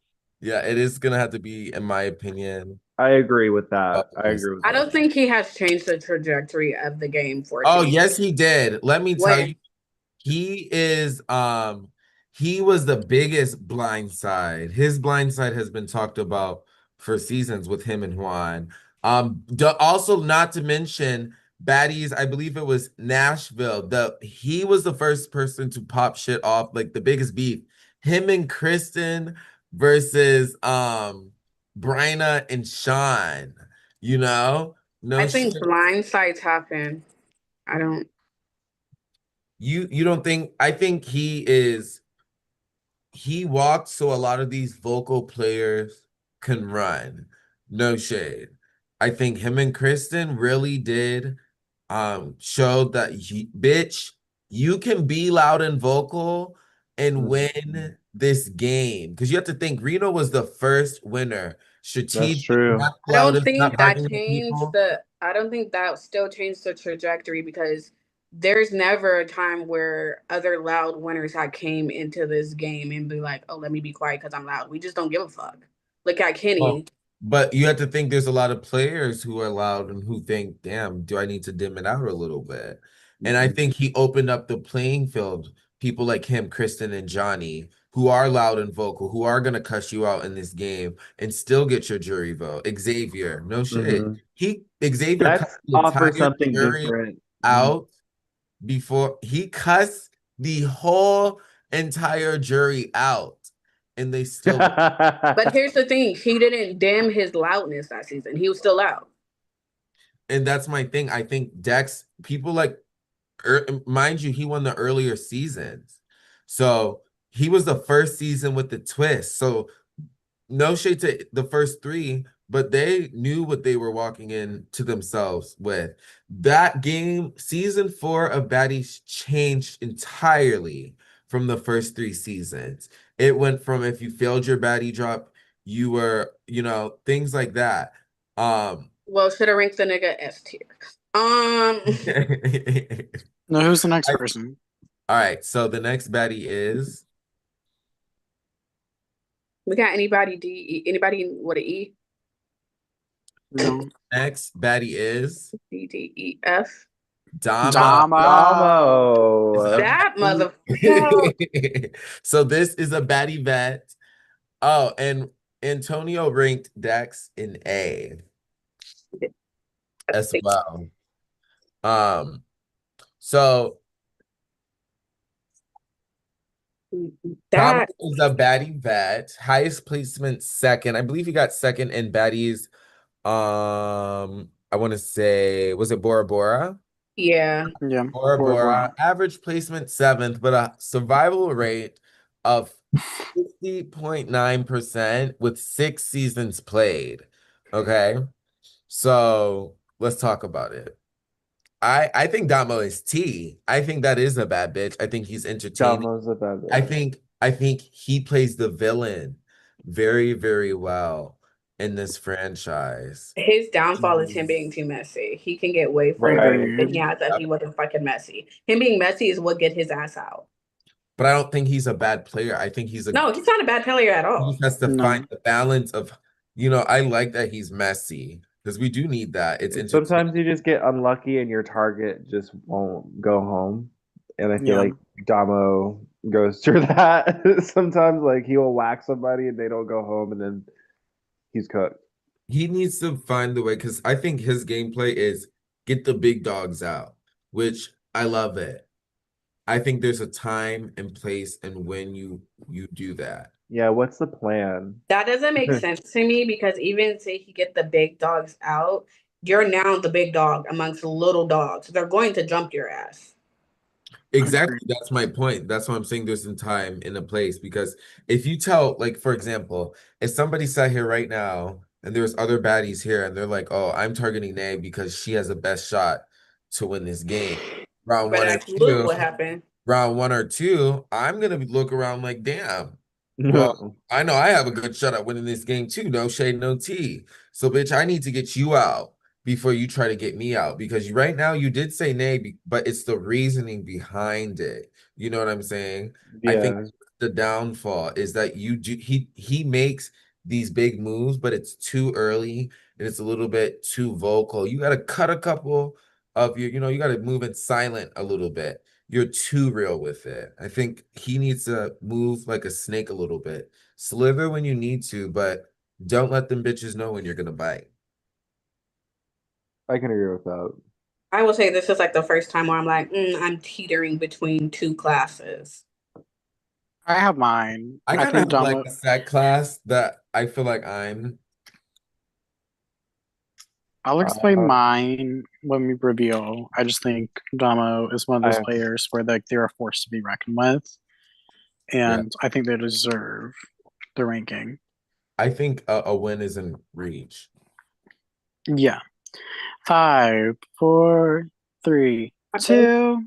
Yeah, it is gonna have to be, in my opinion. I agree with that. above I agree with I that. don't think he has changed the trajectory of the game for Oh, me. yes, he did. Let me tell When? you, he is he was the biggest blind side. His blind side has been talked about for seasons with him and Juan. Also not to mention Baddies, I believe it was Nashville. He was the first person to pop shit off, like the biggest beef. Him and Kristen versus Bryna and Sean, you know? No I think shit. blind sides happen. I don't. You don't think I think he walked so a lot of these vocal players can run. No shade. I think him and Kristen really did showed that bitch, you can be loud and vocal and win this game. Because you have to think Reno was the first winner. That's Strategic, true. not I don't loudest, not think that arguing with changed people. the. I don't think that still changed the trajectory because there's never a time where other loud winners had came into this game and be like, "Oh, let me be quiet because I'm loud." We just don't give a fuck. Look at Well, Kenny. but you have to think there's a lot of players who are loud and who think, damn, do I need to dim it out a little bit? And I think he opened up the playing field. People like him, Kristen and Johnny, who are loud and vocal, who are gonna cuss you out in this game and still get your jury vote. Xavier, no shit. Mhm. Xavier cut Dex the offers entire something jury different. out before he cussed the whole entire jury out, and they still. But here's the thing: he didn't dim his loudness that season. He was still loud. And that's my thing. I think Dex, people like, mind you, he won the earlier seasons. So he was the first season with the twist. So no shade to the first three, but they knew what they were walking into themselves with. That game, season 4 of Baddies changed entirely from the first 3 seasons. It went from if you failed your baddie drop, you were, things like that. Well, should have ranked the nigga S tier. No, who's the next I- person? All right, so the next baddie is We got anybody D? Anybody with an E? No. next baddie is D D E F. Dama. Damo. That motherfucker. So this is a baddie vet. Oh, and Antonio ranked Dex in A as well. So Damo That, is a baddie vet. Highest placement second. I believe he got second in baddies. I want to say, was it Bora Bora? yeah. Yeah. Bora Bora Bora. Bora. Average placement seventh, but a survival rate of 60.9% with 6 seasons played. Okay. So let's talk about it. I think Damo is T. I think that is a bad bitch. I think he's entertaining. Damo's a bad I bitch. think I think he plays the villain very, very well in this franchise. His downfall is him Mhm. being too messy. He can get way further Right. if he Agreed. has if he wasn't fucking messy. Him being messy is what get his ass out. But I don't think he's a bad player. I think No, he's not a bad player at he all. just has to find No. the balance of, I like that he's messy because we do need that. It's entertaining. Sometimes you just get unlucky and your target just won't go home. And I feel Yeah. like Damo goes through that. Sometimes like he will whack somebody and they don't go home and then he's cooked. He needs to find the way because I think his gameplay is get the big dogs out, which I love it. I think there's a time and place and when you do that. Yeah, what's the plan? That doesn't make sense to me because even say he get the big dogs out, you're now the big dog amongst little dogs. They're going to jump your ass. Exactly. Agreed. That's my point. That's why I'm saying there's some time in a place because if you tell, like, for example, if somebody sat here right now and there's other baddies here and they're like, oh, I'm targeting Nay because she has the best shot to win this game. Round But one or that's Luke two, what happened. round one or two, I'm gonna look around like, damn. Well, No. I know I have a good shot at winning this game too. No shade, no tea. So, bitch, I need to get you out before you try to get me out because right now you did say nay, but it's the reasoning behind it. You know what I'm saying? I think Yeah. the downfall is that he makes these big moves, but it's too early and it's a little bit too vocal. You got to cut a couple of you got to move it silent a little bit. You're too real with it. I think he needs to move like a snake a little bit. Slither when you need to, but don't let them bitches know when you're gonna bite. I can agree with that. I will say this is like the first time where I'm like, I'm teetering between two classes. I have mine. I I kind of think have like Damo. a set class that I feel like I'll explain Um, mine when we reveal. I just think Damo is one of those I players where like they're a force to be reckoned with, yeah. and I think they deserve the ranking. I think a win is in reach. Yeah. 5, 4, 3, 2.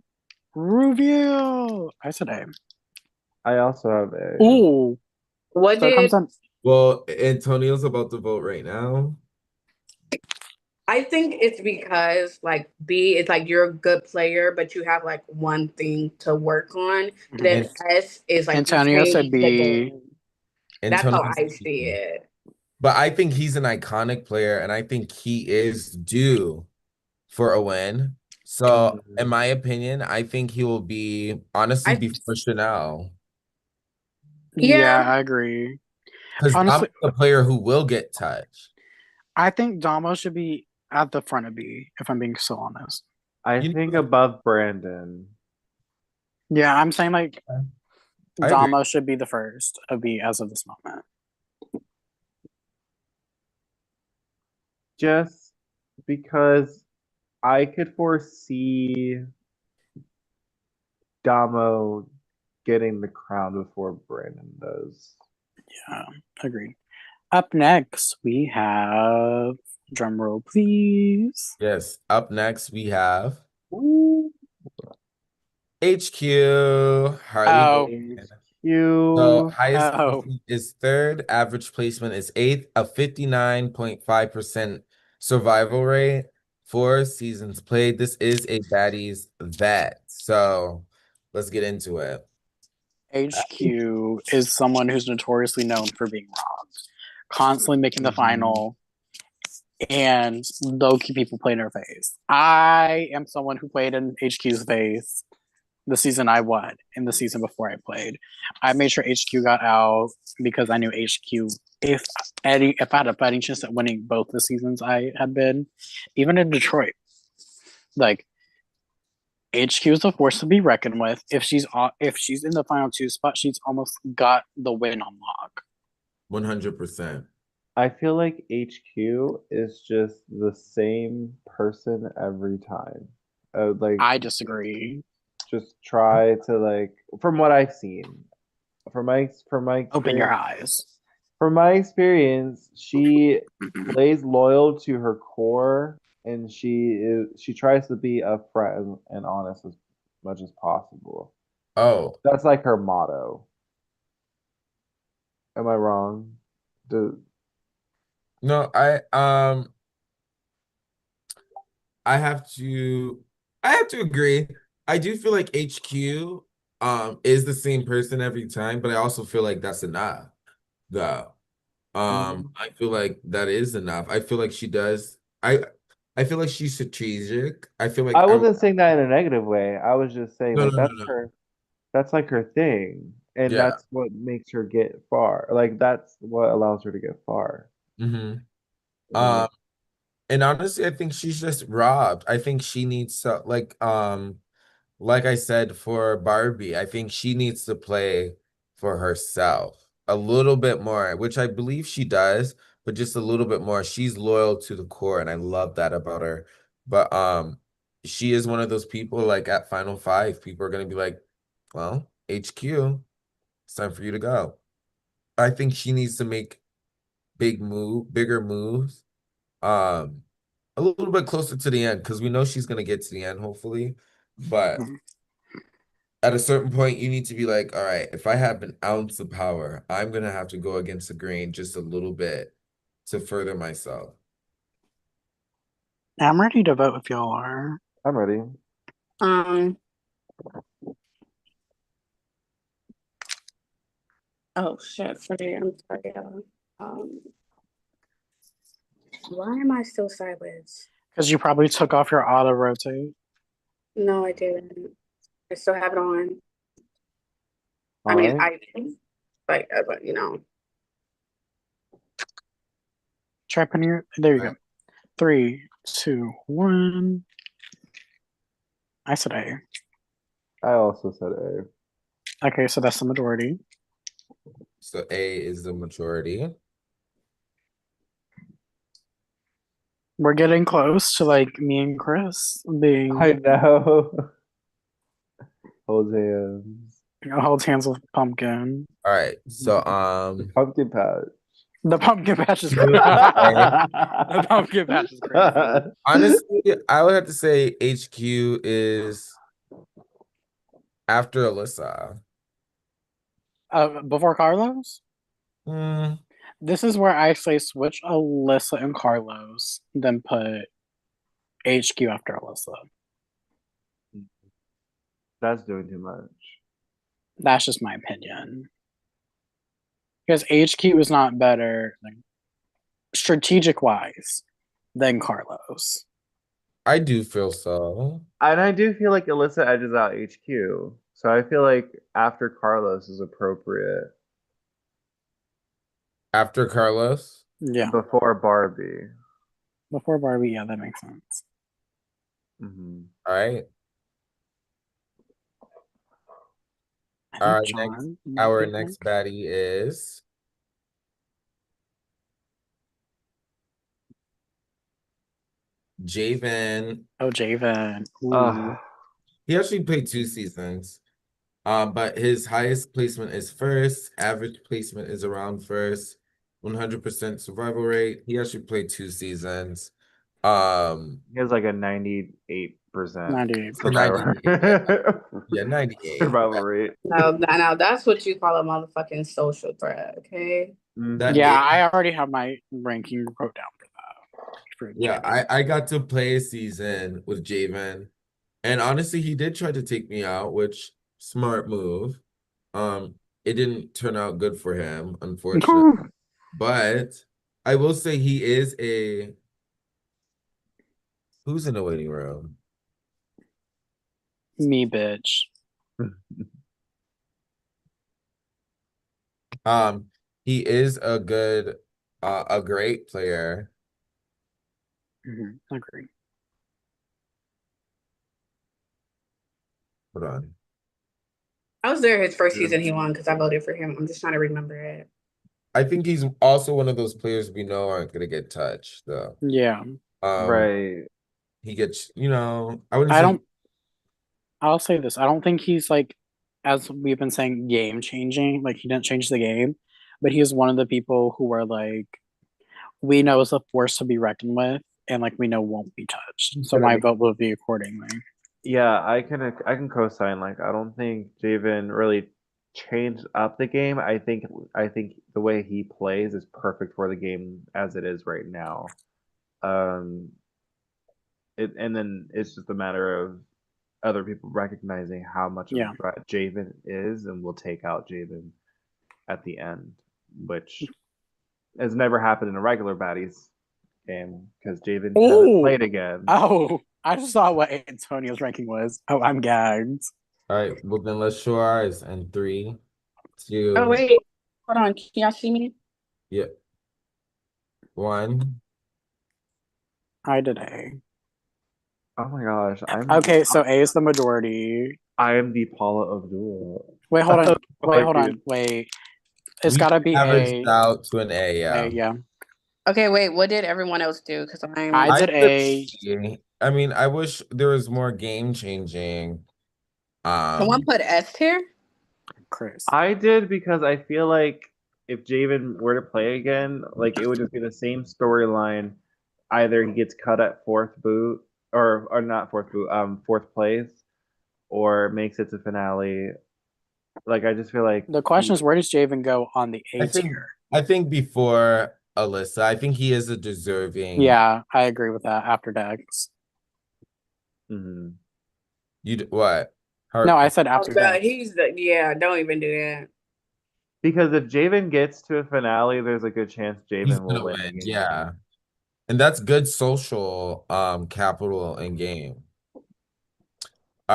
Review. I said A. I also have a. Ooh. What So it comes did on. Well, Antonio's about to vote right now. I think it's because like B is like you're a good player, but you have like one thing to work on. And Mhm. then And S is like you Antonio said changed the B. game. That's how Antonio's I see it. but I think he's an iconic player, and I think he is due for a win. So, in Mhm. my opinion, I think he will be honestly I before Chanel. Yeah, yeah, I agree. Because I'm Honestly, the player who will get touched. I think Damo should be at the front of B, if I'm being so honest. I You think know, above Brandon. Yeah, I'm saying like I agree. Damo should be the first of B as of this moment. Just because I could foresee Damo getting the crown before Brandon does. Yeah, agreed. Up next, we have drum roll, please. Yes. Up next, we have Ooh. HQ Harley Oh, Davidson. So HQ. highest oh, placement is third, average placement is eighth, a 59.5% survival rate, 4 seasons played. This is a baddies vet. So let's get into it. HQ is someone who's notoriously known for being robbed, constantly making the Mhm. final, and low-key people play in her face. I am someone who played in HQ's face the season I won and the season before I played. I made sure HQ got out because I knew HQ. If I had a fighting chance at winning both the seasons I had been, even in Detroit, like HQ is a force to be reckoned with. If she's in the final two spot, she's almost got the win on lock. 100%. I feel like HQ is just the same person every time. Like I disagree. just try to like from what I've seen, from my Open your experience, eyes. from my experience, she plays loyal to her core and she tries to be upfront and honest as much as possible. Oh, That's like her motto. Am I wrong? Do, no, I have to agree. I do feel like HQ is the same person every time, but I also feel like that's enough though. I feel like that is enough. I feel like she does. I feel like she's strategic. I feel like I I would wasn't saying that in a negative way. I was just saying no like no no no. that's like her thing. And Yeah. that's what makes her get far. Like that's what allows her to get far. Mm-hmm. You know? And honestly, I think she's just robbed. I think she needs to like I said for Barbie, I think she needs to play for herself a little bit more, which I believe she does, but just a little bit more. She's loyal to the core, and I love that about her. But she is one of those people like at Final Five, people are gonna be like, well, HQ, it's time for you to go. I think she needs to make bigger moves. Um, a little bit closer to the end because we know she's gonna get to the end, hopefully. But at a certain point, you need to be like, all right, if I have an ounce of power, I'm gonna have to go against the grain just a little bit to further myself. I'm ready to vote if y'all are. I'm ready. Um. Oh shit! Sorry, I'm sorry. Um. Why am I still sideways? Because you probably took off your auto rotate. No, I didn't. I still have it on. All I mean, right. but you know. Try putting your. There you All go. right. 3, 2, 1. I said A. I also said A. Okay, so that's the majority. So A is the majority. We're getting close to like me and Chris being I know. Hold hands. holds hands with pumpkin. All right. So Pumpkin patch. The pumpkin patch is crazy. Okay. The pumpkin patch is crazy. Honestly, I would have to say HQ is after Alyssa. Before Carlos, Hmm. this is where I say switch Alyssa and Carlos, then put HQ after Alyssa. That's doing too much. That's just my opinion. Because HQ is not better, like, strategic wise, than Carlos. I do feel so. And I do feel like Alyssa edges out HQ. So I feel like after Carlos is appropriate After Carlos. Yeah. before Barbie. Before Barbie, yeah, that makes sense. Hmm. All right. I Our think next John might our be next next. baddie is Javen. Oh, Javen. Uh, Ooh. He actually played 2 seasons. But his highest placement is first, average placement is around first, 100% survival rate. He actually played 2 seasons. he has like a 98% 98%. survivor 98, yeah, 98. survival rate. Now that's what you call a motherfucking social threat, okay? That Yeah, is, I already have my ranking wrote down for that. For yeah, Javen. I got to play a season with Javen, and honestly, he did try to take me out, which smart move. It didn't turn out good for him, unfortunately. But I will say he is a who's in the waiting room? Me, bitch. He is a great player. Agree. Hold on. I was there his first season he won because I voted for him. I'm just trying to remember it. I think he's also one of those players we know aren't gonna get touched though. Yeah. Right. He gets, I wouldn't I say don't I'll say this. I don't think he's like, as we've been saying, game changing. Like he didn't change the game, but he is one of the people who are like, we know is a force to be reckoned with, and like we know won't be touched. He's So gonna my be. vote will be accordingly. Yeah, I can co-sign. Like, I don't think Javen really changed up the game. I think the way he plays is perfect for the game as it is right now. Um, and then it's just a matter of other people recognizing how much of a Yeah. threat Javen is, and will take out Javen at the end, which has never happened in a regular Baddies game because Javen hasn't Oh, played again. I just saw what Antonio's ranking was. Oh, I'm gagged. all right, well then let's show ours in three, Oh two, wait, hold on. Can y'all see me? yep, one. I did A. Oh my gosh, Okay, so A is the majority. I am the Paula Abdul. Wait, hold on. Wait, hold Fucking- on. Wait. It's We gotta be averaged A. out to an A, yeah. A, yeah. Okay, wait. What did everyone else do? Because I did A. I mean, I wish there was more game changing. someone put S tier. Chris. I did because I feel like if Javen were to play again, like it would just be the same storyline. Either he gets cut at fourth boot, or not fourth boot, fourth place, or makes it to finale. Like I just feel like The question is, where does Javen go on the I A think tier? I think before Alyssa, I think he is a deserving. Yeah, I agree with that after Dex. Mhm. What? No, I said Oh after god, Dex. yeah. Don't even do that. Because if Javen gets to a finale, there's a good chance He's Javen will gonna win the win, game. yeah. And that's good social capital in game. All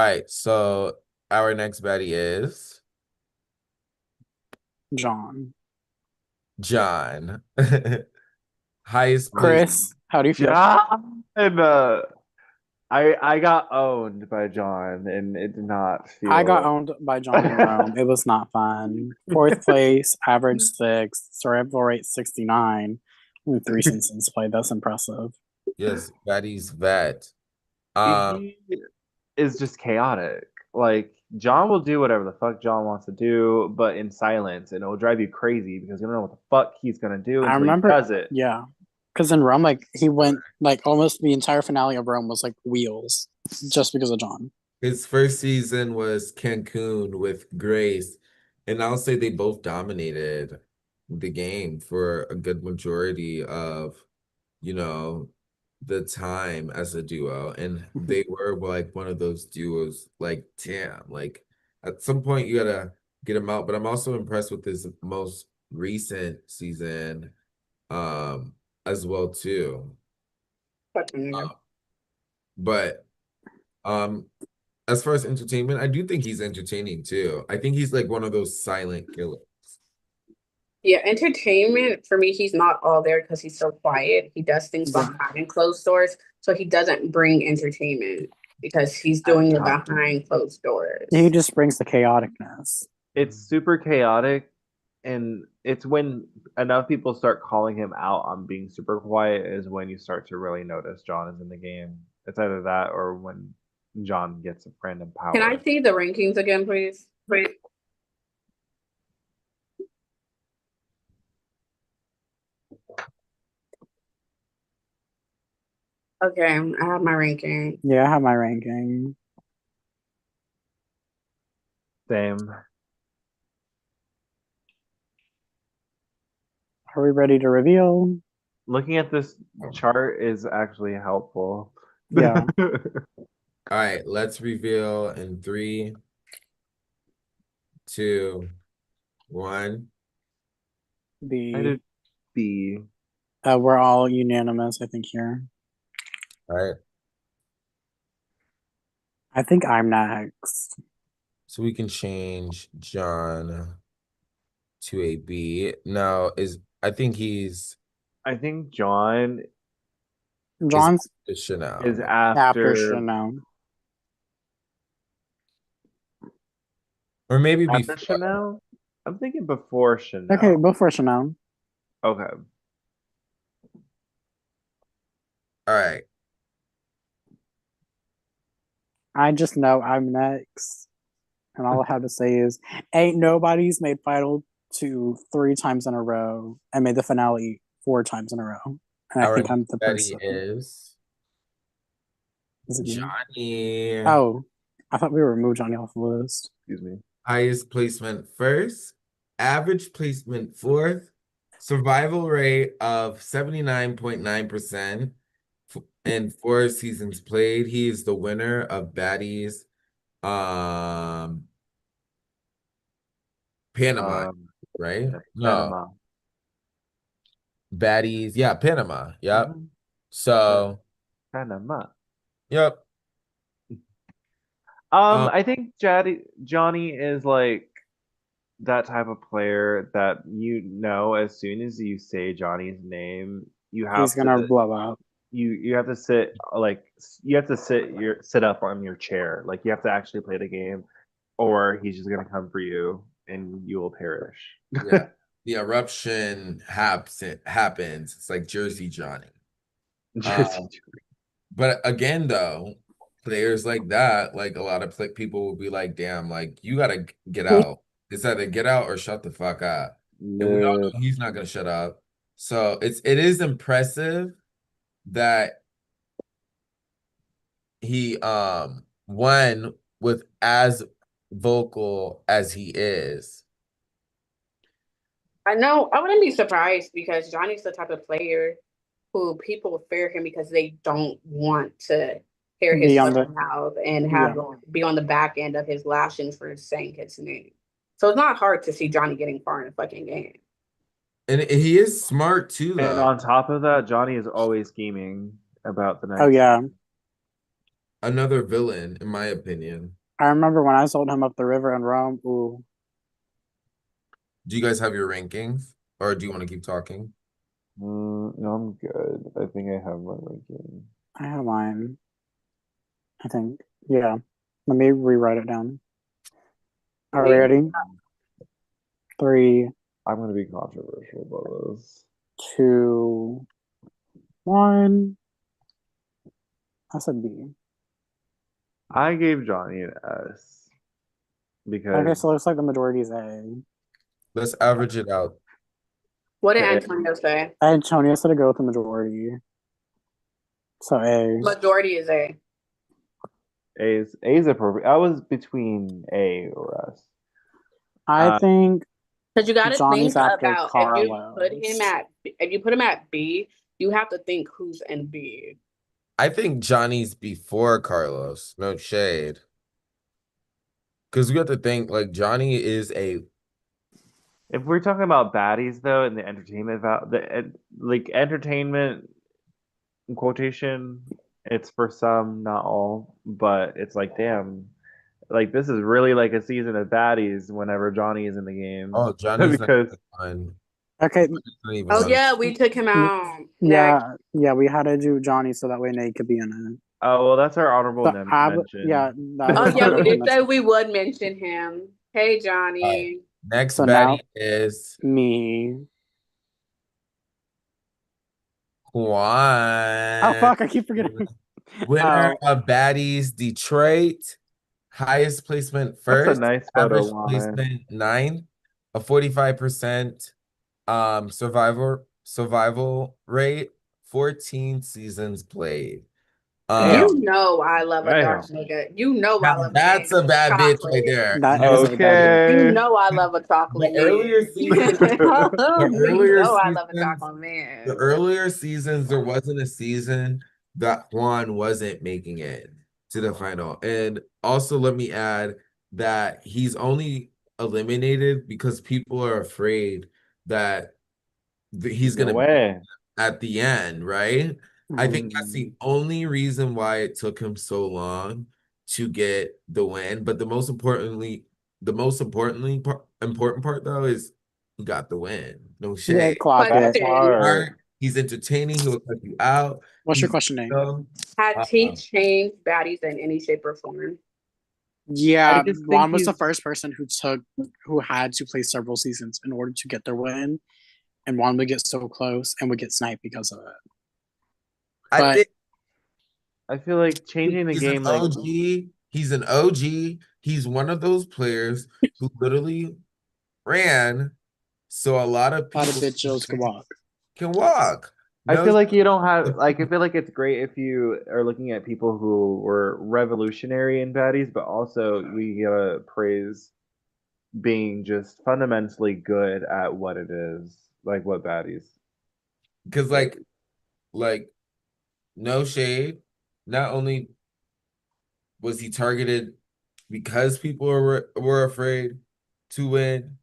right, so our next baddie is John. John. Highest place. Chris, how do you feel? John, I got owned by John, and it did not I got feel. owned by John in Rome. It was not fun. Fourth place, average 6, survival rate 69. Only 3 seasons played. That's impressive. Yes, baddie's vet. Um, He is just chaotic. Like John will do whatever the fuck John wants to do, but in silence, and it will drive you crazy because you don't know what the fuck he's gonna do I until he remember, does it. yeah. Because in Rome, like, he went, like, almost the entire finale of Rome was, like, wheels just because of John. his first season was Cancun with Grace, and I'll say they both dominated the game for a good majority of, you know, the time as a duo. And they were like one of those duos, like, damn, like at some point you gotta get him out. But I'm also impressed with his most recent season, as well too. But um as far as entertainment, I do think he's entertaining too. I think he's like one of those silent killers. Yeah, entertainment for me, he's not all there because he's so quiet. He does things Yeah. behind closed doors, so he doesn't bring entertainment because he's doing it behind closed doors. He just brings the chaoticness. It's super chaotic, and it's when enough people start calling him out on being super quiet is when you start to really notice John is in the game. It's either that or when John gets a random power. Can I see the rankings again, please? Please. Okay, I have my ranking. Yeah, I have my ranking. Same. Are we ready to reveal? Looking at this chart is actually helpful. Yeah. All right, let's reveal in 3, 2, 1. I B. did B. We're all unanimous, I think, here. All right, I think I'm next. so we can change John to a B. Now I think he's I think John John's is Chanel. is after after Chanel. Or maybe After before. Chanel? I'm thinking before Okay, Chanel. before Chanel. Okay. All right. I just know I'm next. And all I have to say is, ain't nobody's made final two 3 times in a row and made the finale 4 times in a row. And I Our think I'm the Betty person. is Is it me? Johnny. Oh, I thought we removed Johnny off the list. Excuse me. Highest placement first, average placement fourth, survival rate of 79.9% in 4 seasons played. He is the winner of Baddies. Panama, right? Yeah, No, Panama. Baddies. Yeah, Panama. Yep. Mhm. So, Panama. yep. I think Johnny is like that type of player that as soon as you say Johnny's name, He's gonna blow up. you have to sit like you have to sit up on your chair. Like you have to actually play the game, or he's just gonna come for you and you will perish. Yeah. The eruption happens. It's like Jersey Johnny. But again, though, players like that, like a lot of people will be like, damn, like you gotta get out. It's either get out or shut the fuck up. And we all No. know he's not gonna shut up. So it is impressive that he won with as vocal as he is. I know I wouldn't be surprised because Johnny's the type of player who people fear him because they don't want to hear his Be on the fucking mouth and yeah. be on the back end of his lashings for saying his name. So it's not hard to see Johnny getting far in a fucking game. And he is smart too, And though. on top of that, Johnny is always scheming about the next. Oh yeah. Another villain, in my opinion. I remember when I sold him up the river in Rome. Ooh. Do you guys have your rankings? Or do you want to keep talking? No, I'm good. I think I have my ranking. I have mine. I think. Yeah. Let me rewrite it down. Are we ready? 3, I'm gonna be controversial about this. 2, 1. I said B. I gave Johnny an S because Okay, so it looks like the majority is A. Let's average it out. What did The- Antonio say? Antonio said to go with the majority. So A. Majority is A. A's appropriate. I was between A or S. I think Because you got to Johnny's think after about if you put him at B, you have to think who's in B. I think Johnny's before Carlos. No shade. Because we have to think like Johnny is a If we're talking about baddies though, and the entertainment like entertainment in quotation, it's for some, not all, but it's like damn, like this is really like a season of baddies whenever Johnny is in the game. Johnny's not Because even okay. not even Oh on. yeah, we took him out. Yeah, we had to do Johnny so that way Nate could be in it. oh well, that's our honorable So mention. yeah, that Oh was yeah, we honorable did say mention. we would mention him. Hey Johnny. Next So baddie now is me. Juan. Oh fuck! I keep forgetting. Winner of Baddies Detroit. Highest placement That's a first. nice photo, Average Juan. placement ninth. A 45% survival rate. 14 seasons played. You know I love a dark Damn. nigga. You know I love That's a bad bitch right chocolate. there. That is a bad bitch. You Okay. know I love a chocolate The earlier man. seasons, You know I love a chocolate the man. earlier seasons, there wasn't a season that Juan wasn't making it to the final. And also, let me add that he's only eliminated because people are afraid that he's No going to way. at the end, right? I think that's Mm. the only reason why it took him so long to get the win. But important part though is he got the win. No Yeah, shade. clock That it. Question. part. He's entertaining. He will cut you out. What's your He's, question name? you know, Has he changed baddies in any shape or form? Yeah, just think Juan was the he's first person who had to play several seasons in order to get their win, and Juan would get so close and would get sniped because of it. I But think I feel like changing the he's an game, like OG. He's an OG. He's one of those players who literally ran so a lot of a lot of people bitches can walk. can walk. I No, feel like you don't have like I feel like it's great if you are looking at people who were revolutionary in baddies, but also we gotta praise being just fundamentally good at what it is, like what baddies. because like no shade. Not only was he targeted because people were afraid to win,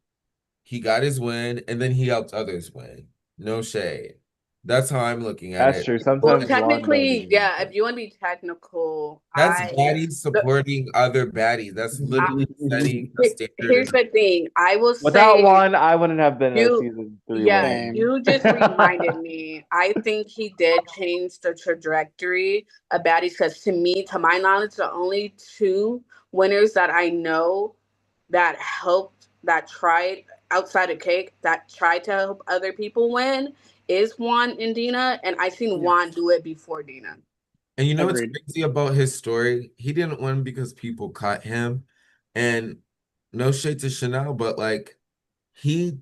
he got his win, and then he helped others win. No shade. That's how I'm looking at That's it. true. Well, Sometimes Juan does technically, even. yeah, if you want to be technical, That's baddies supporting other baddies. That's literally setting a standard. here's the thing. I will Without say Juan, I wouldn't have been a you, season 3 yeah, winner. Same. you just reminded me. I think he did change the trajectory of baddies because to me, to my knowledge, the only two winners that I know that helped, that tried outside of Cake, that tried to help other people win is Juan and Dina. And I've seen Yeah. Juan do it before Dina. And you know what's Agreed. crazy about his story? He didn't win because people caught him. And no shade to Chanel, but like he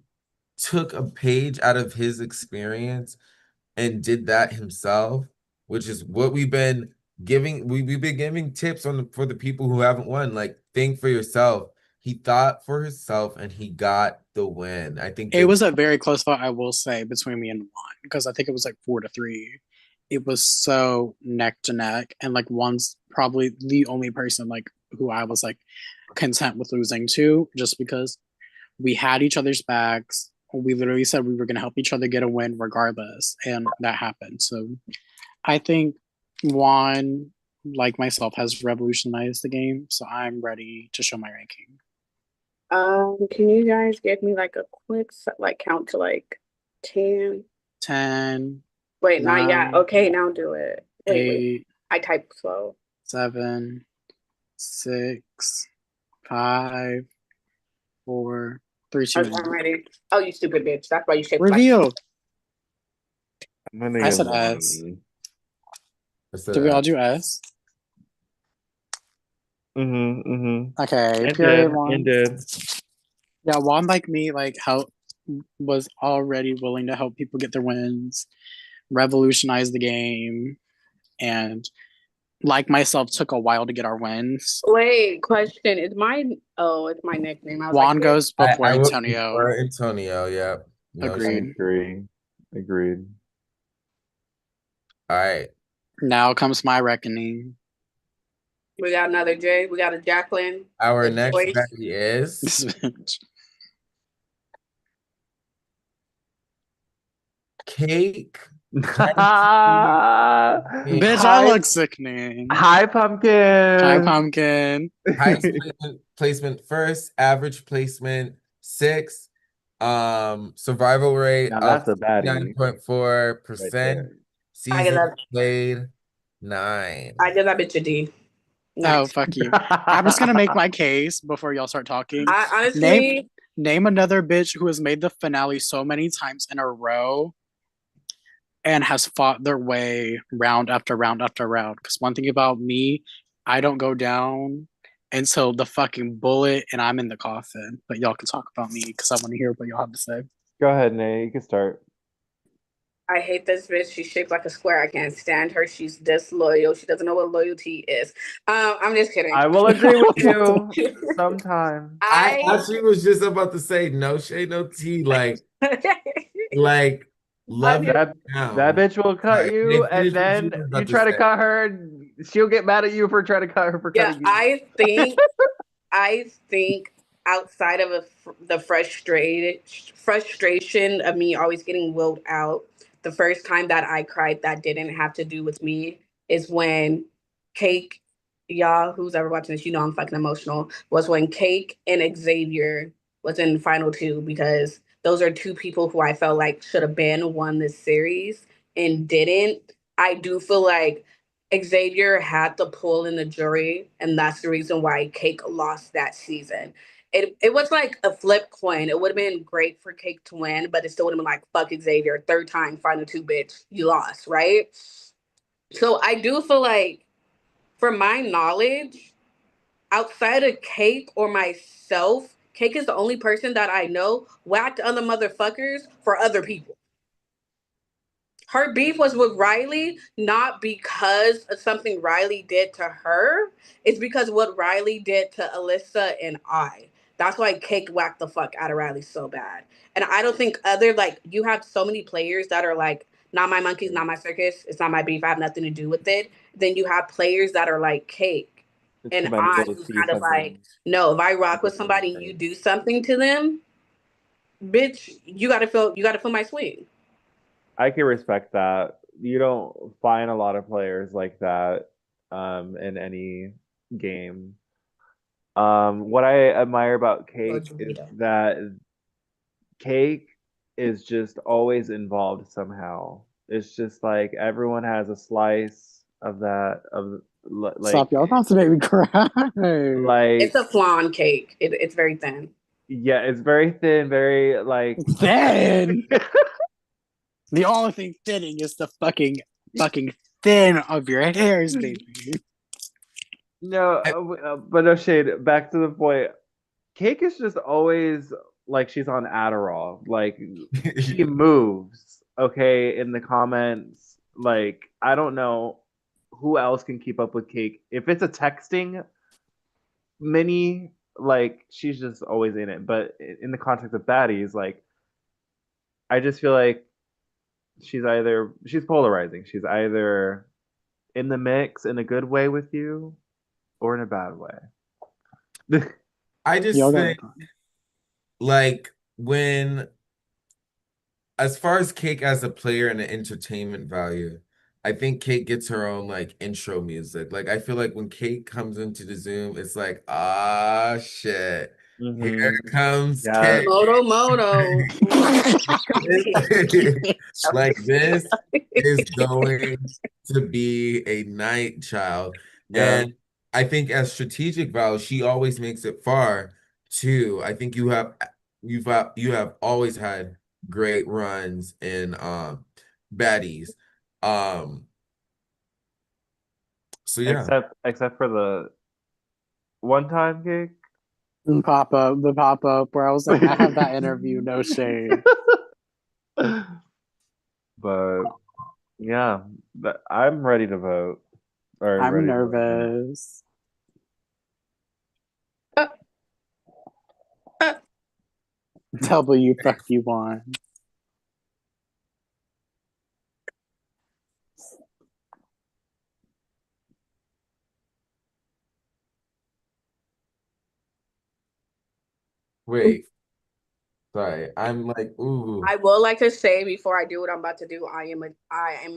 took a page out of his experience and did that himself, which is what we've been giving. We've been giving tips for the people who haven't won. Like, think for yourself. He thought for himself and he got the win. I think It that was a very close fight, I will say, between me and Juan, because I think it was like 4-3. It was so neck to neck, and like Juan's probably the only person like who I was like content with losing to, just because we had each other's backs. We literally said we were going to help each other get a win regardless, and that happened. So I think Juan, like myself, has revolutionized the game. So I'm ready to show my ranking. Can you guys give me like a quick like count to like 10? 10, Wait, not yet. 9, Okay, now do it. Wait. 8, I type slow. 7, 6, 5, 4, 3, 2, Okay, and I'm ready. Oh, you stupid bitch. That's why you shaped like reveal. I'm gonna I give said Juan S. an I said, Did we all do S? E. Okay, And period did, one. and did. Yeah, Juan, like me, like help was already willing to help people get their wins, revolutionize the game, and like myself, took a while to get our wins. Wait, question. It's my nickname. I was like, Juan goes before I would Antonio. prefer Antonio. Yeah. No I shade. Agreed. agree. Agreed. All right. Now comes my reckoning. we got another J. We got a Jacqueline. Our A next Joyce. Becky is This bitch. Cake. Hi, Bitch, I look sickening. hi, pumpkin. Hi, pumpkin. Highest placement first, average placement 6, survival rate Now of that's a baddie right 9.4%, there. I give season that. played 9. I give that bitch a D. Oh, Next. fuck you. I'm just gonna make my case before y'all start talking. I Name honestly, name another bitch who has made the finale so many times in a row and has fought their way round after round after round. Because one thing about me, I don't go down until the fucking bullet and I'm in the coffin. But y'all can talk about me because I want to hear what y'all have to say. Go ahead, Nate. You can start. I hate this bitch. She's shaped like a square. I can't stand her. She's disloyal. She doesn't know what loyalty is. I'm just kidding. I will agree with you sometimes. I I actually was just about to say no shade, no tea, like love it That down. bitch will cut Sorry, you, finish and what you then were you about to try to say. cut her, and she'll get mad at you for trying to cut her for yeah, cutting you. I think outside of the frustration of me always getting willed out, the first time that I cried that didn't have to do with me is when Cake, y'all who's ever watching this, you know I'm fucking emotional. Was when Cake and Xavier was in final two because those are two people who I felt like should have been won this series and didn't. I do feel like Xavier had the pull in the jury, and that's the reason why Cake lost that season. It was like a flip coin. It would have been great for Cake to win, but it still would have been like fuck Xavier, third time, final two, bitch, you lost, right? So I do feel like, from my knowledge, outside of Cake or myself, Cake is the only person that I know whacked other motherfuckers for other people. Her beef was with Riley, not because of something Riley did to her. It's because what Riley did to Alyssa and I. That's why Cake whacked the fuck out of Riley so bad. And I don't think other, like, you have so many players that are like, not my monkeys, not my circus. It's not my beef. I have nothing to do with it. Then you have players that are like Cake It's and I, commendable to who's see kind of like, something no, if I rock with different somebody and you thing. do something to them, bitch, you gotta feel my swing. I can respect that. You don't find a lot of players like that in any game. What I admire about Lord Cake is Dorito. that Cake is just always involved somehow. It's just like everyone has a slice of that of Stop, y'all about to make me cry. like It's a flan cake. It's very thin. yeah, it's very thin, very like Then the only thing thinning is the fucking thin of your hairs, baby. no, but no shade. Back to the point. Cake is just always like she's on Adderall. Like she moves, okay, in the comments. Like I don't know who else can keep up with Cake. If it's a texting mini, like she's just always in it. But in the context of baddies, like I just feel like she's polarizing. She's either in the mix in a good way with you or in a bad way. I just Y'all got think, it. like, when, as far as Cake as a player and the entertainment value, I think Cake gets her own like intro music. Like, I feel like when Cake comes into the Zoom, it's like, ah, shit. Here Mm-hmm. comes Yeah. Cake. Moto Moto. Like, this is going to be a night child. Yeah. And I think as strategic value, she always makes it far too. I think you have always had great runs in baddies. Um so yeah. Except for the one time gig. The pop up where I was like, I have that interview, no shade. But yeah, but I'm ready to vote. Or I'm ready to vote again. nervous. Uh, uh, W fuck you want. Wait, sorry. I'm like, ooh. I will like to say before I do what I'm about to do, I am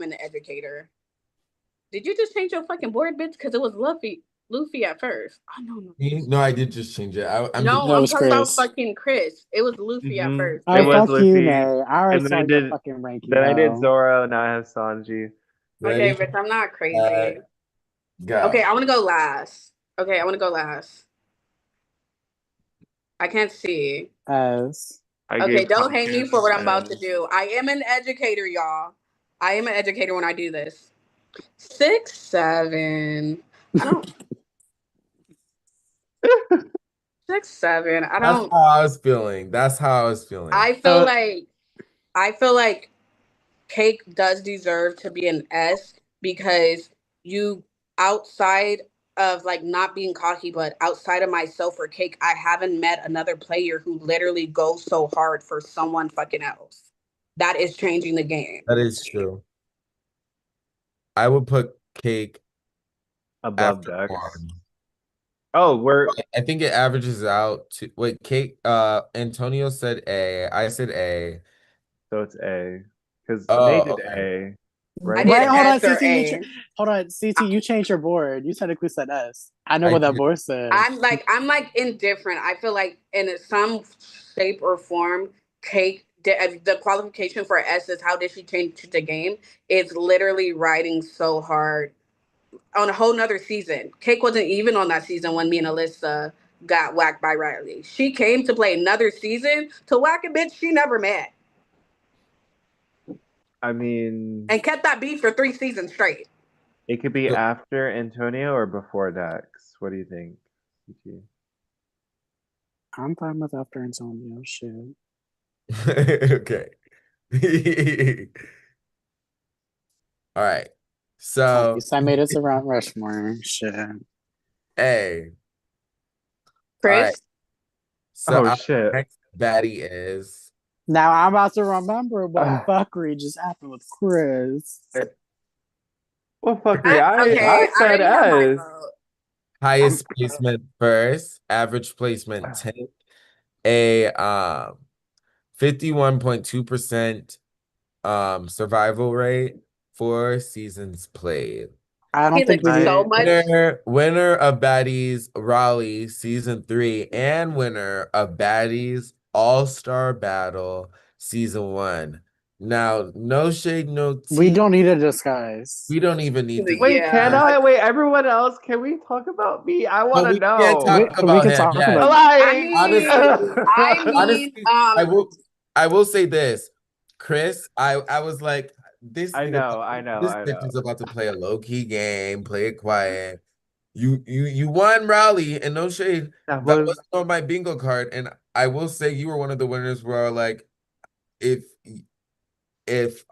an educator. Did you just change your fucking board, bitch? Because it was Luffy at first. Oh no, no. No, I did just change it. I'm just No, That I'm was talking about Chris. fucking Chris. It was Luffy at Mm-hmm. first, It Oh, was bitch. fuck you, Nay. Luffy. I already And saw your fucking ranking, then I did though. Zoro, now I have Sanji. Okay, ready. bitch, I'm not Uh, crazy. Okay, Go. I want to go last. Okay, I want to go last. I can't see. As I Okay, gave don't hate me for Pumpkin what I'm about to and do. I am an educator, y'all. I am an educator when I do this. 6, 7. I don't 6, 7. I That's don't. how I was feeling. That's how I was feeling. I feel like I feel like Cake does deserve to be an S because you, outside of like not being cocky, but outside of myself or Cake, I haven't met another player who literally goes so hard for someone fucking else. That is changing the game. That is true. I would put Cake above after Dex. one. Oh, we're I think it averages out to wait, Cake, Antonio said A. I said A. so it's A. Because Nay Oh, did okay. A, I right? did wait, hold on, S or CT. A. Hold on, CT. You changed your board. You technically said S. I know I what that did. board said. I'm like indifferent. I feel like in some shape or form, Cake the qualification for S is how did she change the game? It's literally riding so hard on a whole nother season. Cake wasn't even on that season when me and Alyssa got whacked by Riley. She came to play another season to whack a bitch she never met I mean, and kept that beef for 3 seasons straight. it could be after Antonio or before Dax. What do you think, CT? I'm fine with after Antonio. Shit. Okay. All right. At So, least I made it to Mount Rushmore. Shit. hey. All right. Chris? So Oh our shit. next baddie is Now I'm about to remember what fuckery just happened with Chris. Well, fuck me. I Okay, I said already have my S. vote. highest placement first, average placement 10th, a 51.2% survival rate, 4 seasons played. I He don't think looks we need. so much. Winner of Baddies Raleigh season 3 and winner of Baddies All-Star Battle season 1. Now, no shade, no We tea. don't need a disguise. We don't even need to. Wait, can Yeah. I? Wait, everyone else, can we talk about me? I want But to we can't know. talk We about can him talk yet. about. Like, Honestly, I will say this, Chris. I was like, this I nigga, know, I know, this I bitch know. is about to play a low-key game, play it quiet. You won Raleigh, and no shade. That That was wasn't on my bingo card, and I will say you were one of the winners where like if if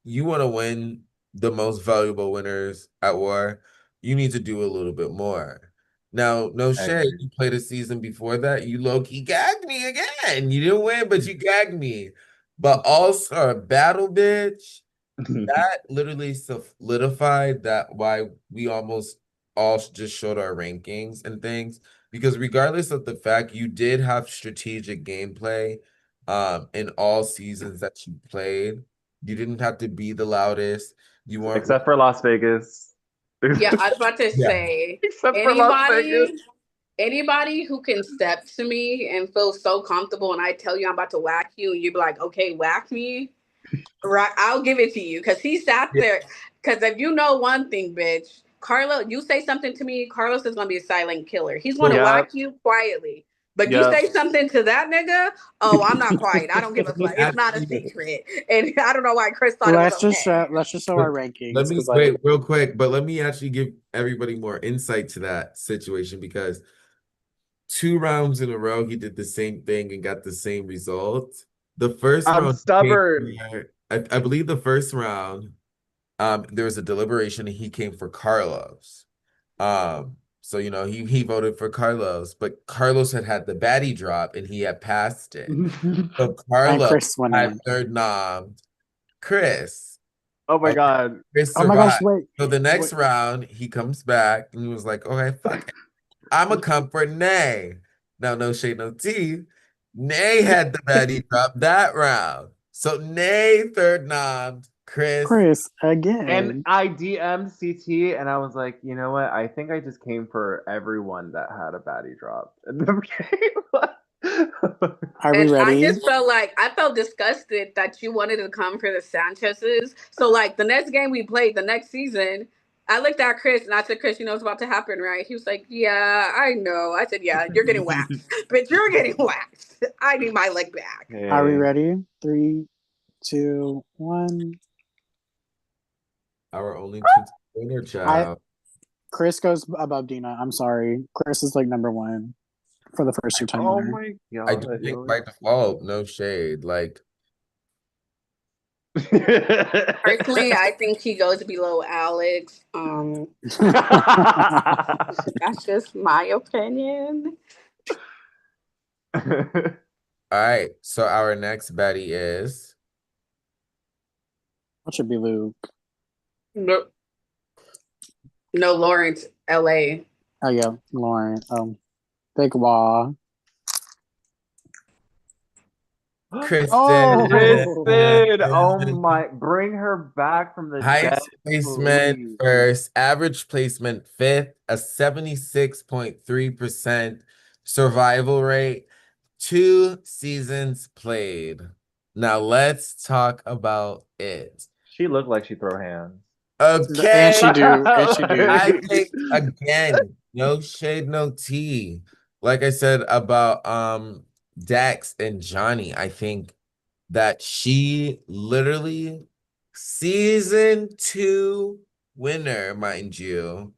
you want to win the most valuable winners at war, you need to do a little bit more. Now, no I shade, agree. you played a season before that, you low-key gagged me again. You didn't win, but you gagged me. But also, battle bitch, that literally solidified that why we almost all just showed our rankings and things. Because regardless of the fact you did have strategic gameplay in all seasons that you played, you didn't have to be the loudest. You weren't Except for Las Vegas. Yeah, I was about to Yeah. say Except for Las Vegas. anybody who can step to me and feel so comfortable and I tell you I'm about to whack you and you be like, okay, whack me. Right, I'll give it to you because he sat Yeah. there. Because if you know one thing, bitch, Carlos, you say something to me, Carlos is gonna be a silent killer. He's gonna Yep. whack you quietly. But you Yep. say something to that nigga, oh, I'm not quiet. I don't give a fuck. It's not a secret. And I don't know why Chris thought it was okay. Let's just show our rankings. Let me 'cause, wait real quick, but let me actually give everybody more insight to that situation because 2 rounds in a row he did the same thing and got the same result. The first I'm round, stubborn. I believe the first round, there was a deliberation and he came for Carlos. So you know he voted for Carlos, but Carlos had the baddie drop and he had passed it. So and Carlos Chris went had in. third nom Chris. Oh my Okay, god. Chris Oh my gosh! survived. Wait. So the next wait. round he comes back and he was like, okay, fuck it. I'm a come for Nay. Now no shade, no tea. Nay had the baddie drop that round. So Nay third nommed Chris. Chris And again. I DM'd CT and I was like, you know what? I think I just came for everyone that had a baddie drop in the game. Are we And I ready? just felt like I felt disgusted that you wanted to come for the Sanchez's. So like the next game we played, the next season, I looked at Chris and I said, Chris, you know what's about to happen, right? He was like, yeah, I know. I said, yeah, you're getting waxed. But you're getting waxed. I need my leg back. Are we Hey. ready? 3, 2, 1. Our only two winner child. Chris goes above Dina. I'm sorry. Chris is like number 1 for the first 2-time Oh winner. my I god. do think by default, no shade. Like Personally, I think he goes below Alex. That's just my opinion. all right. So our next baddie is That should be Luke. No, no Lawrence, LA. Oh yeah, Lauren. Big Wah. Kristen. Oh! Kristen, oh my, bring her back from the dead, Highest placement please. first, average placement fifth, a 76.3% survival rate, 2 seasons played. Now let's talk about it. She looked like she throw hands. And Okay. she do. And she do. I think again, no shade, no tea. Like I said about Dax and Johnny, I think that she literally season 2 winner, mind you.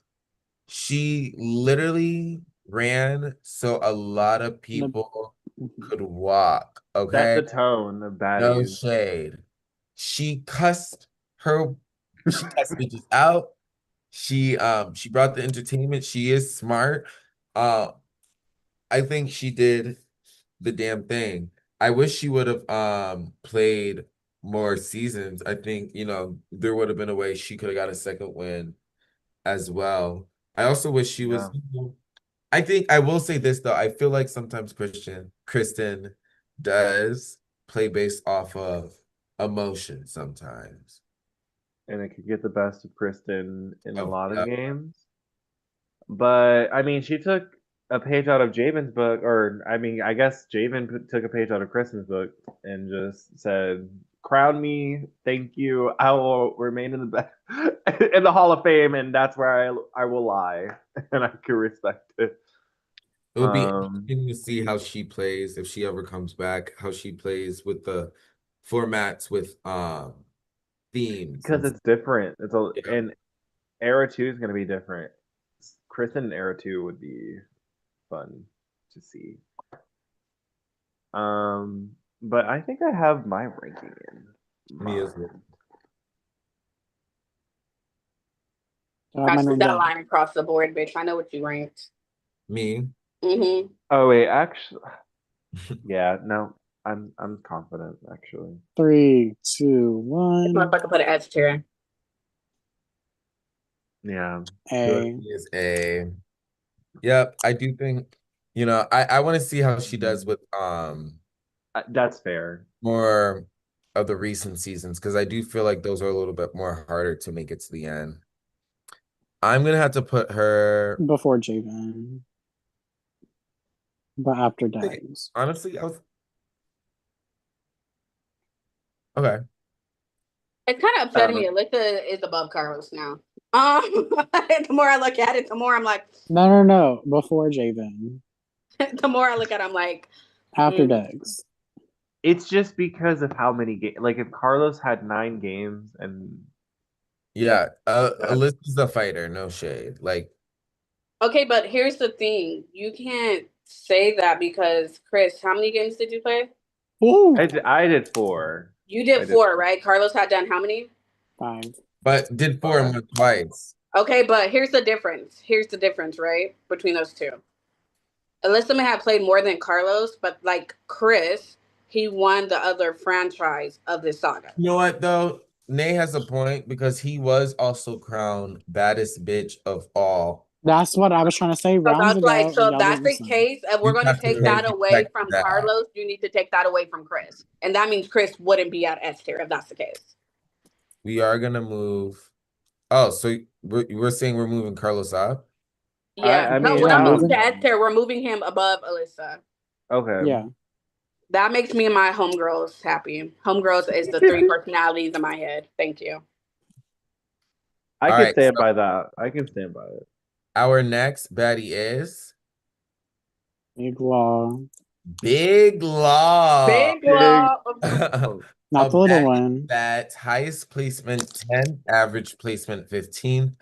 She literally ran so a lot of people could walk. Set Okay. the tone of No Baddies. shade. She cussed her, she cussed bitches out. She brought the entertainment. She is smart. Uh I think she did the damn thing. I wish she would have played more seasons. I think, there would have been a way she could have got a second win as well. I also wish she was, Yeah. I think I will say this though. I feel like sometimes Kristen does play based off of emotion sometimes. And it could get the best of Kristen in a lot of Yeah. games. But I mean, she took a page out of Javen's book, or I mean, I guess took a page out of Kristen's book and just said, "Crown me, thank you. I will remain in the in the Hall of Fame, and that's where I will lie, and I can respect it." It would be Um, interesting to see how she plays if she ever comes back, how she plays with the formats with themes because and it's different. It's a yeah. and Era 2 is going to be different. Kristen in Era 2 would be fun to see. But I think I have my ranking in Me as mind. well. I'm I gonna see run that down. line across the board, bitch. I know what you ranked. Me. Mm-hmm. Oh wait, actually, yeah, no, I'm confident actually. 3, 2, This 1. motherfucker put an S tier. Yeah, A. Dorothy is a. Yep, I do think, I want to see how she does with that's fair. more of the recent seasons because I do feel like those are a little bit more harder to make it to the end. I'm gonna have to put her. Before Javen. But after Dags. Honestly, I was okay. It's kind of upsetting me. Alyssa is above Carlos now. The more I look at it, the more I'm like, No. Before Javen. the more I look at it, I'm like, After mm. Dags. It's just because of how many games. Like if Carlos had 9 games and Yeah, that, Alyssa's a fighter, no shade. Like, Okay, but here's the thing. You can't say that because Chris, how many games did you play? Ooh. I did 4. You I did did 4, right? Carlos had done how many? 5. but did 4 and 1 twice. Okay, but here's the difference. Here's the difference, right? Between those two. Alyssa may have played more than Carlos, but like Chris, he won the other franchise of this saga. You know what though? Nay has a point because he was also crowned baddest bitch of all. That's what I was trying to say So rounds that's like, ago, so and if y'all that's didn't the listen. case, if we're You going to have to take pay that away respect to from that. Carlos, you need to take that away from Chris. And that means Chris wouldn't be at S tier if that's the case. We are gonna move. Oh, so we're saying we're moving Carlos up? Yeah. I No, mean we're Yeah, not moving moving. to S tier. We're moving him above Alyssa. Okay. Yeah. That makes me and my homegirls happy. Homegirls is the 3 personalities in my head. Thank you. I All can right, stand so by that. I can stand by it. our next baddie is Big law. Big Law. Big love. Oh, Not A the little baddie one. that's highest placement 10, average placement 15,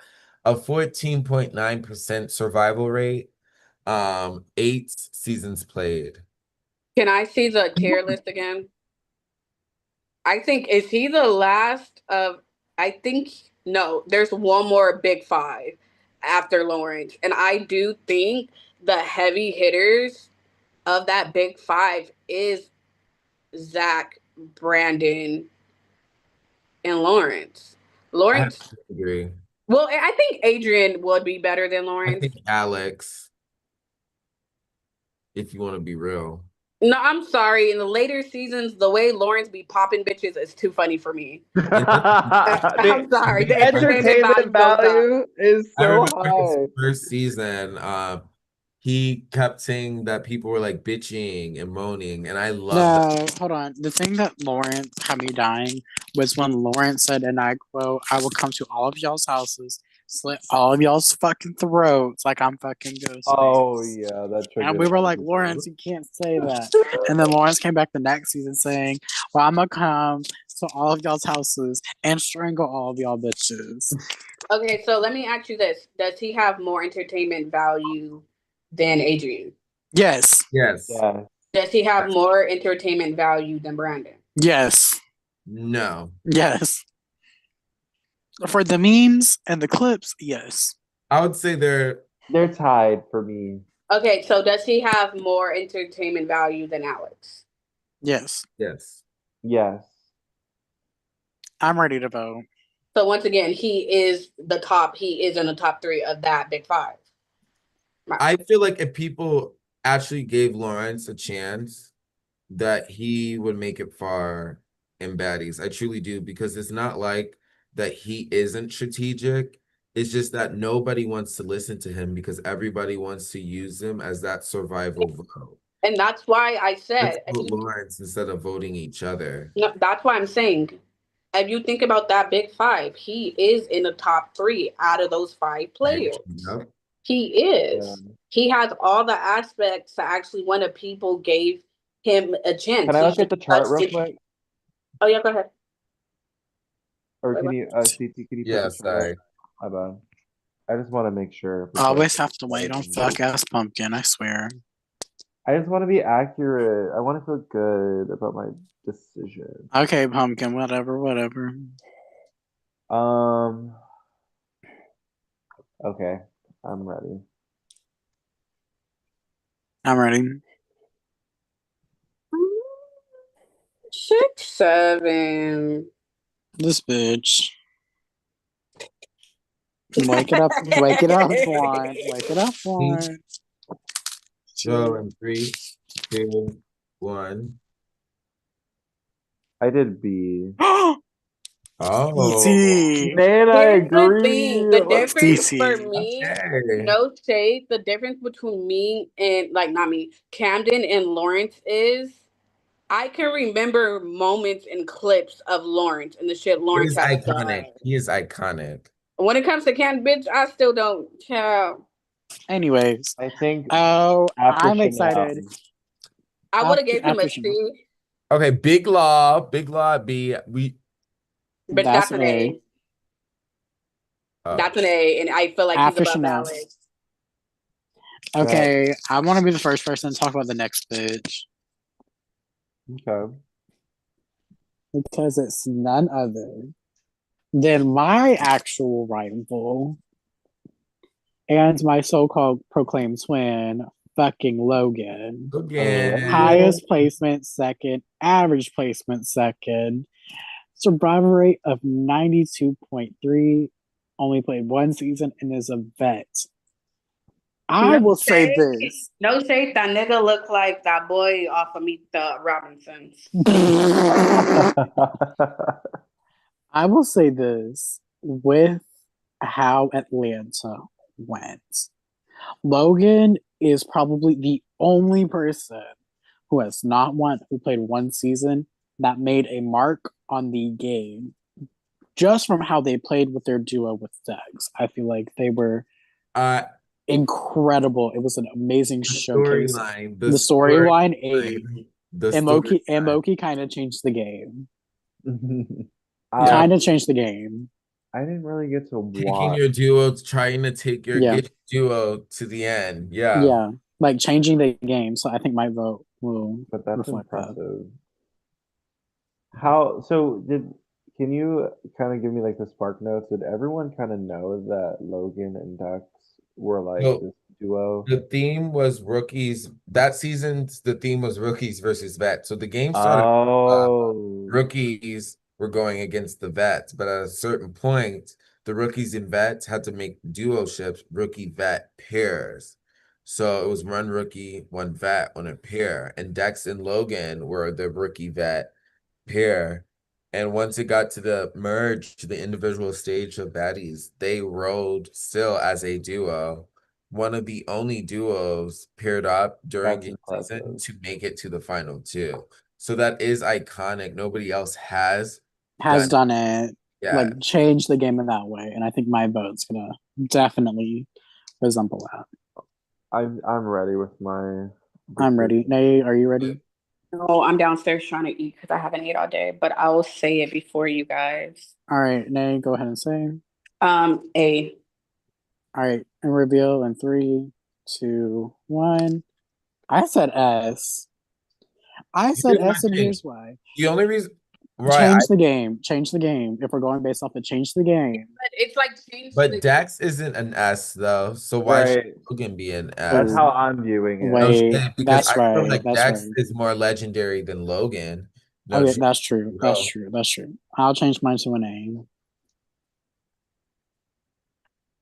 a 14.9% survival rate, 8 seasons played. Can I see the tier list again? I think, is he the last of, I think, no, there's one more big 5 after Lawrence. And I do think the heavy hitters of that big 5 is Zach, Brandon, and Lawrence. I have Lawrence, to agree. well, I think Adrian would be better than I Lawrence. think Alex, if you want to be real. No, I'm sorry. In the later seasons, the way Lawrence be popping bitches is too funny for me. And this, the I'm sorry. The I entertainment value entertainment goes up. value is so remember his high. first season. he kept saying that people were like bitching and moaning, and I love that. No, hold on. The thing that Lawrence had me dying was when Lawrence said, and I quote, I will come to all of y'all's houses, slit all of y'all's fucking throats like I'm fucking Oh Ghostface. yeah, that And triggered we a were lot of like, people. Lawrence, you can't say that. And then Lawrence came back the next season saying, well, I'm gonna come to all of y'all's houses and strangle all of y'all bitches. Okay, so let me ask you this: does he have more entertainment value than Adrian? Yes. Yes. Yeah. Does he have more entertainment value than Brandon? Yes. No. Yes. For the memes and the clips, yes. I would say they're They're tied for me. Okay, so does he have more entertainment value than Alex? Yes. yes. Yes. I'm ready to vote. So once again, he is the top. He is in the top three of that big five. Right. I feel like if people actually gave Lawrence a chance, that he would make it far in Baddies. I truly do, because it's not like that he isn't strategic. It's just that nobody wants to listen to him because everybody wants to use him as that survival vote. And that's why I Let's said, vote Lawrence instead of voting each other. no, that's why I'm saying, if you think about that big five, he is in the top three out of those five players. Yep. He Yeah. is. He has all the aspects to actually when the people gave him a chance. Can I He look at should the chart real quick? Oh yeah, go ahead. Or Wait, can what? you, CT, can you put Yeah, the chart up? sorry. My bad. I just want to make sure. I always have to wait on fuck ass pumpkin, I swear. I just want to be accurate. I want to feel good about my decision. Okay, pumpkin, whatever. Um. Okay, I'm ready. I'm ready. 6, 7. This bitch. Wake it up, one. Wake it up, one. So in 3, 2, 1. I did B. Oh, ET. Man, I Here's the agree. thing. The Let's difference for CT. me, okay. no shade, the difference between me and like not me, Camden and Lawrence is I can remember moments and clips of Lawrence and the shit It Lawrence is has iconic. done. He is iconic. When it comes to Camden, bitch, I still don't child. Anyways. I think Oh, after I'm Chanel. excited. I would have gave him a After Chanel. C, Okay, Big Law B. but That's that's an A. A. That's an A, and I feel like he's After above Chanel. Alex. Okay, I want to be the first person to talk about the next bitch. Okay. Because it's none other than my actual rival and my so-called proclaimed twin, fucking Logan. Again. Highest placement second, average placement second, survival rate of 92.3, only played one season and is a vet. I No will say shade. this. No shade. That nigga look like that boy off of Meet the Robinsons. I will say this with how Atlanta went. Logan is probably the only person who played one season that made a mark on the game just from how they played with their duo with Dex. I feel like they were Uh incredible. It was an amazing showcase. storyline. The storyline, and storyline. Loki kind of changed the game. Yeah. Kind of changed the game. I didn't really get to Taking watch. your duo, trying to take your Yeah. get duo to the end. Yeah. Yeah, like changing the game. So I think my vote will But that's reflect that. impressive. How so can you kind of give me like the spark notes? Did everyone kind of know that Logan and Dux were like So this duo? the theme was rookies. That season's the theme was rookies versus vets. So the game started, Oh, rookies were going against the vets, but at a certain point, the rookies and vets had to make duo ships, rookie vet pairs. So it was one rookie, one vet on a pair, and Dex and Logan were the rookie vet pair. And once it got to the merge, to the individual stage of baddies, they rolled still as a duo. one of the only duos paired up during That's game season impressive. to make it to the final two. So that is iconic. Nobody else has Has done. done it, Yeah. like changed the game in that way, and I think my vote's gonna definitely resemble that. I'm ready with my I'm ready. decision. Nay, are you ready? No, I'm downstairs trying to eat because I haven't ate all day, but I will say it before you guys. All right, Nay, go ahead and say. A. All right, and reveal in 3, 2, 1. I said S. I said Here's my S, and thing. here's why. The only reason, right? Change the game. Change the game. If we're going based off of change the game. But it's like changed But the Dex isn't an S though, so why should Right. Logan be an That's S? how Oh, I'm viewing it. No wait. shit, because That's I feel right. like That's Dex right. is more legendary than Logan. No Okay, shit. that's true. That's Bro. true. That's true. I'll change mine to an A.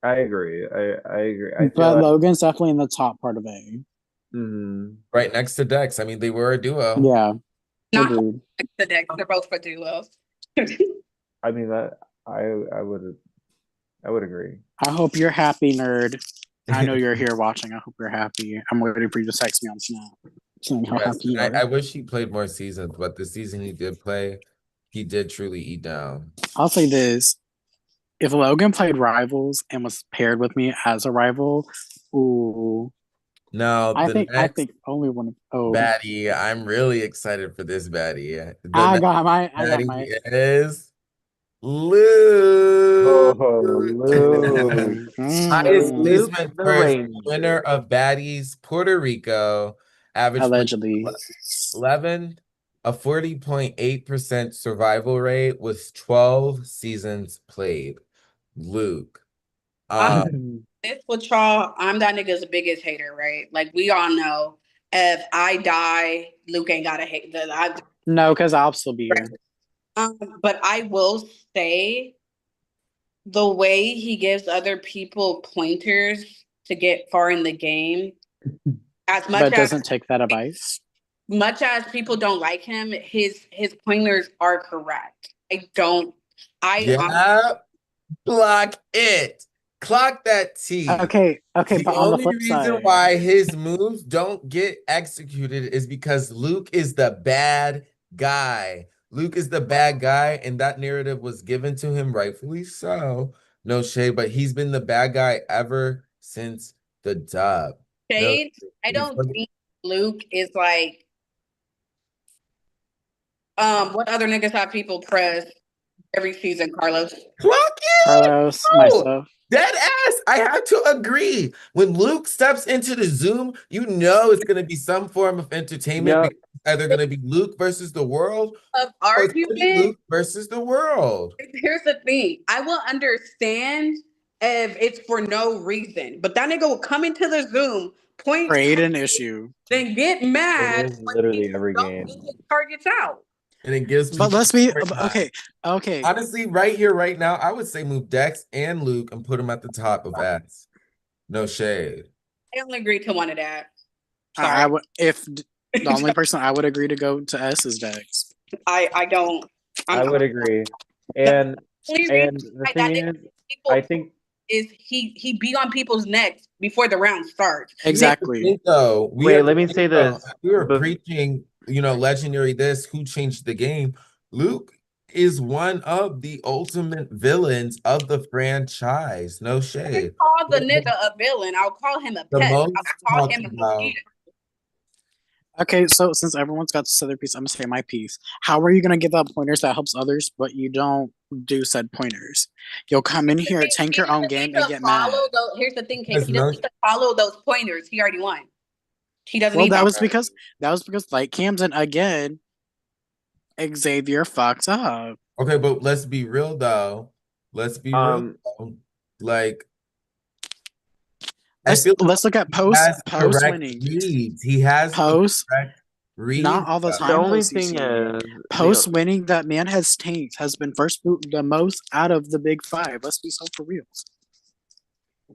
I agree. I agree. I feel But like Logan's definitely in the top part of A. Right next to Dex. I mean, they were a duo. Yeah, not agreed. the deck. They're both for duos. I mean that I would agree. I hope you're happy, nerd. I know you're here watching. I hope you're happy. I'm waiting for you to text me on Snap saying how Yes, happy you and are. I wish he played more seasons, but the season he did play, he did truly eat down. I'll say this. If Logan played Rivals and was paired with me as a rival, ooh, Now, I the think I next think only one. Oh, baddie, I'm really excited for this baddie. The I next got my. I got baddie my. is Luke. Oh, Luke. Highest Luke Mm, placement the first winner Ranger. of baddies, Puerto Rico, average point allegedly. 11, a 40.8% survival rate with 12 seasons played. Luke. I'm Um, this with y'all. I'm that nigga's biggest hater, right? Like we all know. If I die, Luke ain't gotta hate that. No, because I'll still be here. But I will say the way he gives other people pointers to get far in the game, as But doesn't take that advice. much as people don't like him, his pointers are correct. I don't. yeah, block it. Clock that T. Okay, okay, The but on the only flip reason side, why his moves don't get executed is because Luke is the bad guy. Luke is the bad guy, and that narrative was given to him, rightfully so. No shade, but he's been the bad guy ever since the dub. No, shade. I you don't think Luke is like what other niggas have people press every season, Carlos? clock it. Carlos, Oh, myself. dead ass. I have to agree. When Luke steps into the Zoom, you know it's going to be some form of entertainment Yep. because it's either going to be Luke versus the world Of or it's going to be argument. Luke versus the world. Here's the thing. I will understand if it's for no reason, but that nigga will come into the Zoom, point, Create an issue. then get It mad is when literally people every don't get game. his targets out. And it gives But people let's be more time. okay. Okay. Honestly, right here, right now, I would say move Dex and Luke and put them at the top of S. No shade. I only agree to one of that. I Sorry. would if the only person I would agree to go to S is Dex. I don't. I would agree. And Only reason the why thing that nigga is, I people think is he be on people's necks before the round starts. Here's the Exactly. thing, though. We wait, have to let me think, say though. this. We were But preaching, legendary this, who changed the game. Luke is one of the ultimate villains of the franchise. No I didn't shade. call the nigga a villain. I'll call him a The pet. most I'll call talked him a about. mosquito. Okay, so since everyone's got to say their piece, I'm gonna say my piece. How are you gonna give out pointers that helps others, but you don't do said pointers? You'll come in here, tank He your own doesn't need game, and to get mad. follow those. Here's the thing, Kate. Because He doesn't no, need to follow those pointers. He already won. He doesn't Well, need that that. was because like Camden again, Xavier fucks up. okay, but let's be real, though. Let's be real, um though. Like, I Let's feel like let's look at he has post correct winning. reads. He has the Post correct reads, not all the though. the time though, only thing CC. is Post winning, that man has tanked, has been first boot the most out of the big five. Let's be so for real.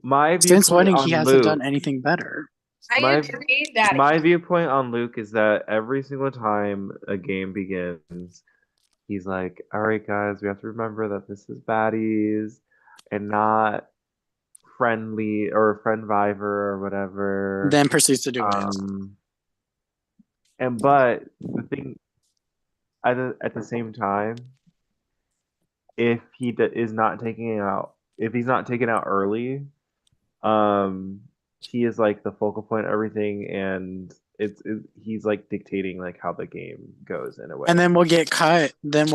my Since viewpoint winning, he on hasn't Luke done anything better. I my agree that my viewpoint on Luke is that every single time a game begins, he's like, all right, guys, we have to remember that this is baddies and not friendly or friend Viver or whatever. Then proceeds to do it. But the thing at the same time, if is not taking it out, if he's not taken out early, he is like the focal point of everything, and he's like dictating like how the game goes in a way. And then we'll get cut. Then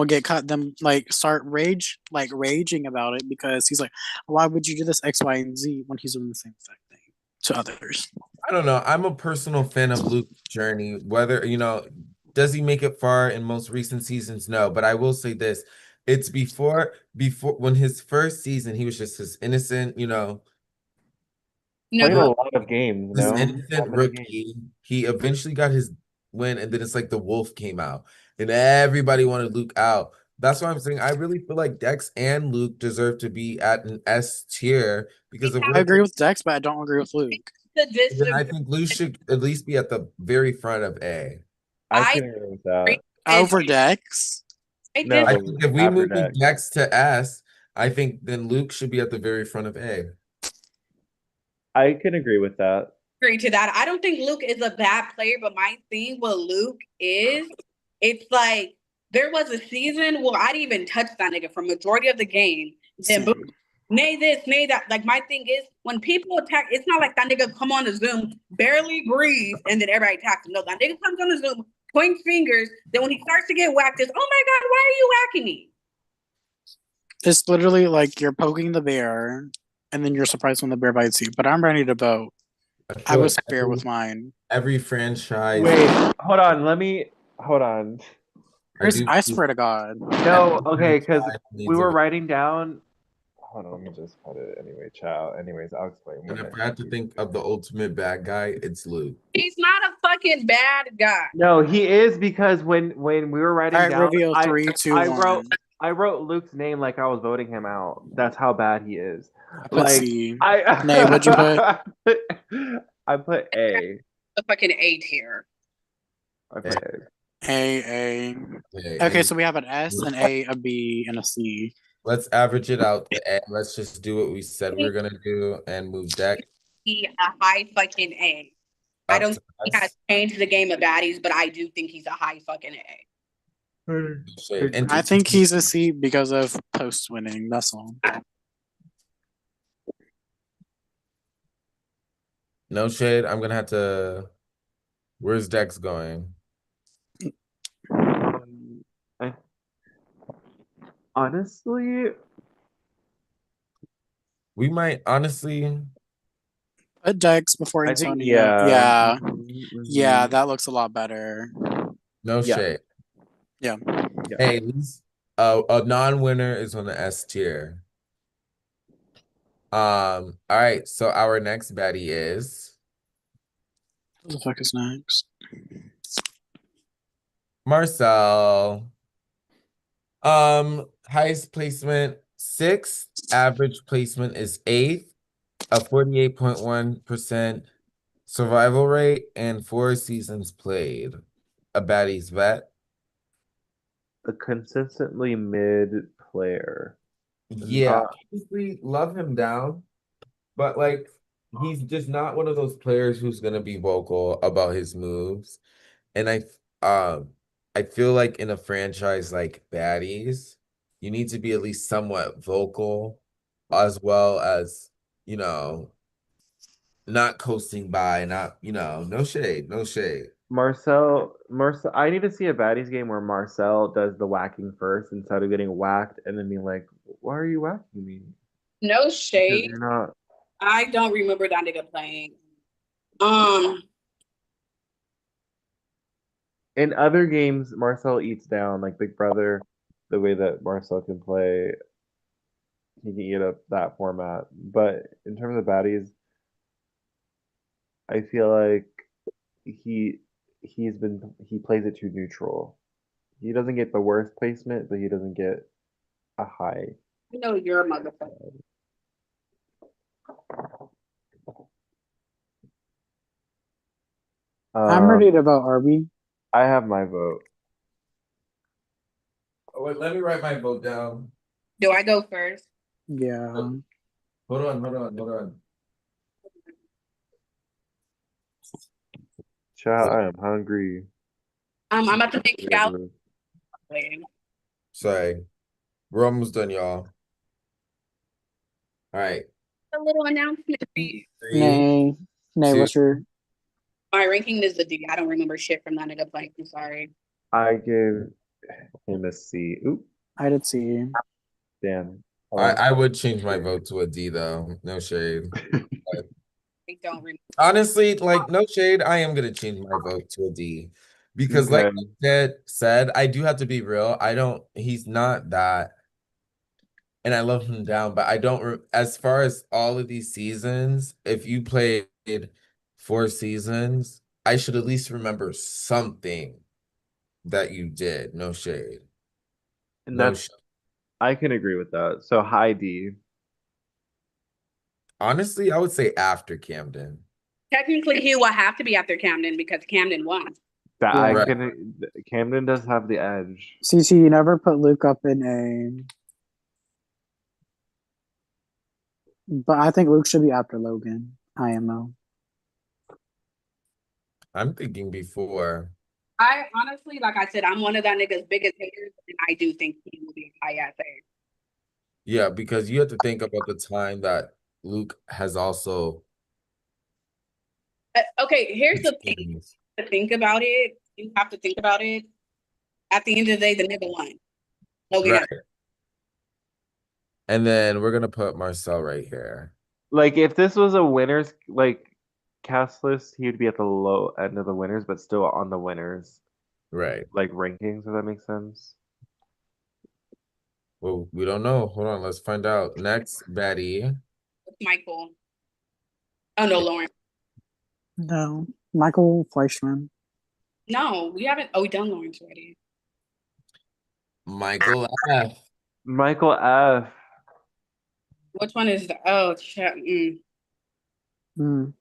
like start raging about it because he's like, why would you do this X, Y, and Z when he's doing the same exact thing to others? I don't know. I'm a personal fan of Luke's journey. Whether, does he make it far in most recent seasons? No, but I will say this. It's before when his first season, he was just this innocent, Played a No, lot of games, this no? innocent rookie. He eventually got his win, and then it's like the wolf came out, and everybody wanted Luke out. That's why I'm saying I really feel like Dex and Luke deserve to be at an S tier because of I where. agree with Dex, but I don't agree with Luke. the Then I disagree. think Luke should at least be at the very front of A. I I can agree with that. Over Dex? I No, I disagree think if we after move Dex. Dex to S, I think then Luke should be at the very front of A. I can agree with that. to that. I don't think Luke is a bad player, but my thing with Luke is it's like there was a season where I didn't even touch that nigga for majority of the game. Then boom, nay this, nay that. Like my thing is when people attack, it's not like that nigga come on the Zoom, barely breathe, and then everybody attacks him. No, that nigga comes on the Zoom, points fingers. Then when he starts to get whacked, it's oh my god, why are you whacking me? It's literally like you're poking the bear, and then you're surprised when the bear bites you. But I'm ready to vote. I feel was like fair with mine. every franchise. Wait, hold on. Hold on. Chris, I swear to God. No, okay, because needs we were a- writing down. Hold on, let me just put it anyway, child. Anyways, I'll explain. And if I had to think of the ultimate bad guy, it's Luke. He's not a fucking bad guy. No, he is because when we were writing All right, down, reveal 3, 2, 1. I wrote Luke's name like I was voting him out. That's how bad he is. Let's Like see. I Nay, what'd you put? I put A. A fucking A tier. I put A. A. Okay, Okay, so we have an S, an A, a B, and a C. let's average it out to A. Let's just do what we said we were gonna do and move Dex He a high fucking A. I up don't to think he has S. changed the game of baddies, but I do think he's a high fucking A. Shade. And I think he's a C because of post winning. That's all. no shade. I'm gonna have to. Where's Dex going? I, honestly, We might honestly. Put Dex before I think Antonio. yeah. Yeah, that looks a lot better. No Yeah. shade. Yeah. Hey, at least a non-winner is on the S tier. All right, so our next baddie is What the fuck is next? Marcel. Highest placement 6th, average placement is 8th, a 48.1% survival rate, and 4 seasons played. A baddie's vet. A consistently mid player. Yeah, we love him down, but like he's just not one of those players who's gonna be vocal about his moves. And I feel like in a franchise like Baddies, you need to be at least somewhat vocal as well as, not coasting by, not, no shade, no shade. Marcel, I need to see a baddies game where Marcel does the whacking first instead of getting whacked and then being like, "Why are you whacking me?" No Because shade. you're not. I don't remember that nigga playing. In other games, Marcel eats down like Big Brother. The way that Marcel can play, he can eat up that format. But in terms of baddies, I feel like he he plays it too neutral. He doesn't get the worst placement, but he doesn't get a high. I know you're a motherfucker. I'm ready to vote, Arby. I have my vote. Oh, wait, let me write my vote down. Do I go first? Yeah. hold on. Child, I am hungry. I'm about to take out. Sorry. We're almost done, y'all. All right. A little announcement for you. 3, Nay. Nay, 2. what's your My ranking is a D. I don't remember shit from that nigga playing. I'm sorry. I give him a C. Oop, I did see. damn. I would change my vote to a D though. No shade. I don't remember. Honestly, like no shade, I am gonna change my vote to a D. Because like Okay. Ted said, I do have to be real. He's not that, and I love him down, but I don't as far as all of these seasons, if you played 4 seasons, I should at least remember something that you did. No shade. And No that's shade. I can agree with that. So high D. Honestly, I would say after Camden. Technically, he will have to be after Camden because Camden won. That Yeah. I Right. can Camden does have the edge. CC, you never put Luke up in A. But I think Luke should be after Logan. IMO. I'm thinking before. I honestly, like I said, I'm one of that nigga's biggest haters, and I do think he will be high ass A. Yeah, because you have to think about the time that Luke has also Okay, here's the thing experienced. to think about it. You have to think about it. At the end of the day, the nigga won. Logan Right. And then we're gonna put Marcel right here. Like if this was a winners like cast list, he would be at the low end of the winners, but still on the winners Right. like rankings, if that makes sense. Well, we don't know. Hold on, let's find out. Next, Betty. Michael. Oh no, Lauren. No. Michael Fleischman. No, we haven't. Oh, we done Lawrence already. Michael F. Michael F. Which one is the? Oh, shit. Mm.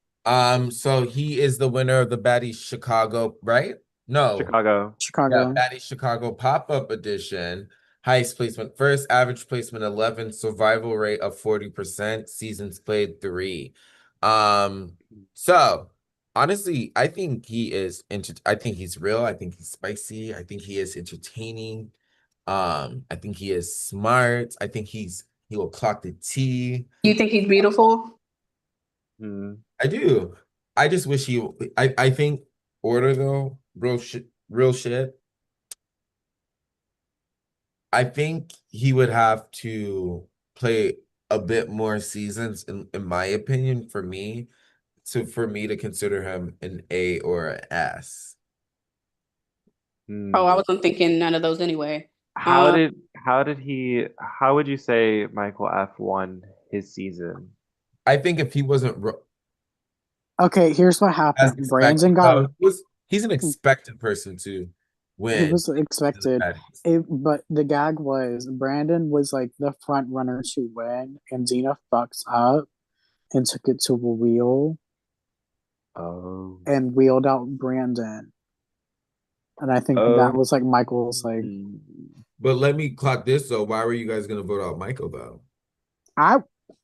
So he is the winner of the Baddies Chicago, right? No. Chicago. Yeah, Chicago. Baddies Chicago Pop-Up Edition. Highest placement first, average placement 11, survival rate of 40%, seasons played 3. So honestly, I think I think he's real, I think he's spicy, I think he is entertaining. I think he is smart. I think he will clock the T. You think he's beautiful? Hmm. I do. I just wish I think order though, real shit. I think he would have to play a bit more seasons in my opinion for me to consider him an A or an S. Oh, I Hmm. wasn't thinking none of those anyway. How would you say Michael F won his season? I think if he wasn't Okay, here's what as happened. expected, Brandon got he's an expected person to he win was expected. But the gag was Brandon was like the front runner to win, and Xena fucks up and took it to a wheel Oh. and wheeled out Brandon. And I think Oh. that was like Michael's like But let me clock this though. Why were you guys gonna vote out Michael though? I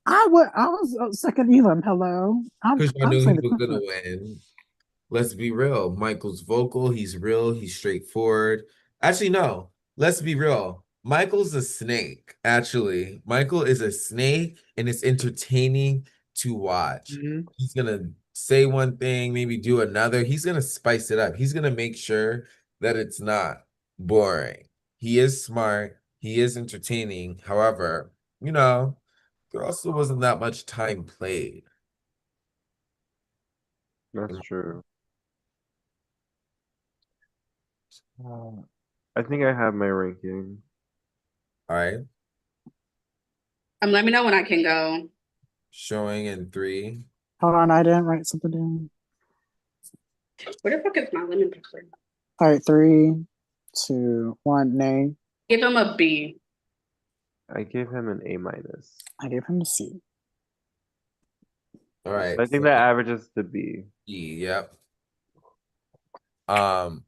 I was second Elam. Hello, Because I I'm knew saying he the was gonna Queen. win. Let's be real. Michael's vocal, he's real, he's straightforward. Actually, no, let's be real. Michael's a snake, actually. Michael is a snake and it's entertaining to watch. Mhm. He's gonna say one thing, maybe do another. He's gonna spice it up. He's gonna make sure that it's not boring. He is smart, he is entertaining. However, there also wasn't that much time played. That's true. I think I have my ranking. All right. Let me know when I can go. Showing in 3. Hold on, I didn't write something down. Where the fuck is my lemon pepper? All right, 3, 2, 1. Nay, Give him a B. I gave him an A minus. I gave him a C. All right. I think that averages to B. Yep. Um,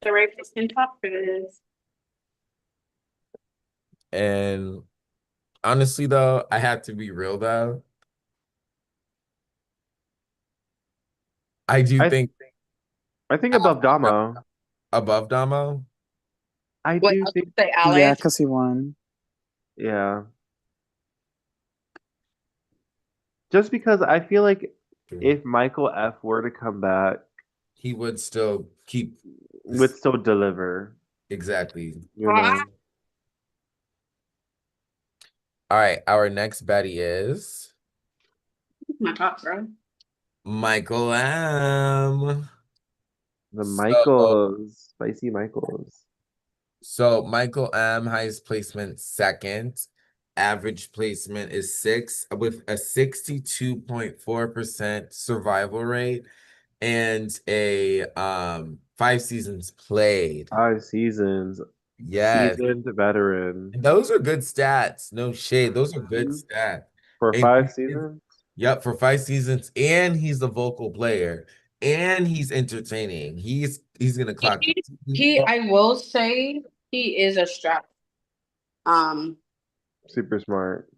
The right person top for this. and Honestly, though, I have to be real though. I do I think I think above Damo. above Damo. I Wait, do I was think, gonna say Yeah, Alex. because he won. yeah. Just because I feel like if Michael F were to come back, He would still keep would this still deliver, exactly. you Ah, know. All right, our next Betty is my top, bro. Michael M. The So, Michaels, spicy Michaels. so Michael M. highest placement second. Average placement is 6 with a 62.4% survival rate and a 5 seasons played. 5 seasons, Yes. seasoned veteran. And those are good stats. No shade. Those are good Mhm. stats. For And 5 seasons. yep, for 5 seasons, and he's a vocal player, and he's entertaining. He's gonna clock. I will say he is a strat. Um, Super smart.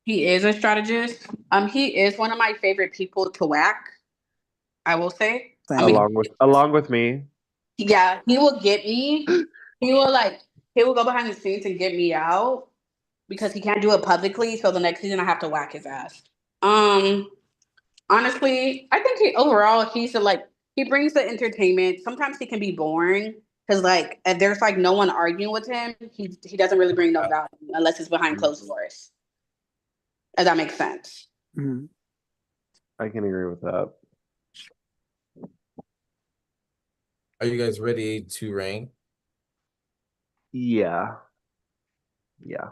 he is a strategist. He is one of my favorite people to whack. I will say. I mean, Same. Along with me. yeah, he will get me. He will like he will go behind the scenes and get me out because he can't do it publicly. So the next season I have to whack his ass. Um, Honestly, I think he's like he brings the entertainment. Sometimes he can be boring because like if there's like no one arguing with him, he doesn't really bring no value unless it's behind closed doors. If that makes sense. Mhm. I can agree with that. Are you guys ready to rank? Yeah. Yeah.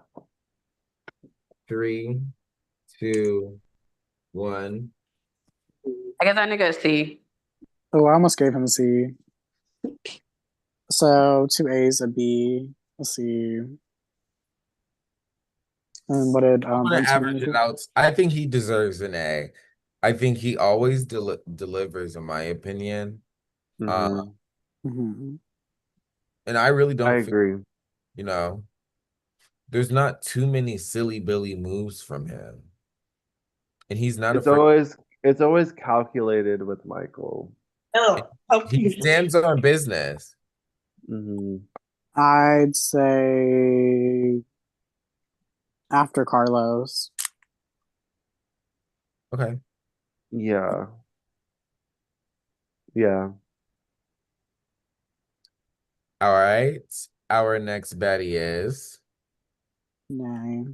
3, 2, 1. I guess that nigga a C. Oh, I almost gave him a C. So 2 A's, a B, a C. And what did I'm gonna Antonio average it give? out. I think he deserves an A. I think he always delivers, in my opinion. Uh, Hmm. Mhm. and I really I don't feel, agree. you know, there's not too many silly Billy moves from him, and he's not It's afraid. always it's always calculated with Michael. Oh, He okay. stands on business. Hmm. I'd say after Carlos. Okay. Yeah. Yeah. All right. Our next Betty is Nay.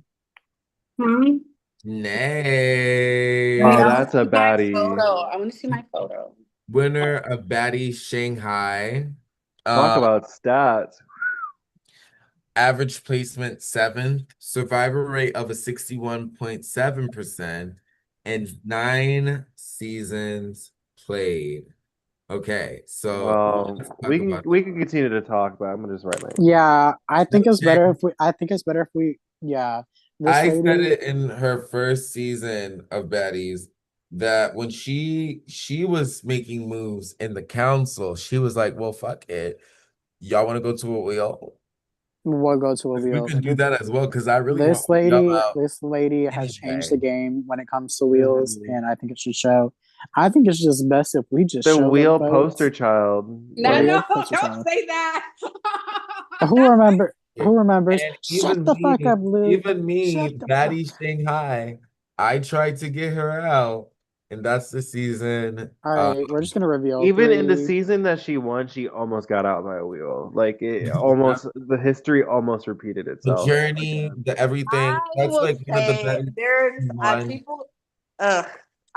Hmm? Oh, Nay. I want that's to a see my baddie. photo. I want to see my photo. Winner of Baddies Shanghai. Talk Uh, about stats. Average placement 7th, survival rate of a 61.7%, and 9 seasons played. Okay, so Well, let's talk we can about we can continue to talk, but I'm gonna just write my name. Yeah, I think it's okay. better if we. I think it's better if we. Yeah, this I said lady. it in her first season of Baddies that when she was making moves in the council, she was like, "Well, fuck it. Y'all want to go to a wheel? Will go to a We wheel. can do that as well because I really want y'all out This lady has changed the anyway." game when it comes to wheels, Mhm. and I think it should show. I think it's just best if we just The show the wheel poster votes. child. The No, Like, no, wheel poster don't child. say that. Who remember? Who remembers? And Shut the fuck up, Lou. even Shut me, the fuck. Batty Shanghai, I tried to get her out, and that's the season. All right, we're just gonna reveal even in the three. season that she won, she almost got out by a wheel. Like it Yep. almost the history almost repeated The itself journey, again. the I everything. That's will like one of the say better there's one. people. Ugh.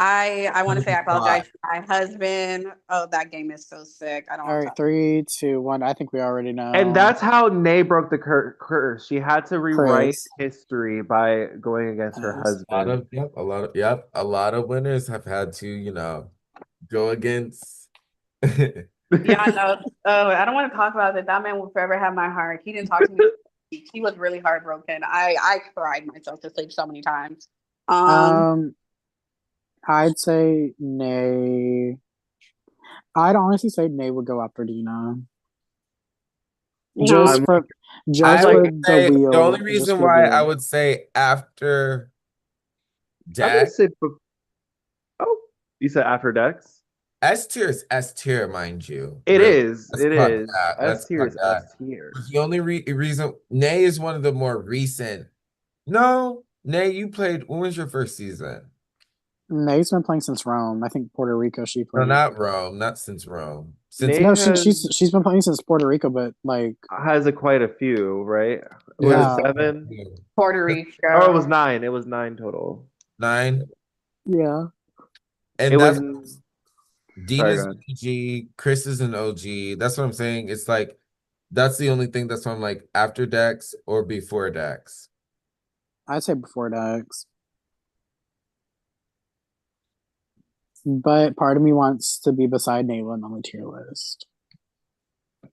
I want to say I apologize to my husband. Oh, that game is so sick. I don't All want to right, talk. 3, 2, 1. I think we already And know. that's how Nay broke the curse. She had to rewrite Chris. history by going against her Yes. A lot husband. of yep, a lot of winners have had to, go against. Yeah, I know. Oh, I don't want to talk about it. That man will forever have my heart. He didn't talk to me. He was really heartbroken. I cried myself to sleep so many times. Um, I'd say Nay. I'd honestly say Nay would go after Dina. Just I'm for I just like for would the say the wheel, only just reason for the why I wheel. would say after I'm gonna Dak, say oh, you said after Dex? S tier is S tier, mind you. It Really, is. let's It cut is. that. S Let's tier cut is that. S tier. The only reason Nay is one of the more recent. No, Nay, you played. When was your first season? May's been playing since Rome. I think Puerto Rico she No, played. not Rome. Not since Rome. Since Nay No, she's been playing since Puerto Rico, but like has quite a few, right? Was yeah, it yeah, 7? Puerto Oh, it was Rico. 9. It was 9 total. 9, yeah. It and was. that's Sorry, Dina's go an ahead. OG, Chris is an OG. That's what I'm saying. It's like that's the only thing that's on like after Dex or before Dex. I'd say before Dax. But part of me wants to be beside Nayland on the tier list.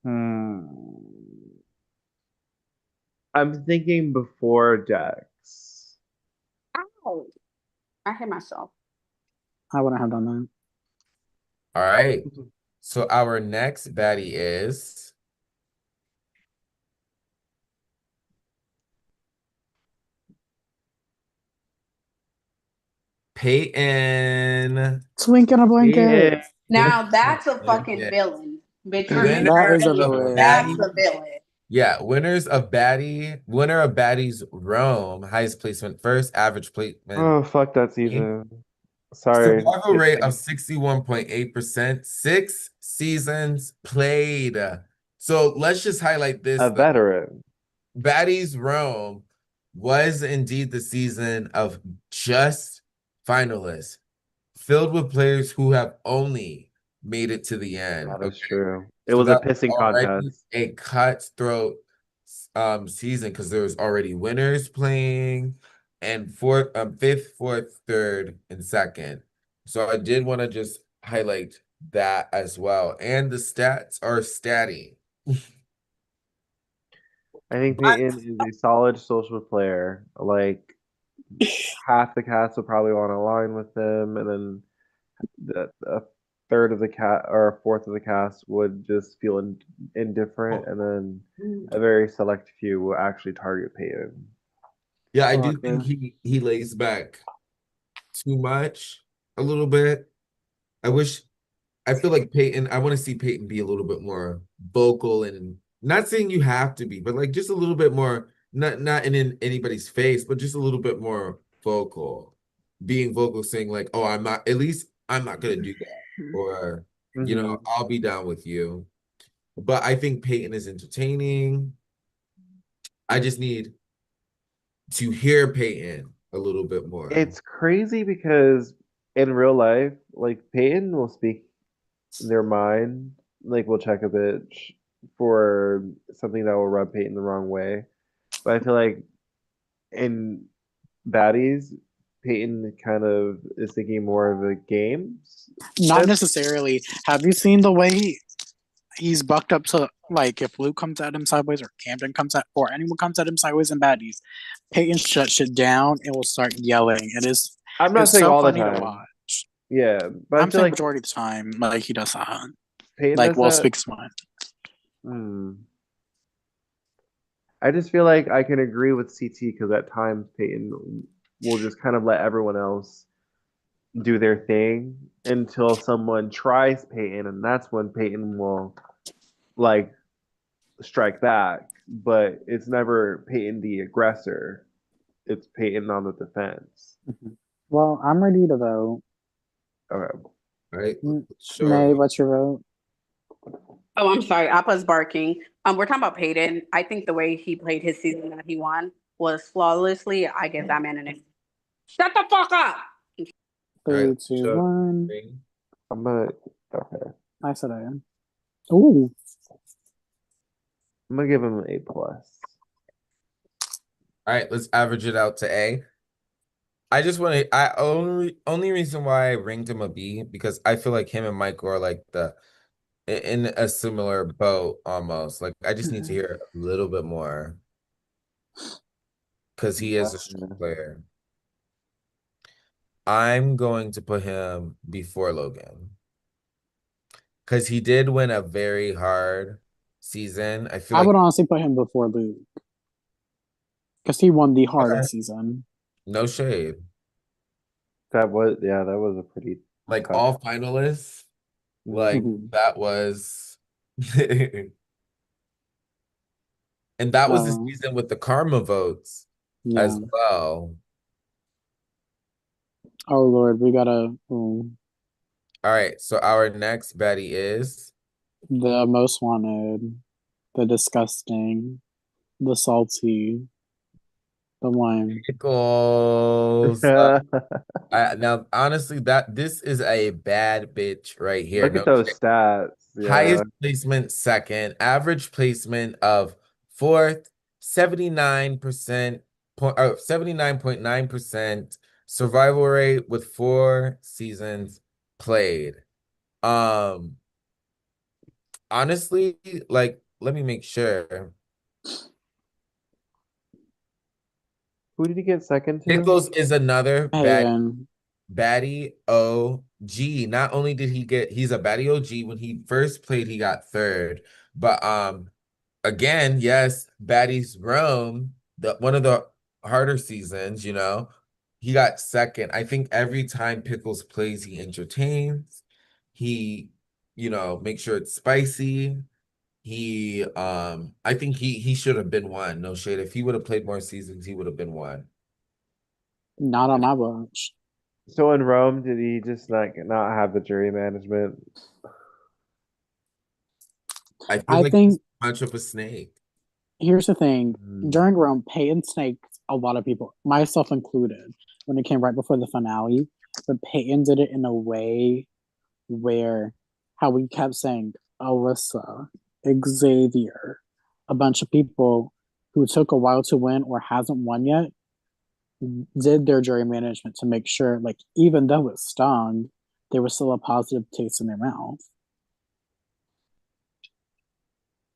Hmm. I'm thinking before Dex. Ow. I hit myself. I wouldn't have done that. All right. So our next baddie is Peyton. Twink in a blanket. Yeah. Now that's a fucking Blanket. villain. Bitch, Winner That is a of that's villain. a baddie. villain. Yeah, winners of baddie. Winner of baddies Rome. Highest placement first, average placement. Oh, fuck that season. Sorry. Survival rate of 61.8%, 6 seasons played. So let's just highlight this A though. veteran. Baddies Rome was indeed the season of just finalists, filled with players who have only made it to the end. That is Okay. true. It So was a that was pissing already contest. a cutthroat season because there was already winners playing and fourth, fifth, fourth, third, and second. So I did want to just highlight that as well. And the stats are statty. I think But Peyton is a solid social player. Like half the cast will probably want to align with him, and then a third of the cat or a fourth of the cast would just feel indifferent, and then a very select few will actually target Peyton. yeah, I do think Shocker. he lays back too much a little bit. I wish I feel like Peyton, I want to see Peyton be a little bit more vocal and not saying you have to be, but like just a little bit more, not in anybody's face, but just a little bit more vocal. Being vocal, saying like, oh, I'm not, at least I'm not gonna do that. Or, Hmm. I'll be down with you. But I think Peyton is entertaining. I just need to hear Peyton a little bit more. It's crazy because in real life, like Peyton will speak their mind, like will check a bitch for something that will rub Peyton the wrong way. But I feel like in Baddies, Peyton kind of is thinking more of the games. Not necessarily. Have you seen the way he's bucked up to like if Luke comes at him sideways or Camden comes at or anyone comes at him sideways in baddies, Peyton shuts shit down and will start yelling. I'm not It's saying so all the funny to time. watch. Yeah, but I I'm feel saying like majority of the time, like he does that. Peyton Like does will that. speak his mind. Hmm. I just feel like I can agree with CT because at times Peyton will just kind of let everyone else do their thing until someone tries Peyton, and that's when Peyton will like strike back. But it's never Peyton the aggressor. It's Peyton on the defense. Well, I'm ready to vote. Okay. Right? Nay, Sure. what's your vote? Oh, I'm sorry. Appa's barking. We're talking about Peyton. I think the way he played his season that he won was flawlessly. I give that man an A. Shut the fuck up. All right. Three, two, Sure. one. I'm gonna okay. I said I am. Ooh. I'm gonna give him an A plus. All right, let's average it out to A. I just want to. I only reason why I ranked him a B because I feel like him and Michael are like in a similar boat almost. Like I just need to hear a little bit more because he is a strong player. I'm going to put him before Logan because he did win a very hard season. I feel I like would honestly put him before Luke because he won the okay, hardest season. no shade. That was a pretty Like tough. all finalists, like Mhm. Mhm. that was and that was the Oh, season with the karma votes as yeah. well. Oh Lord, we gotta All right, so our next Betty is the most wanted, the disgusting, the salty, the one. Pickles. Now, honestly, that this is a bad bitch right here. Look at No those shade. stats. Yeah. Highest placement second, average placement of fourth, 79% 79.9% survival rate with 4 seasons played. Um, honestly, like, let me make sure. Who did he get second to? Pickles is another Peyton. baddie OG. Not only did he's a baddie OG. When he first played, he got third. But again, yes, Baddies Rome, the one of the harder seasons, he got second. I think every time Pickles plays, he entertains. He, makes sure it's spicy. I think he should have been one. No shade. If he would have played more seasons, he would have been one. Not on my watch. So in Rome, did he just not have the jury management? I feel I like he's think much of a snake. here's the thing. Mm. During Rome, Peyton snaked a lot of people, myself included, when it came right before the finale. But Peyton did it in a way where how we kept saying Alyssa, Xavier, a bunch of people who took a while to win or hasn't won yet did their jury management to make sure, like, even though it stung, there was still a positive taste in their mouth.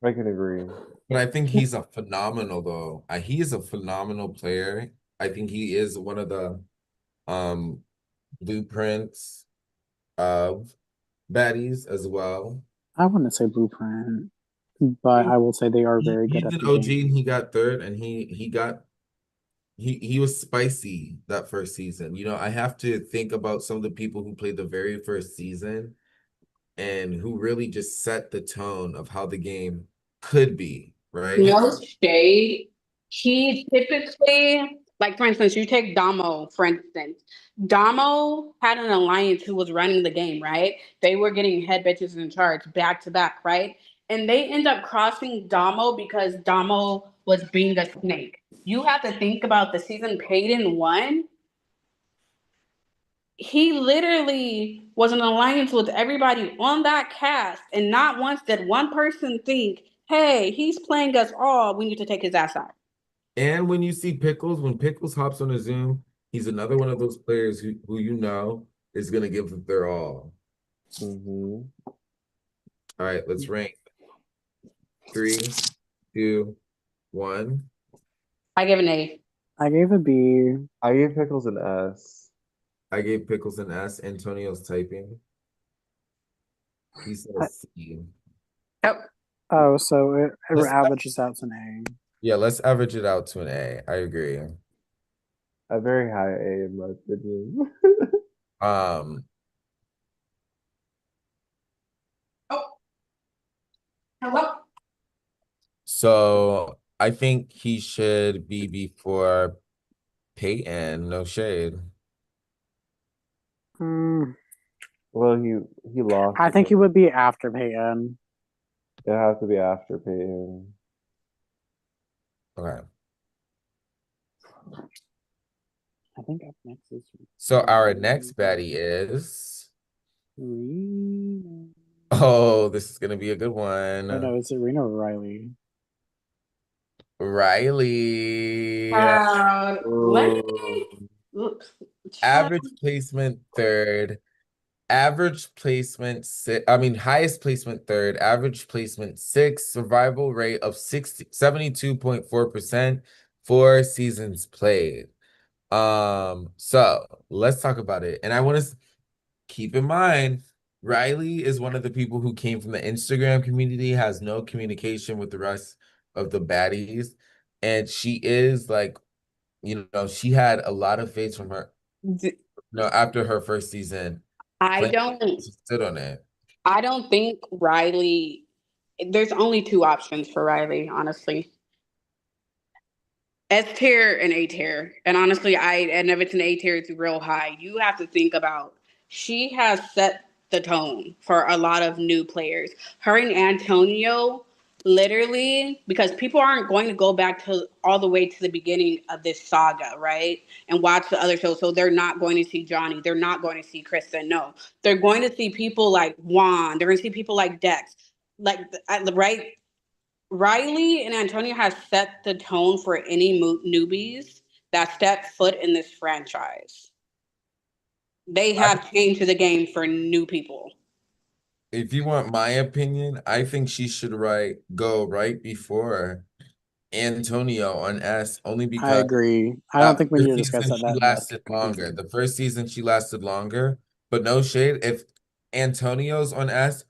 I can agree. But I think he's a phenomenal though. He is a phenomenal player. I think he is one of the um blueprints of baddies as well. I wouldn't say blueprint, but I will say they are very good He's at an the OG and game. he got third and he was spicy that first season. I have to think about some of the people who played the very first season and who really just set the tone of how the game could be, right? No shade. He typically, like for instance, you take Damo, for instance. Damo had an alliance who was running the game, right? They were getting head bitches in charge back to back, right? And they end up crossing Damo because Damo was being a snake. You have to think about the season Peyton won. He literally was an alliance with everybody on that cast, and not once did one person think, hey, he's playing us all. We need to take his ass out. And when you see Pickles, when Pickles hops on a Zoom, he's another one of those players who is gonna give it their all. Hmm. All right, let's rank. 3, 2, 1. I give an A. I gave a B. I gave Pickles an S. I gave Pickles an S. Antonio's typing. He I, says C. Yep. oh, so it Let's averages out to an yeah, let's average it out to an A. I agree. A very high A in my opinion. Um, Oh, hello. so I think he should be before Peyton. No shade. A. Well, he lost I think he again. would be after Peyton. It has to be after Peyton. Okay. I think up next is So our next baddie is. Rena. Oh, this is gonna be a good Oh one. no, is it Rena or Riley? Riley. Let Oh. me look. Average placement third. Average placement six. I mean, highest placement third. Average placement six. Survival rate of 72.4%. 4 seasons played. So let's talk about it. And I want to keep in mind, Riley is one of the people who came from the Instagram community, has no communication with the rest of the baddies. And she is like, she had a lot of faith from her, after her first season I playing, don't she stood on it. I don't think Riley, there's only two options for Riley, honestly. S tier and A tier. And honestly, and if it's an A tier, it's real high. You have to think about she has set the tone for a lot of new players. Her and Antonio, literally, because people aren't going to go back to all the way to the beginning of this saga, right? And watch the other shows. So they're not going to see Johnny. They're not going to see Kristen. No. They're going to see people like Juan. They're going to see people like Dex. Like, right? Riley and Antonio has set the tone for any newbies that step foot in this franchise. They have changed the game for new people. If you want my opinion, I think she should go right before Antonio on S, only I because agree. I don't that think we need first to discuss season that she that in depth. lasted longer. The first season she lasted longer, but no shade. If Antonio's on S,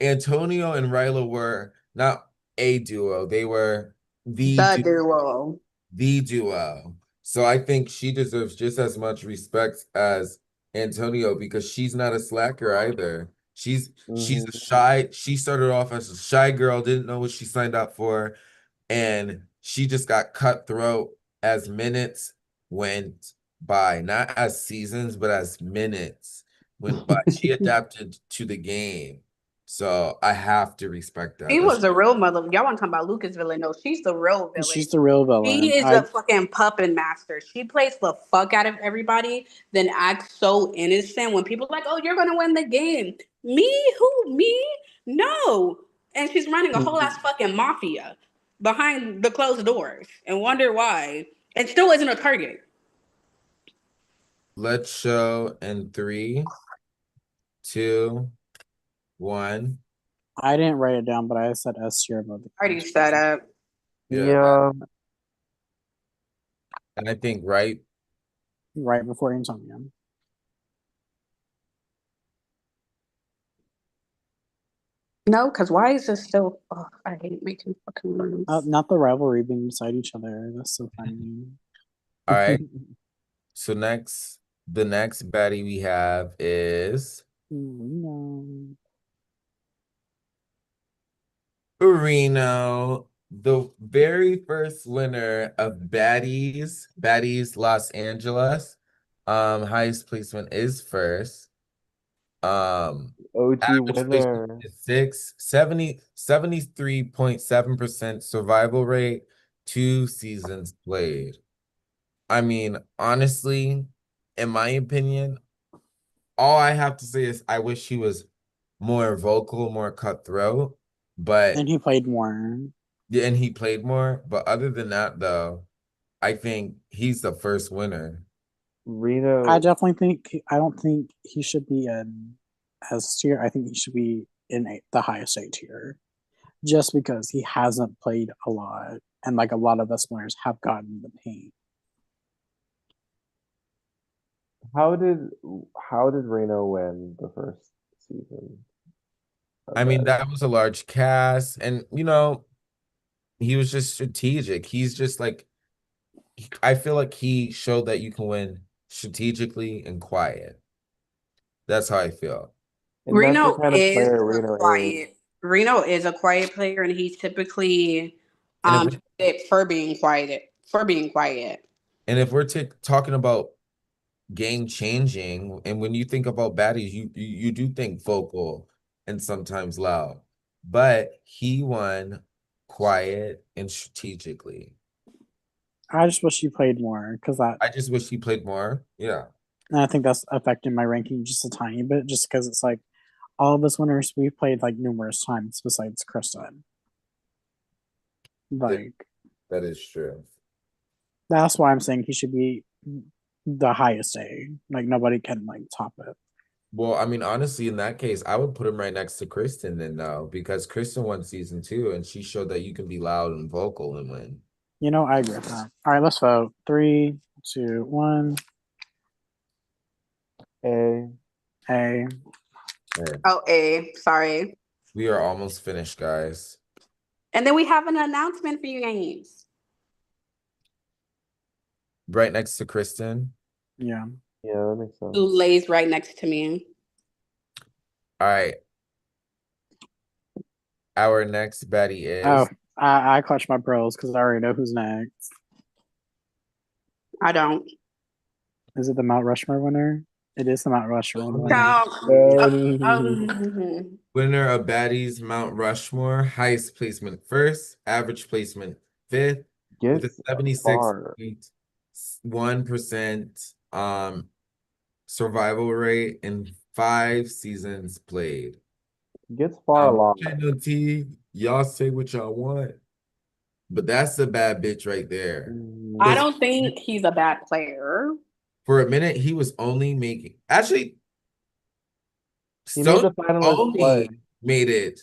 Antonio and Ryla were not a duo, they were the The duo. duo. The duo. So I think she deserves just as much respect as Antonio because she's not a slacker either. She's a shy, she started off as a shy girl, didn't know what she signed up for, and she just got cutthroat as minutes went by, not as seasons, but as minutes went by. She adapted to the game. So I have to respect that. She was the real mother. Y'all want to talk about Lucas villain? No, she's the real villain. She's the real She villain. is the fucking puppet master. She plays the fuck out of everybody, then acts so innocent when people are like, "Oh, you're gonna win the game." Me? Who? Me? No. And she's running a whole ass fucking mafia behind the closed doors and wonder why. And still isn't a target. Let's show in 3, 2, 1. I didn't write it down, but I said S tier above the Already set up. Yeah. And I think right before Antonio. No, because why is this still? Oh, I hate making fucking rooms. Not the rivalry being beside each other. That's so funny. All right. So the next baddie we have is Reno, the very first winner of Baddies Los Angeles. Highest placement is first. OG Average winner. placement is 73.7% survival rate, 2 seasons played. I mean, honestly, in my opinion, all I have to say is I wish he was more vocal, more cutthroat, but and he played more. yeah, and he played more. But other than that, though, I think he's the first winner. Reno. I don't think he should be in S tier. I think he should be in the highest A tier, just because he hasn't played a lot, and like a lot of us winners have gotten the paint. How did Reno win the first season? I mean, that was a large cast, and he was just strategic. He's just like, I feel like he showed that you can win strategically and quiet. That's how I feel. And that's the kind of player Reno quiet. Reno is a quiet player, and he's typically for being quiet. For being quiet. And if we're talking about game changing, and when you think about baddies, you do think vocal and sometimes loud, but he won quiet and strategically. I just wish he played more because I just wish he played more. Yeah. And I think that's affecting my ranking just a tiny bit, just because it's like all of us winners we've played like numerous times besides Kristen. Like that is true. That's why I'm saying he should be the highest A. Like nobody can like top it. Well, I mean, honestly, in that case, I would put him right next to Kristen then though, because Kristen won season 2 and she showed that you can be loud and vocal and win. I agree with that. All right, let's vote. 3, 2, 1. A. Okay. Oh, A. Sorry. We are almost finished, guys. And then we have an announcement for you guys. Right next to Kristen. Yeah. Yeah, that makes sense. Who lays right next to me. All right. Our next Betty Oh, is I clutched my pearls because I already know who's next. I don't. Is it the Mount Rushmore winner? It is the Mount Rushmore winner. winner of Baddies Mount Rushmore, highest placement first, average placement fifth, with a Gets far. 76.1% survival rate in 5 seasons played. Gets far a lot. No T, y'all say what y'all want, but that's a bad bitch right there. I don't think he's a bad player. For a minute, he was only making He made the finalist only play. made it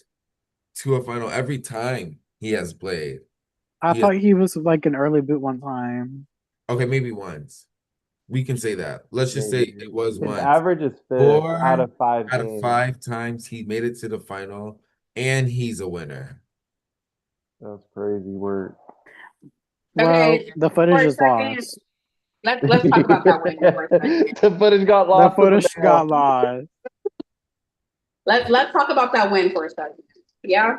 to a final every time he has played. I thought he was like an early boot one time. Okay, maybe once. We can say that. Let's just say Maybe. it was His once. average is 5th 4 out of 5 out of games. 5 times he made it to the final, and he's a winner. That's crazy work. Well, Okay, the footage is lost. Let's talk about that win for a second. The footage got The lost. footage got lost. Let's talk about that win for a second. Yeah.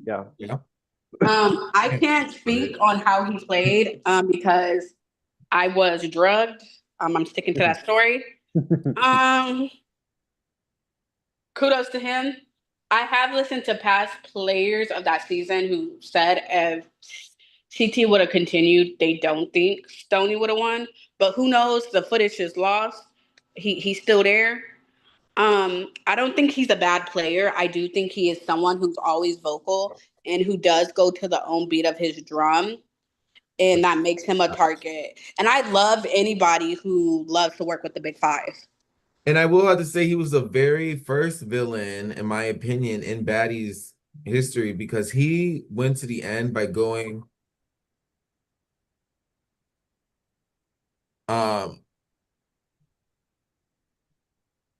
Yeah. Yeah. I can't speak on how he played because I was drugged. I'm sticking to that story. Kudos to him. I have listened to past players of that season who said if CT would have continued, they don't think Stoney would have won. But who knows? The footage is lost. He's still there. I don't think he's a bad player. I do think he is someone who's always vocal and who does go to the own beat of his drum. And that makes him a target. And I love anybody who loves to work with the big five. And I will have to say he was the very first villain, in my opinion, in Baddies history because he went to the end by going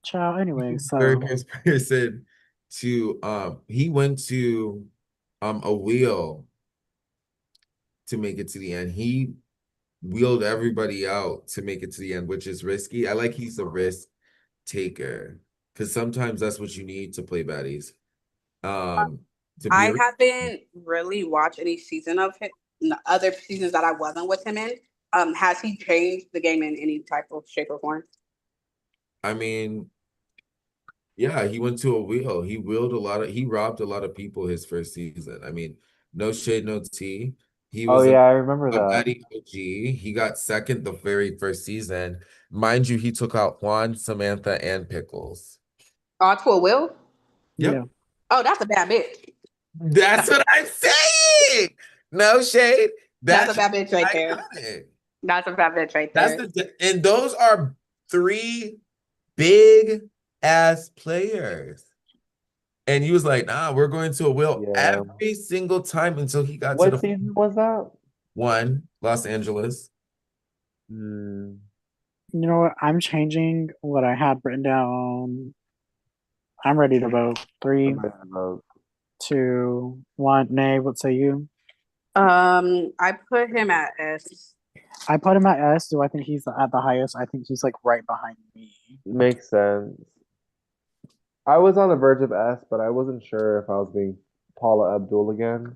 Ciao. Anyway, so very first person to he went to a wheel to make it to the end. He wheeled everybody out to make it to the end, which is risky. I like he's a risk taker because sometimes that's what you need to play baddies. I haven't really watched any season of him, other seasons that I wasn't with him in. Has he changed the game in any type of shape or form? I mean, yeah, he went to a wheel. He robbed a lot of people his first season. I mean, no shade, no tea. He was I remember a that. Baddie OG. He got second the very first season. Mind you, he took out Juan, Samantha, and Pickles. To a will? Yep. yeah. Oh, that's a bad bitch. That's what I'm saying. No shade. That's a bad bitch right there. That's a bad bitch right there. And those are 3 big ass players. And he was like, nah, we're going to a will every single time until he got to the. What season was that? 1, Los Angeles. You know what? I'm changing what I had written down. I'm ready to vote. 3, 2, 1. Nay, what say you? I put him at S. I put him at S. Do I think he's at the highest? I think he's like right behind me. Makes sense. I was on the verge of S, but I wasn't sure if I was being Paula Abdul again.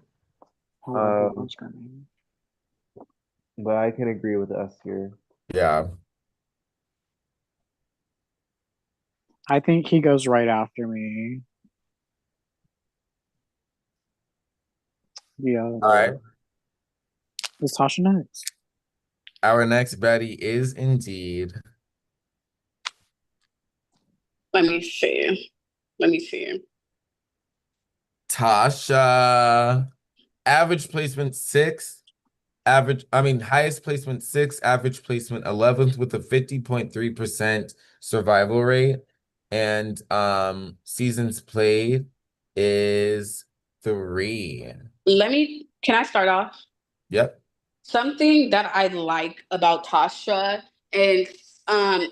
But I can agree with S here. Yeah. I think he goes right after me. Yeah. All right. Is Tasha next? Our next Betty is indeed. Let me see. Tasha. Average placement 6. Highest placement 6, average placement 11th with a 50.3% survival rate. And seasons played is 3. Can I start off? Yep. Something that I like about Tasha and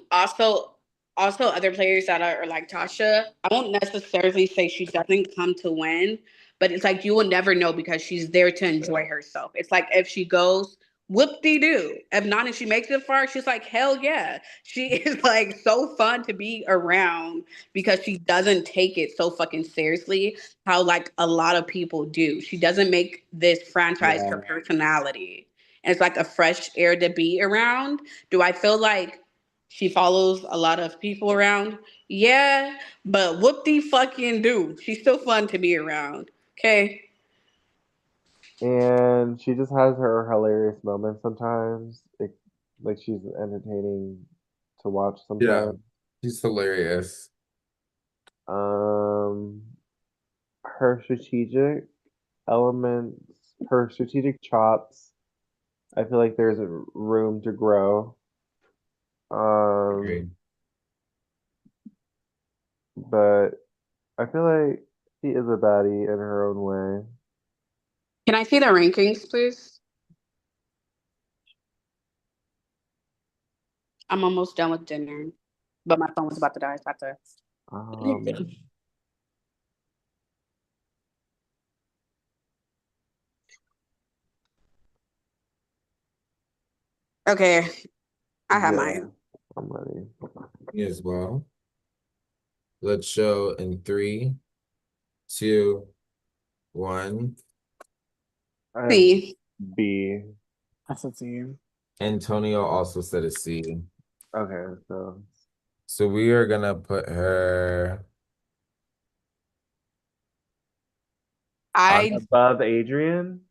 also also other players that are like Tasha, I won't necessarily say she doesn't come to win, but it's like you will never know because she's there to enjoy herself. It's like if she goes whoop de doo. If not, and she makes it far, she's like, hell yeah. She is like so fun to be around because she doesn't take it so fucking seriously how like a lot of people do. She doesn't make this franchise Yeah. her personality. And it's like a fresh air to be around. Do I feel like she follows a lot of people around? Yeah, but whoop de fucking do. She's still fun to be around. Okay. And she just has her hilarious moments sometimes. Like she's entertaining to watch Yeah, sometimes. she's hilarious. Um, her strategic elements, her strategic chops. I feel like there's a room to grow. Um, Agreed. but I feel like she is a baddie in her own way. Can I see the rankings, please? I'm almost done with dinner, but my phone was about to die. So I have to. Um, Okay, I have yeah, mine. I'm ready. Me as well. Let's show in 3, 2, 1. I have See, B. I said C. Antonio also said a C. Okay, so So we are gonna put her I above Adrian.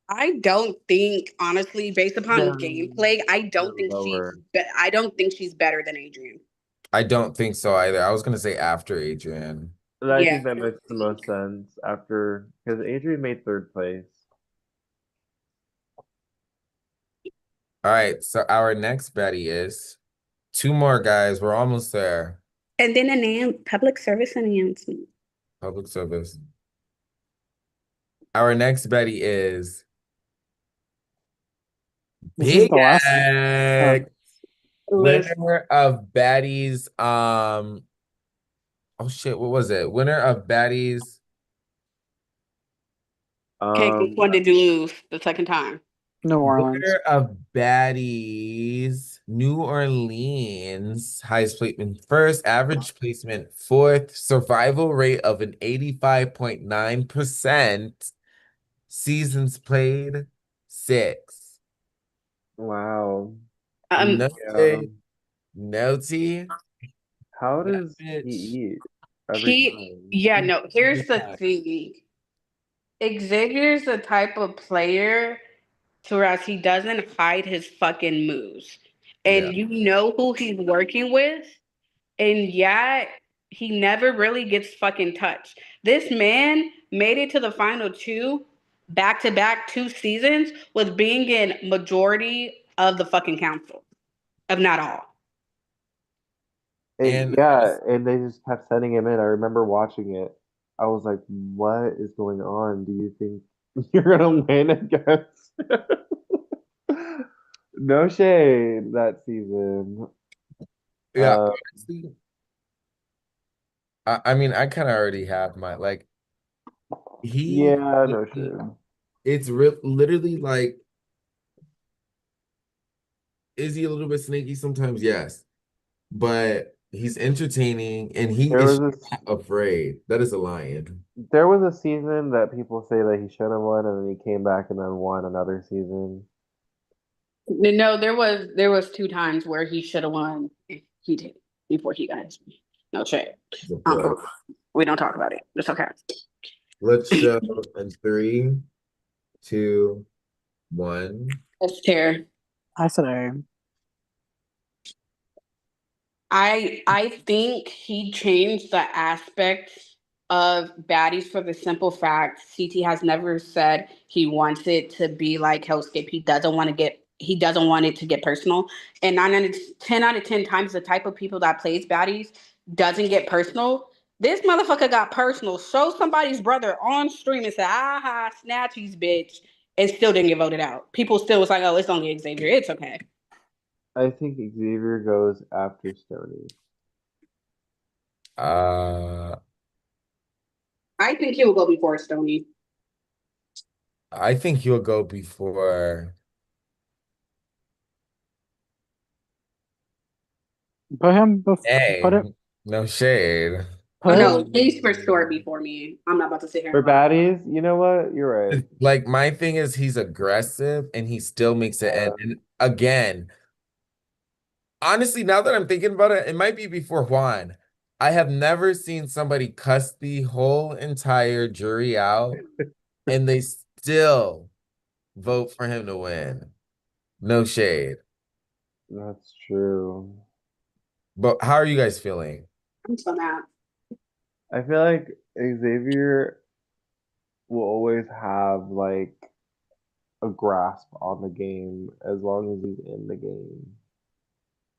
I don't think honestly, based upon No, gameplay, lower. I don't think she's better than Adrian. I don't think so either. I was gonna say after Adrian. But I Yeah, think that I don't makes the most think. sense after because Adrian made third place. All right, so our next Betty is 2 more guys. We're almost there. And then public service announcement. Public service. Our next Betty is This is Big the last. Egg, Listen, winner of Baddies. Oh shit, what was it? Winner of Baddies. okay, which Um, one did you lose the second time? New Orleans. Winner of Baddies, New Orleans, highest placement first, average placement fourth, survival rate of an 85.9%, seasons played 6. wow. Um, No Yeah. tea, no tea. How That does he bitch. eat every time? yeah, no. Here's the thing. Xavier's the type of player to whereas he doesn't hide his fucking moves, Yeah. and you know who he's working with. And yet he never really gets fucking touched. This man made it to the final two back to back 2 seasons with being in majority of the fucking council, if not all. And And yeah, and they just kept sending him in. I remember watching it. I was like, what is going on? Do you think you're gonna win against no shade that season? yeah, Uh, honestly, I mean, I kind of already have my like he yeah, no shade. it's real literally like, is he a little bit snaky sometimes? Yes. But he's entertaining and he There is was this not afraid. That is a lion. there was a season that people say that he should have won, and then he came back and then won another season. No, there was 2 times where he should have won. He did before he got his. No shade. He's a Uh-uh. pro. We don't talk about it. It's okay. Let's show in 3, 2, 1. That's fair. I said A. I think he changed the aspect of baddies for the simple fact CT has never said he wants it to be like Hellscape. He doesn't want it to get personal. And 9 out of 10 times the type of people that plays baddies doesn't get personal. This motherfucker got personal. Show somebody's brother on stream and said, aha, snatchies, bitch, and still didn't get voted out. People still was like, oh, it's only Xavier. It's okay. I think Xavier goes after Stoney. Uh, I think he will go before Stony. I think he'll go before. Put him Hey, put it no shade. Oh put no, he's for sure before me. I'm not about to sit here For and lie. baddies, you know what? You're right. Like my thing is he's aggressive and he still makes it end. And again, honestly, now that I'm thinking about it, it might be before Juan. I have never seen somebody cuss the whole entire jury out and they still vote for him to win. No shade. That's true. But how are you guys feeling? I'm so mad. I feel like Xavier will always have like a grasp on the game as long as he's in the game.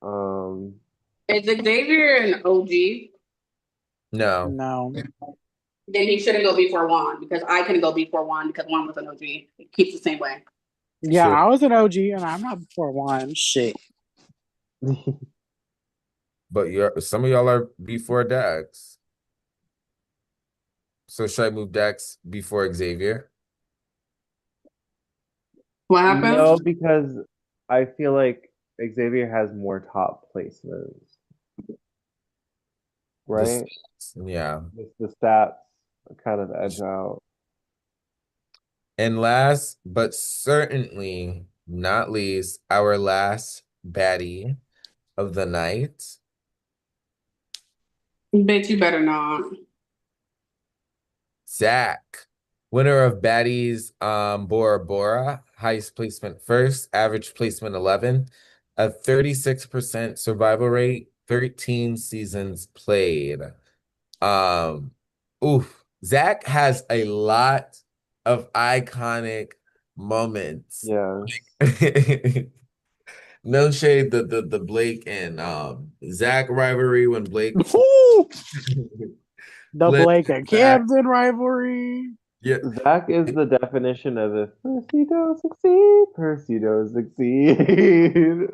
Um, Is Xavier an OG? No. no. Then he shouldn't go before Juan because I couldn't go before Juan because Juan was an OG. It keeps the same way. Yeah, True. I was an OG and I'm not before one. Shit. But some of y'all are before Dax. So should I move Dax before Xavier? What happened? no, because I feel like Xavier has more top placements, This, right? yeah. Just the stats kind of edge out. And last but certainly not least, our last baddie of the night, Bitch, you better not. Zach, winner of Baddies Bora Bora, highest placement first, average placement 11, a 36% survival rate, 13 seasons played. Um, oof. Zach has a lot of iconic moments. Yes. No shade, the Blake and Zach rivalry when Blake Woo! The flipped Blake and Zach. Camden rivalry. Yeah. Zach is the definition of if Percy don't succeed, Percy don't succeed.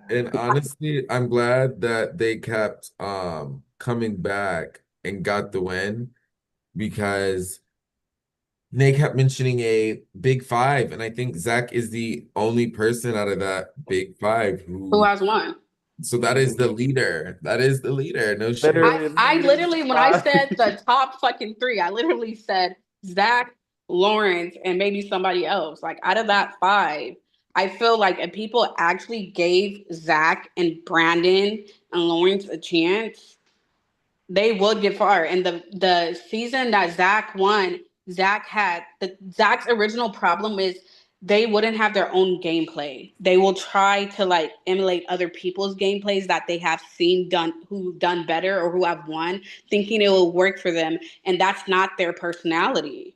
And honestly, I'm glad that they kept coming back and got the win because they kept mentioning a big five, and I think Zach is the only person out of that big five Who who. has won? So that is the leader. That is the leader. No shade. I, Literally the I leader's literally, when I five. said the top fucking three, I literally said Zach, Lawrence, and maybe somebody else. Like out of that five, I feel like if people actually gave Zach and Brandon and Lawrence a chance, they would get far. And the season that Zach won, Zach's original problem is they wouldn't have their own gameplay. They will try to like emulate other people's gameplays that they have seen done who've done better or who have won, thinking it will work for them. And that's not their personality.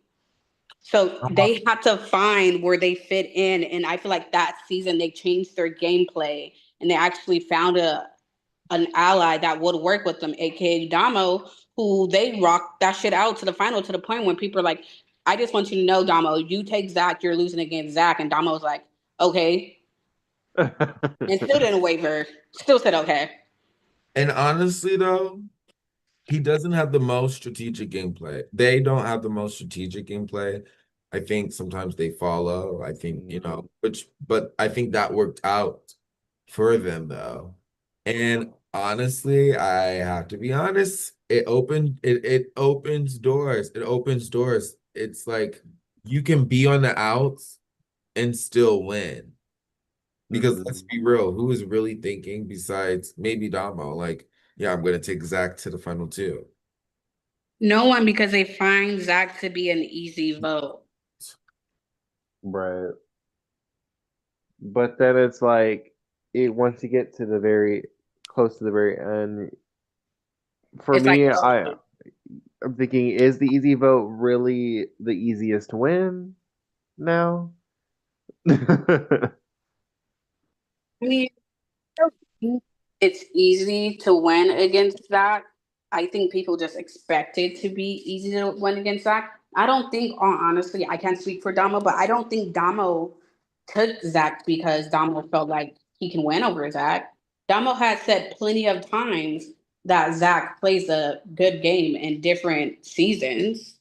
So they had to find where they fit in. And I feel like that season they changed their gameplay and they actually found an ally that would work with them, aka Damo, who they rocked that shit out to the final to the point when people are like, I just want you to know, Damo, you take Zach, you're losing against Zach. And Damo was like, okay. And still didn't waver. Still said okay. And honestly, though, he doesn't have the most strategic gameplay. They don't have the most strategic gameplay. I think sometimes they follow. I think, but I think that worked out for them though. And honestly, I have to be honest, it opens doors. It opens doors. It's like you can be on the outs and still win. Because let's Mhm. be real, who is really thinking besides maybe Damo? Like, yeah, I'm gonna take Zach to the final two. No one, because they find Zach to be an easy vote. Right. But then it's like once you get to the very close to the very end, for It's like, me, I'm thinking, is the easy vote really the easiest win now? I mean, it's easy to win against Zach. I think people just expect it to be easy to win against Zach. I don't think, honestly, I can't speak for Damo, but I don't think Damo took Zach because Damo felt like he can win over Zach. Damo has said plenty of times that Zach plays a good game in different seasons.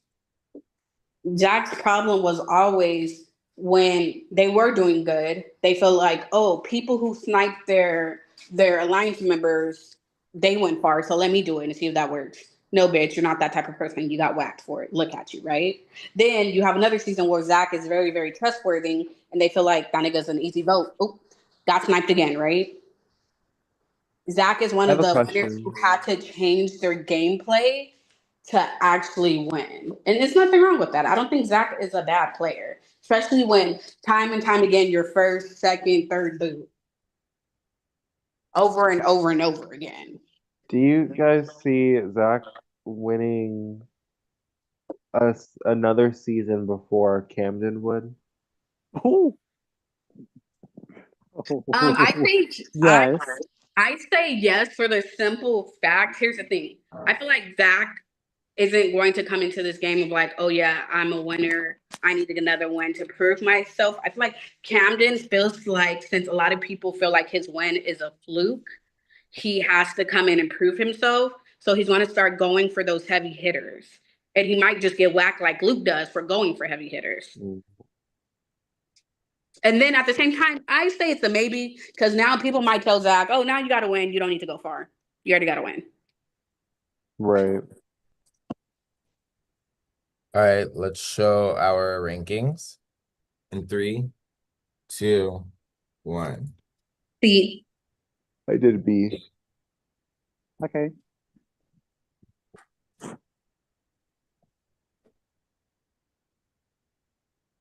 Zach's problem was always when they were doing good, they feel like, oh, people who sniped their alliance members, they went far, so let me do it and see if that works. No, bitch, you're not that type of person. You got whacked for it. Look at you, right? Then you have another season where Zach is very, very trustworthy, and they feel like that nigga's an easy vote. Oh, got sniped again, right? Zach is one I have of a the winners who question. had to change their gameplay to actually win. And there's nothing wrong with that. I don't think Zach is a bad player, especially when time and time again, your first, second, third boot over and over and over again. Do you guys see Zach winning another season before Camden would? Oh. I think Yes. I say yes for the simple fact. Here's the thing. I feel like Zach isn't going to come into this game of like, oh yeah, I'm a winner. I need another win to prove myself. I feel like Camden feels like since a lot of people feel like his win is a fluke, he has to come in and prove himself. So he's going to start going for those heavy hitters. And he might just get whacked like Luke does for going for heavy hitters. Mm. And then at the same time, I say it's a maybe because now people might tell Zach, oh, now you got to win. You don't need to go far. You already got to win. Right. All right, let's show our rankings in 3, 2, 1. See, I did B. Okay.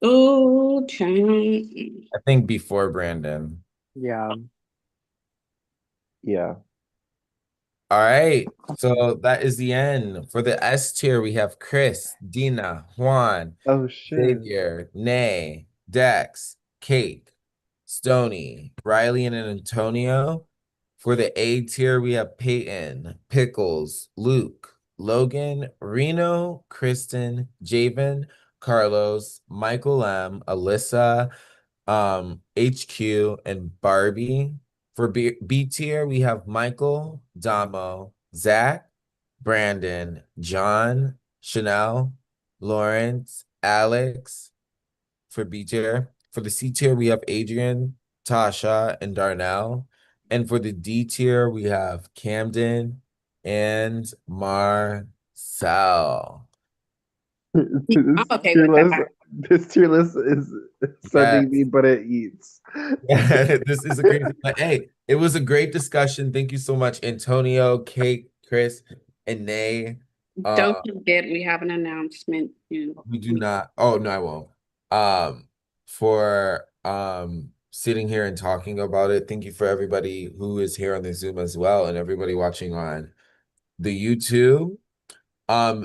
oh, I think before Brandon. Yeah. Yeah. All right, so that is the end. For the S tier, we have Chris, Dina, Juan, Oh shit. Xavier, Nay, Dex, Kate, Stony, Riley, and Antonio. For the A tier, we have Peyton, Pickles, Luke, Logan, Reno, Kristen, Javen, Carlos, Michael M, Alyssa, HQ, and Barbie. For B tier, we have Michael, Damo, Zach, Brandon, John, Chanel, Lawrence, Alex. For B tier. For the C tier, we have Adrian, Tasha, and Darnell. And for the D tier, we have Camden and Marcel. I'm okay with that. This tier list is sending me, but it eats. This is a crazy, but hey, it was a great discussion. Thank you so much, Antonio, Kate, Chris, and Nay. Don't forget, we have an announcement. We do not. Oh no, I won't. For sitting here and talking about it. Thank you for everybody who is here on the Zoom as well, and everybody watching on the YouTube.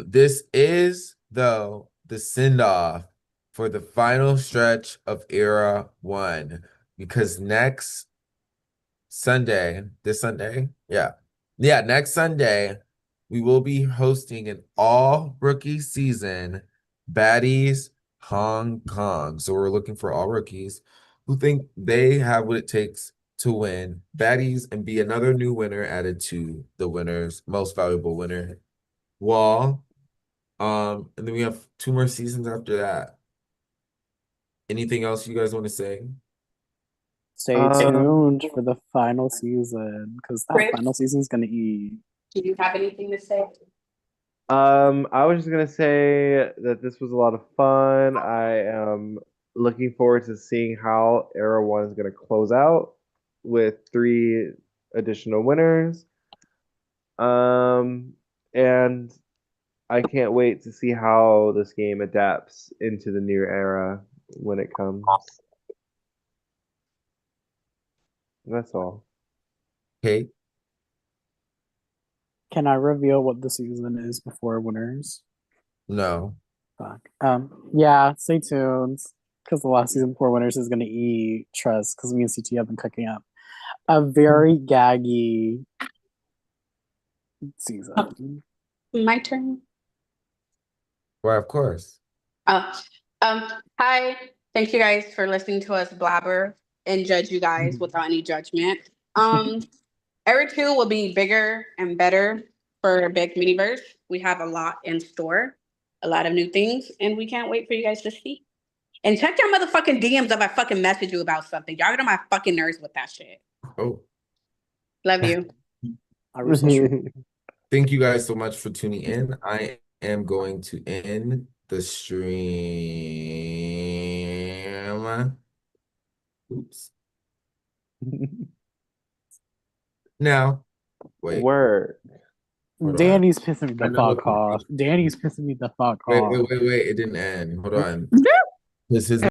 This is though the send-off for the final stretch of Era 1 because next Sunday, this Sunday, next Sunday, we will be hosting an all rookie season, Baddies Hong Kong. So we're looking for all rookies who think they have what it takes to win Baddies and be another new winner added to the winner's most valuable winner wall. And then we have 2 more seasons after that. Anything else you guys want to say? Stay tuned for the final season because that Chris? final season is gonna eat. Do you have anything to say? I was just gonna say that this was a lot of fun. I am looking forward to seeing how Era 1 is gonna close out with 3 additional winners. And I can't wait to see how this game adapts into the new era when it comes. That's all. Okay. Can I reveal what the season is before winners? No. Fuck. Yeah, stay tuned. Because the last season before winners is gonna eat trust because me and CT have been cooking up a very gaggy season. My turn. Well, of course. Hi. Thank you guys for listening to us blabber and judge you guys without any judgment. Era 2 will be bigger and better for Big Miniverse. We have a lot in store, a lot of new things, and we can't wait for you guys to see. And check your motherfucking DMs if I fucking message you about something. Y'all get on my fucking nerves with that shit. Oh, Love you. I was so true. thank you guys so much for tuning in. I am going to end the stream. Oops. Now, wait. Word. Hold on. Danny's pissing me I the know fuck off. Danny's pissing me the fuck Wait, off. wait, wait, wait. It didn't end. Hold on. This is